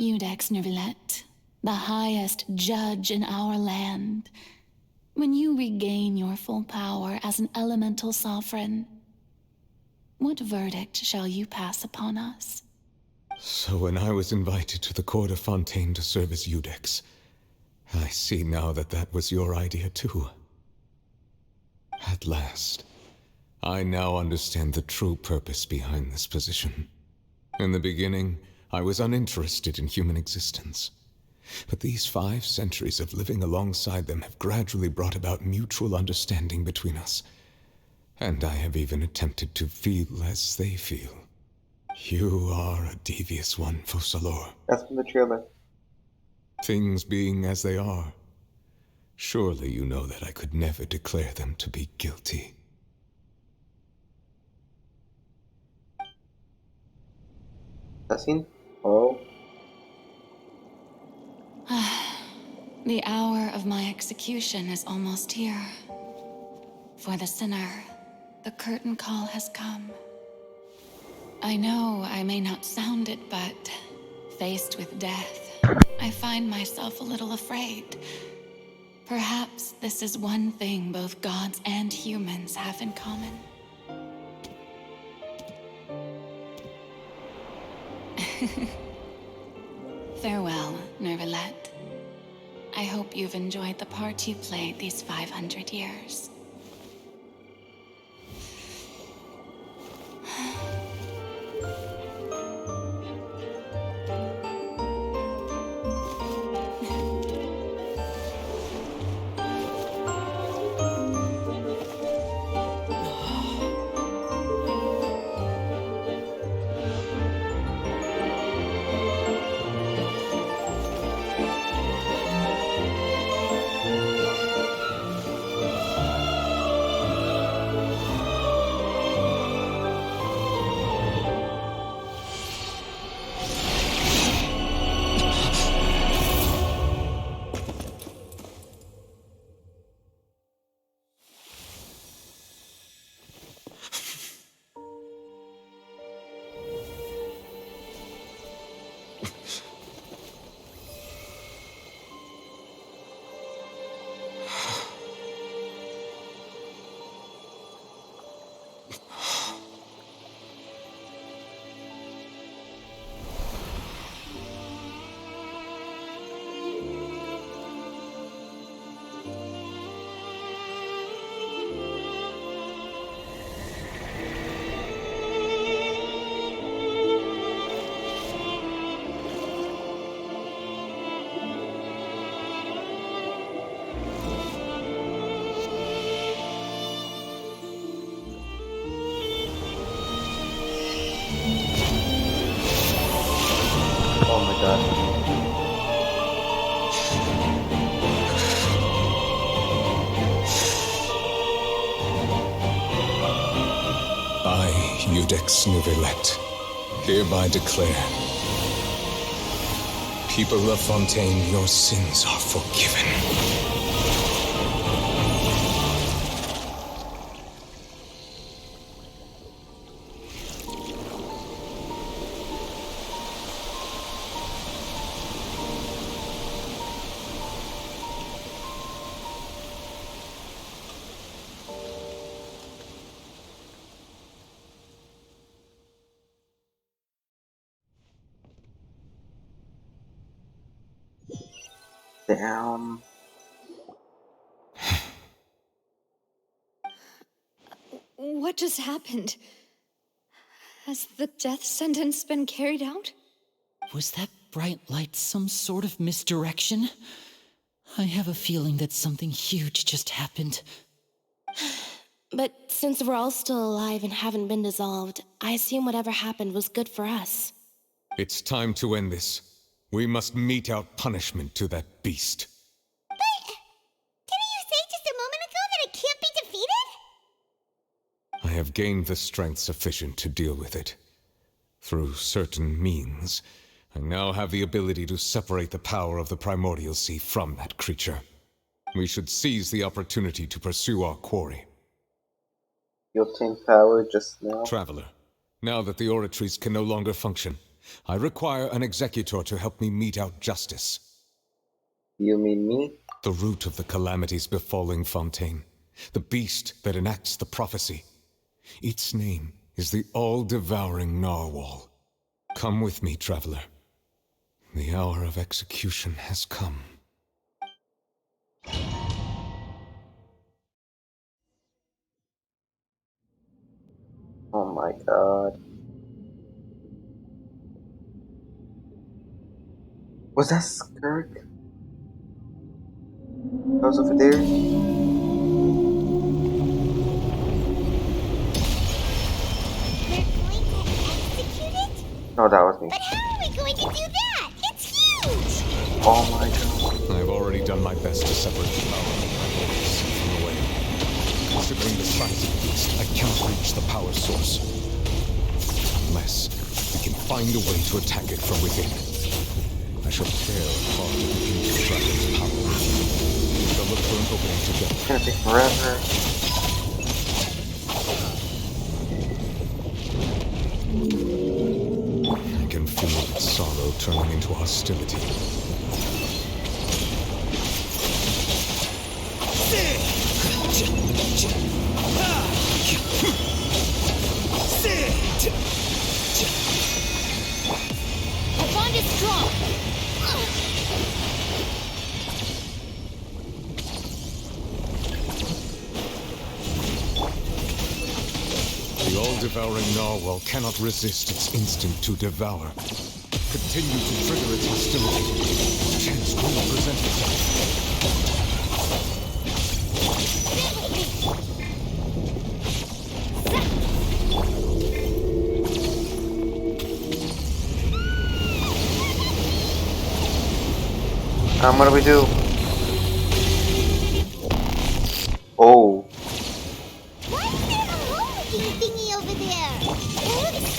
Iudex Neuvillette, the highest judge in our land, when you regain your full power as an elemental sovereign, what verdict shall you pass upon us? So when I was invited to the court of Fontaine to serve as Iudex, I see now that that was your idea too. At last, I now understand the true purpose behind this position. In the beginning, I was uninterested in human existence. But these 5 centuries of living alongside them have gradually brought about mutual understanding between us. And I have even attempted to feel as they feel. You are a devious one, Focalor. That's from the trailer. Things being as they are, surely you know that I could never declare them to be guilty. That scene? Oh. The hour of my execution is almost here. For the sinner, the curtain call has come. I know I may not sound it, but faced with death, I find myself a little afraid. Perhaps this is one thing both gods and humans have in common. Farewell, Neuvillette. I hope you've enjoyed the part you played these 500 years. Oh my god. Judex Novelet, hereby declare, people of Fontaine, your sins are forgiven. Damn. What just happened? Has the death sentence been carried out? Was that bright light some sort of misdirection? I have a feeling that something huge just happened. But since we're all still alive and haven't been dissolved, I assume whatever happened was good for us. It's time to end this. We must mete out punishment to that beast. Didn't you say just a moment ago that it can't be defeated? I have gained the strength sufficient to deal with it. Through certain means, I now have the ability to separate the power of the Primordial Sea from that creature. We should seize the opportunity to pursue our quarry. You obtained power just now? Traveler, now that the oratories can no longer function, I require an executor to help me mete out justice. You mean me? The root of the calamities befalling Fontaine. The beast that enacts the prophecy. Its name is the all-devouring Narwhal. Come with me, traveler. The hour of execution has come. Oh my god. Was that Skirk? That was over there? No, that was me. But how are we going to do that? It's huge! Oh my god. I've already done my best to separate the power of the Primordial Sea from the wave. Considering the size of the beast, I cannot reach the power source. Unless we can find a way to attack it from within. I shall tear apart the ancient dragon's power. We shall look for an opening together. It's gonna take forever. I can feel its sorrow turning into hostility. Our bond is strong. The all-devouring narwhal cannot resist its instinct to devour. Continue to trigger its hostility. Chance will present itself. What do we do? Oh. Why is there a hole-looking thingy over there? It looks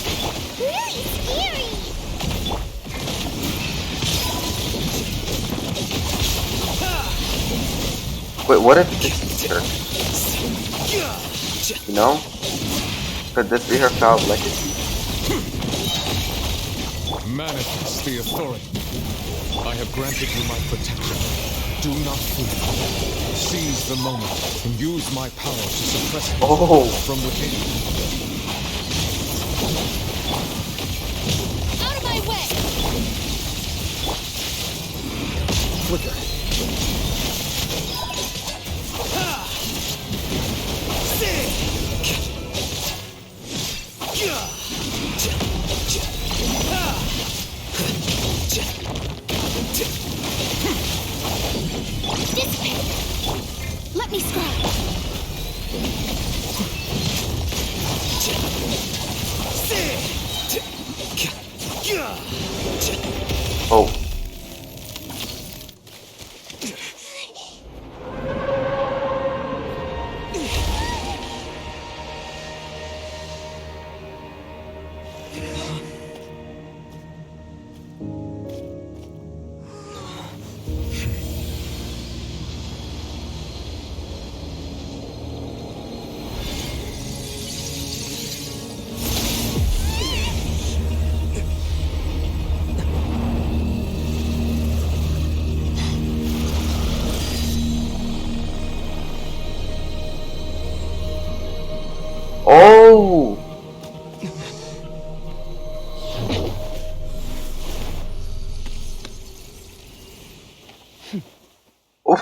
really scary. Wait, what if this is her? You know? Could this be her foul legacy? Manifest the authority. I have granted you my protection. Do not fear. Seize the moment and use my power to suppress it from within. Out of my way! Flicker. Dissipate. Let me scry. Oh.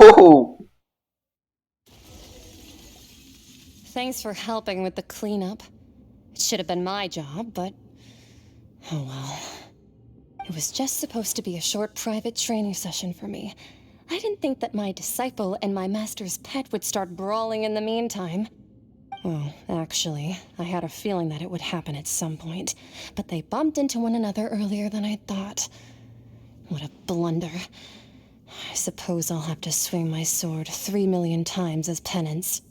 Oh! Thanks for helping with the cleanup. It should have been my job, but oh well. It was just supposed to be a short private training session for me. I didn't think that my disciple and my master's pet would start brawling in the meantime. Well, actually, I had a feeling that it would happen at some point, but they bumped into one another earlier than I thought. What a blunder. I suppose I'll have to swing my sword 3 million times as penance.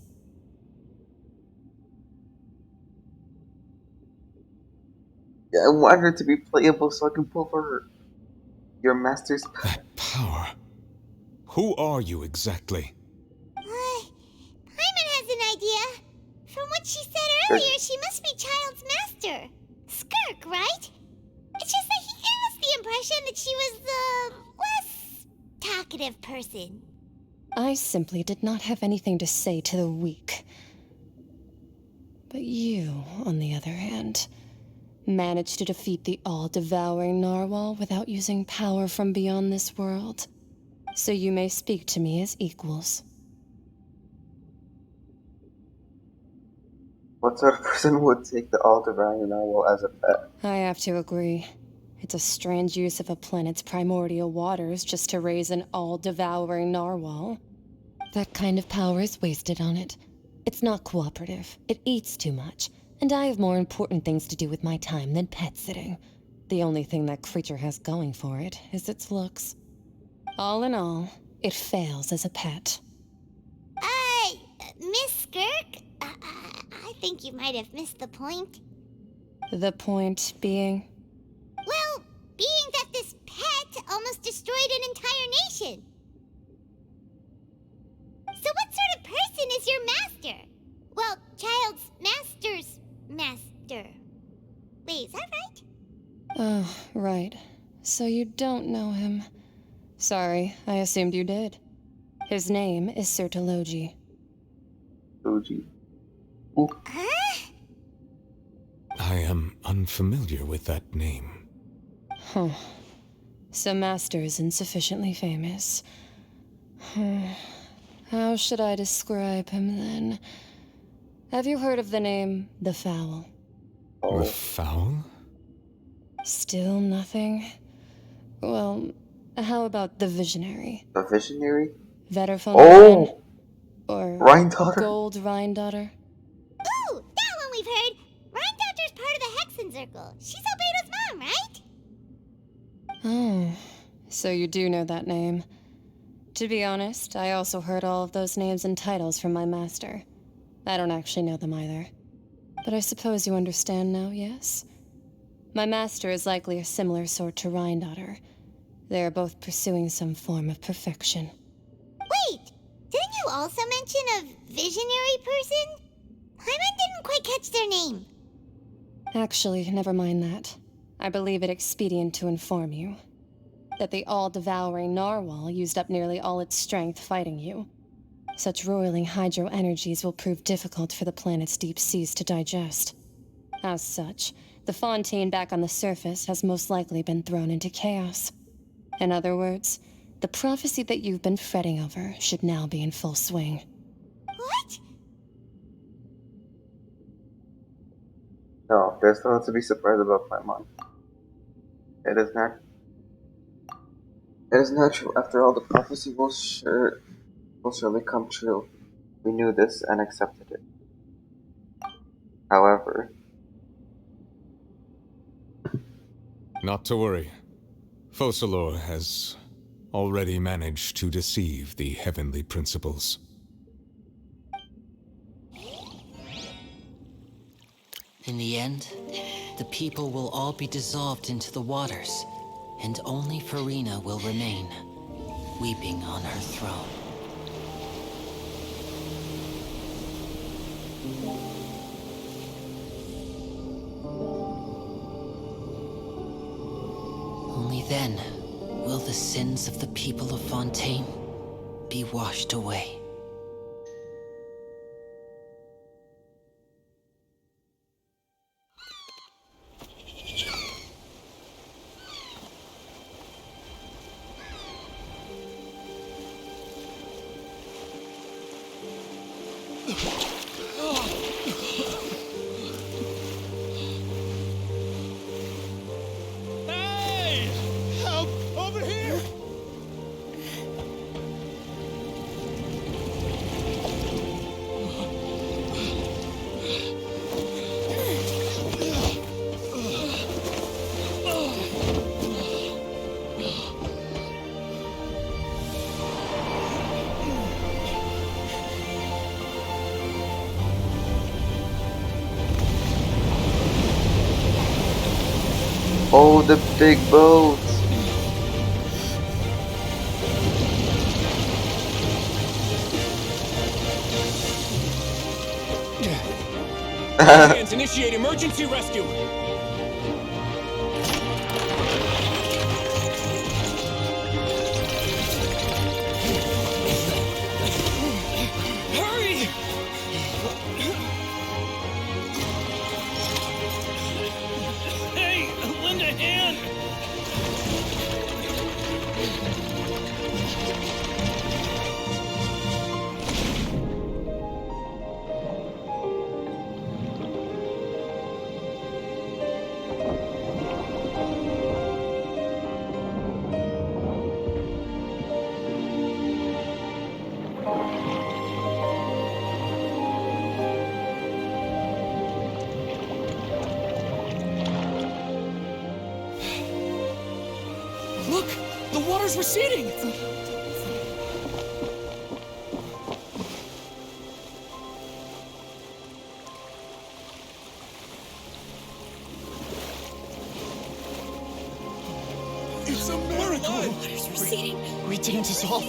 Yeah, I want her to be playable so I can pull for your master's pet. Power. Who are you exactly? Paimon has an idea. From what she said earlier, she must be Child's master. Skirk, right? It's just that he gave us the impression that she was the less talkative person. I simply did not have anything to say to the weak. But you, on the other hand, managed to defeat the all-devouring narwhal without using power from beyond this world. So you may speak to me as equals. What sort of person would take the all-devouring narwhal as a pet? I have to agree. It's a strange use of a planet's primordial waters just to raise an all-devouring narwhal. That kind of power is wasted on it. It's not cooperative. It eats too much. And I have more important things to do with my time than pet sitting. The only thing that creature has going for it is its looks. All in all, it fails as a pet. Miss Skirk? I think you might have missed the point. The point being? Well, being that this pet almost destroyed an entire nation. So what sort of person is your master? Well, Child's master's master. Wait, is that right? Oh, right. So you don't know him. Sorry, I assumed you did. His name is Sir Taloji. Taloji. I am unfamiliar with that name. Huh. So Master is insufficiently famous. How should I describe him then? Have you heard of the name The Fowl? The Fowl? Still nothing? Well, how about the Visionary? The Visionary? Vetter von Oh! Or Rhindaughter? Gold Rhindaughter? Ooh, that one we've heard. Rhindaughter's part of the Hexen Circle. She's Albedo's mom, right? Oh, so you do know that name. To be honest, I also heard all of those names and titles from my master. I don't actually know them either. But I suppose you understand now, yes? My master is likely a similar sort to Rhindaughter. They are both pursuing some form of perfection. Wait, didn't you also mention a visionary person? Paimon didn't quite catch their name. Actually, never mind that. I believe it expedient to inform you that the all-devouring narwhal used up nearly all its strength fighting you. Such roiling hydro energies will prove difficult for the planet's deep seas to digest. As such, the fontaine back on the surface has most likely been thrown into chaos. In other words, the prophecy that you've been fretting over should now be in full swing. What? No, there's no to be surprised about Paimon. It is not. It is natural. After all, the prophecy will surely come true. We knew this and accepted it. However, Not to worry. Focalor has already managed to deceive the heavenly principles. In the end, the people will all be dissolved into the waters, and only Furina will remain, weeping on her throne. Only then will the sins of the people of Fontaine be washed away. Oh, the big boat! Hands, initiate emergency rescue! Hurry! Hey, lend a hand! Look! The water's receding! It's a miracle! Water's receding. We didn't dissolve.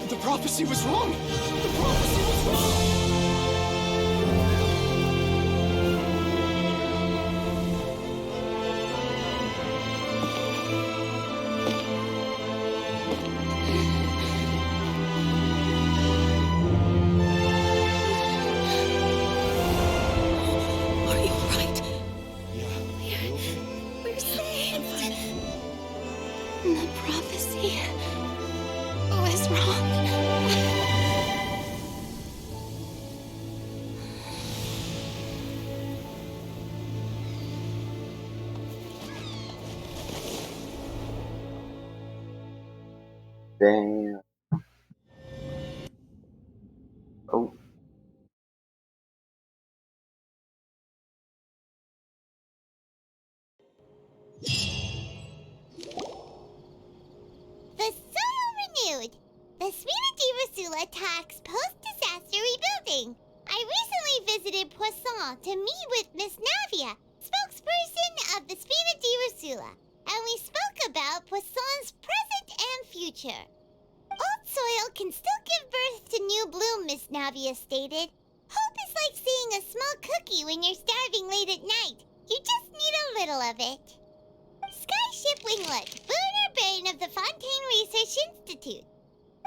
The prophecy was wrong. The prophecy was wrong. Are you alright? We're saved. The prophecy was wrong. Damn. Oh. The soil renewed. The Spina di Rosula attacks post-disaster rebuilding. I recently visited Poisson to meet with Miss Navia, spokesperson of the Spina di Rosula, and we spoke about Poisson's present and future. Old soil can still give birth to new bloom, Miss Navia stated. Hope is like seeing a small cookie when you're starving late at night. You just need a little of it. Skyship Winglet, Booner Brain of the Fontaine Research Institute.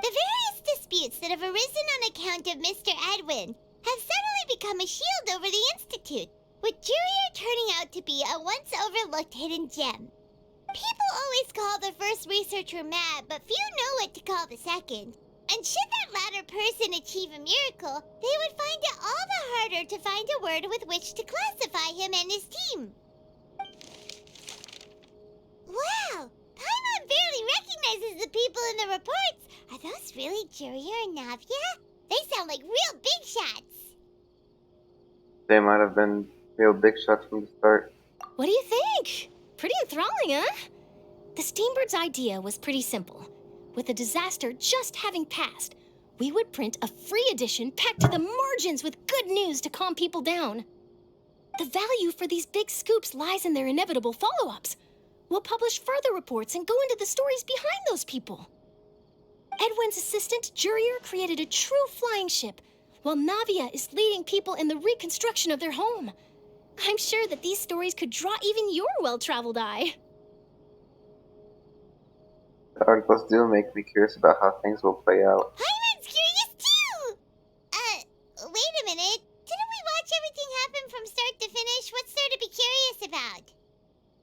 The various disputes that have arisen on account of Mr. Edwin have suddenly become a shield over the Institute, with Jurier turning out to be a once overlooked hidden gem. People always call the first researcher mad, but few know what to call the second. And should that latter person achieve a miracle, they would find it all the harder to find a word with which to classify him and his team. Wow! Paimon barely recognizes the people in the reports. Are those really Jurier and Navia? They sound like real big shots. They might have been real big shots from the start. What do you think? Pretty enthralling, huh? The Steambird's idea was pretty simple. With a disaster just having passed, we would print a free edition packed to the margins with good news to calm people down. The value for these big scoops lies in their inevitable follow-ups. We'll publish further reports and go into the stories behind those people. Edwin's assistant, Jurier, created a true flying ship, while Navia is leading people in the reconstruction of their home. I'm sure that these stories could draw even your well-traveled eye. The articles do make me curious about how things will play out. Paimon's curious too! Wait a minute. Didn't we watch everything happen from start to finish? What's there to be curious about?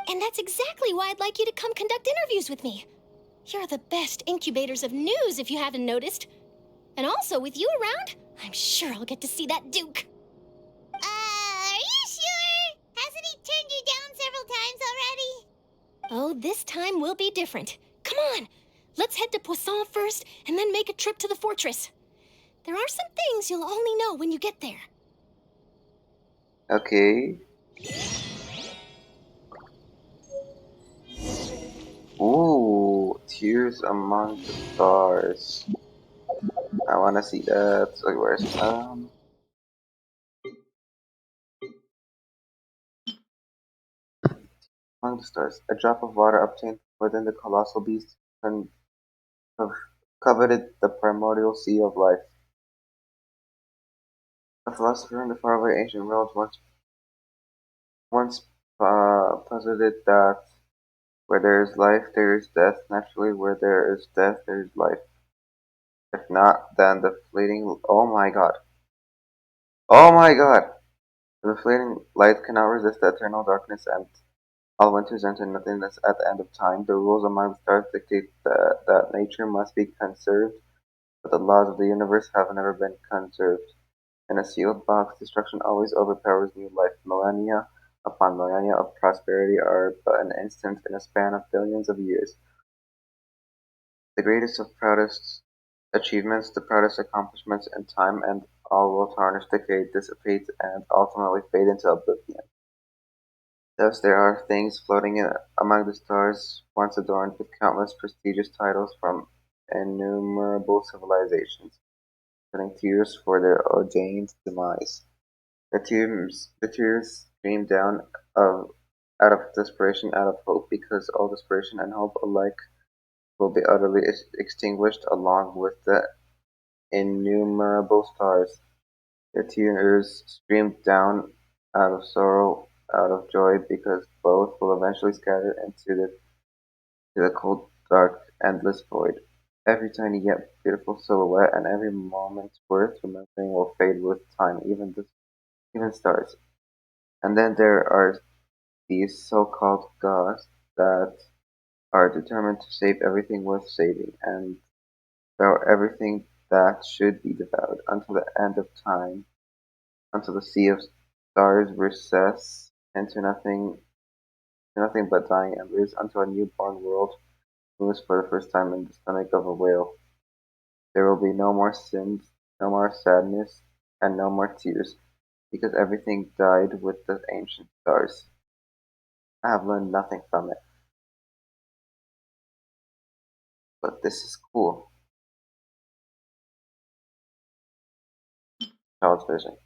And that's exactly why I'd like you to come conduct interviews with me. You're the best incubators of news, if you haven't noticed. And also, with you around, I'm sure I'll get to see that Duke. Are you sure? Hasn't he turned you down several times already? Oh, this time will be different. Come on, let's head to Poisson first, and then make a trip to the fortress. There are some things you'll only know when you get there. Okay. Ooh, Tears Among the Stars. I wanna see that. So where's among the stars. A drop of water obtained within the colossal beast coveted the primordial sea of life. A philosopher in the faraway ancient world once posited that where there is life, there is death. Naturally, where there is death, there is life. If not, then the fleeting. Oh my god! Oh my god! The fleeting light cannot resist the eternal darkness, and all winters into nothingness at the end of time. The rules among the stars dictate that nature must be conserved, but the laws of the universe have never been conserved. In a sealed box, destruction always overpowers new life. Millennia upon millennia of prosperity are but an instant in a span of billions of years. The greatest of proudest achievements, the proudest accomplishments in time and all will tarnish, decay, dissipate, and ultimately fade into oblivion. Thus there are things floating among the stars, once adorned with countless prestigious titles from innumerable civilizations, shedding tears for their ordained demise. The tears stream down out of desperation, out of hope, because all desperation and hope alike will be utterly extinguished along with the innumerable stars. The tears stream down out of sorrow, out of joy, because both will eventually scatter to the cold, dark, endless void. Every tiny yet beautiful silhouette and every moment worth remembering will fade with time, even stars. And then there are these so-called gods that are determined to save everything worth saving, and devour everything that should be devoured, until the end of time, until the sea of stars recess into nothing but dying embers, until a newborn world moves for the first time in the stomach of a whale. There will be no more sins, no more sadness, and no more tears, because everything died with the ancient stars. I have learned nothing from it, but this is cool. Child's vision.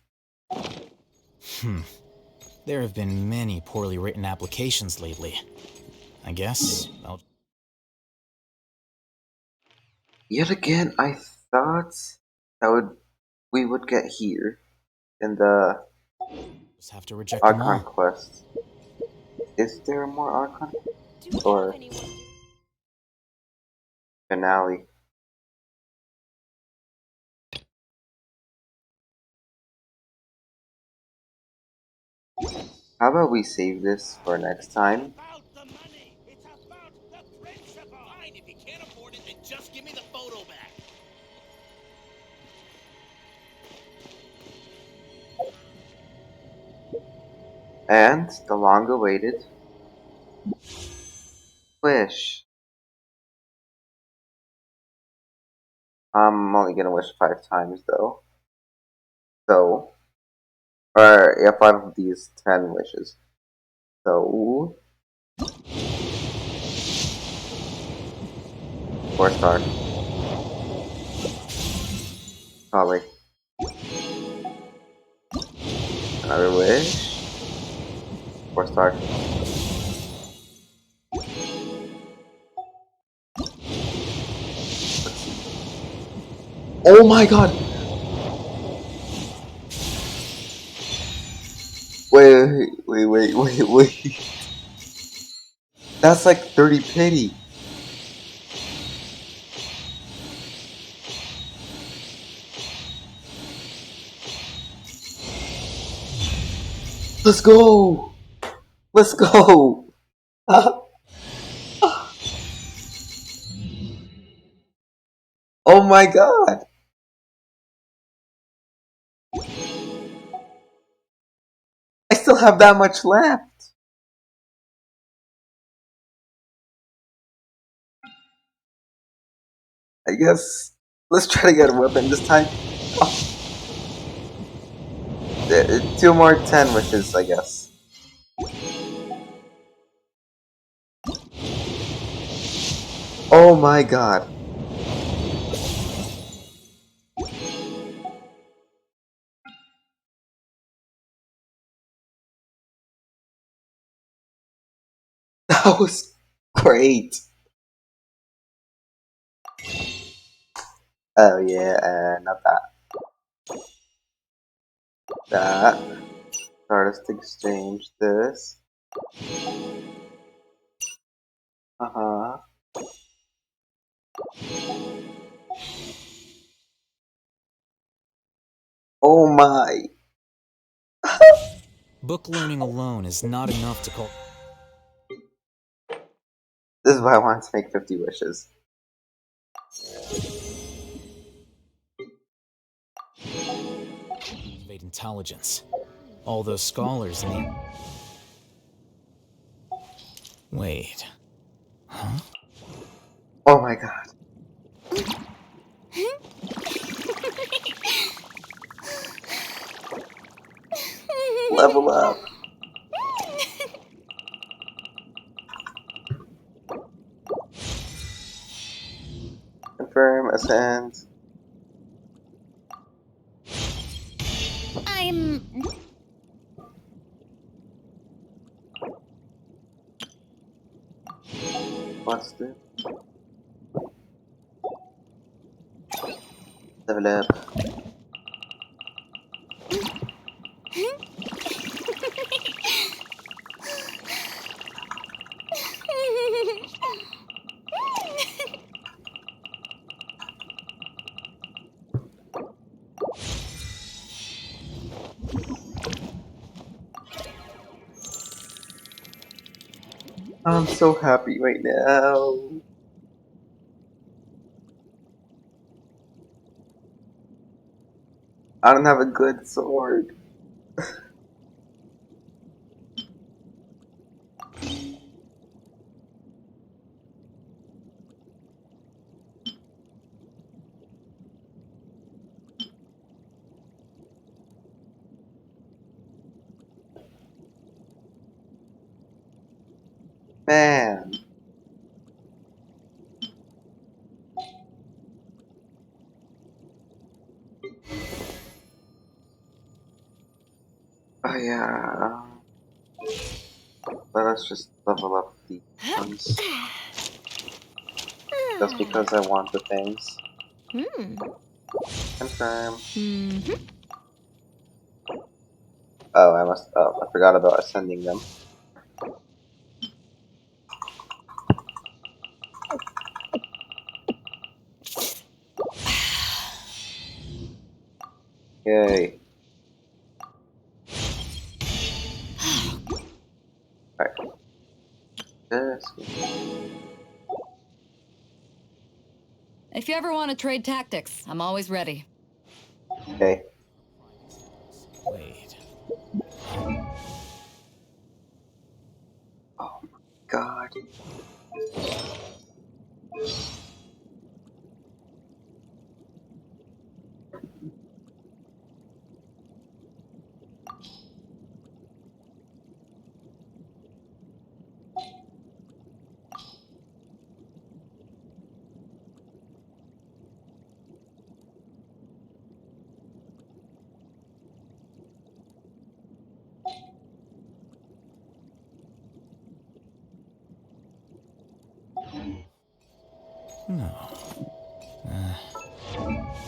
There have been many poorly written applications lately. I guess I'll. Yet again, I thought that we would get here in the Just have to reject them Archon all. quest. Is there more Archon or finale? How about we save this for next time? Fine, if you can't afford it, then just give me the photo back. And the long-awaited wish. I'm only gonna wish 5 times though. So, or yeah, 5 of these 10 wishes. So, 4 star. Probably. Another wish. 4 star. Oh my god! Wait. That's like 30 pity. Let's go! Let's go! Oh my god! I still have that much left! I guess let's try to get a weapon this time. Oh, 2 more 10 wishes, I guess. Oh my god. That was great. Oh yeah, and not that. That. Artist exchange this. Uh-huh. Oh my. Book learning alone is not enough to call. This is why I wanted to make 50 wishes. Cultivate intelligence. All those scholars in the. Wait. Huh? Oh my god. Level up. Confirm, ascend. I'm. What's this? Level up. I'm so happy right now. I don't have a good sword. Man. Oh yeah. Let us just level up the ones. Just because I want the things. Confirm. Oh, I forgot about ascending them. Yay. Alright. This. If you ever want to trade tactics, I'm always ready. Okay. Wait. Oh my god. No.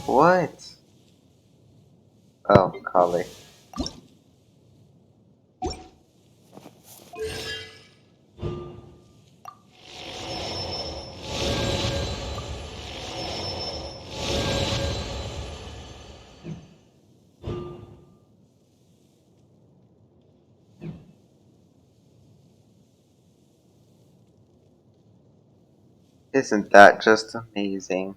What? Oh, Kali. Isn't that just amazing?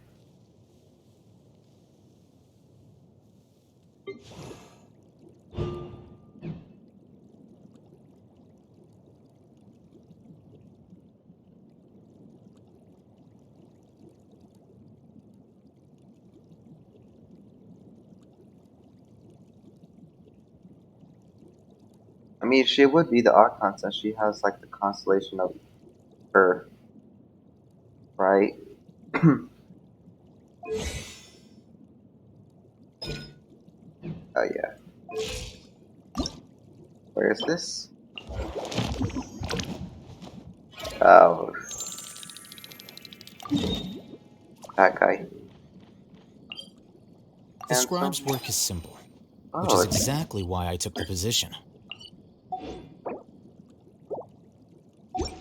I mean, she would be the Archon since she has like the constellation of her, right? Oh yeah. Where is this? Oh, that guy. The Handsome. scribe's work is simple, which Oh, is it's exactly why I took the position. wait.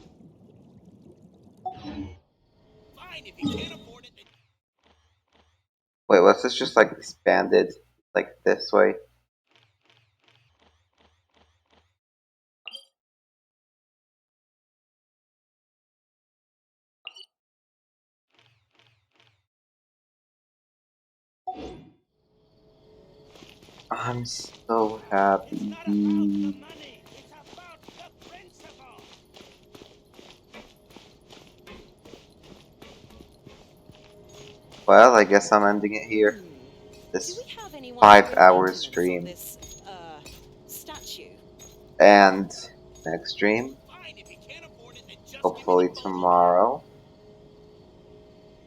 Was this just like expanded like this way? I'm so happy. Well, I guess I'm ending it here. This 5-hour stream. Statue. And next stream, hopefully tomorrow,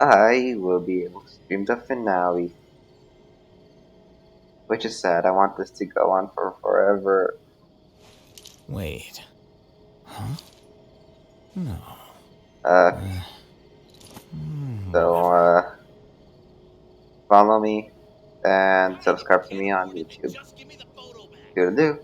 I will be able to stream the finale. Which is sad. I want this to go on for forever. Wait. Huh? No. So, follow me and subscribe to me on YouTube. Toodaloo.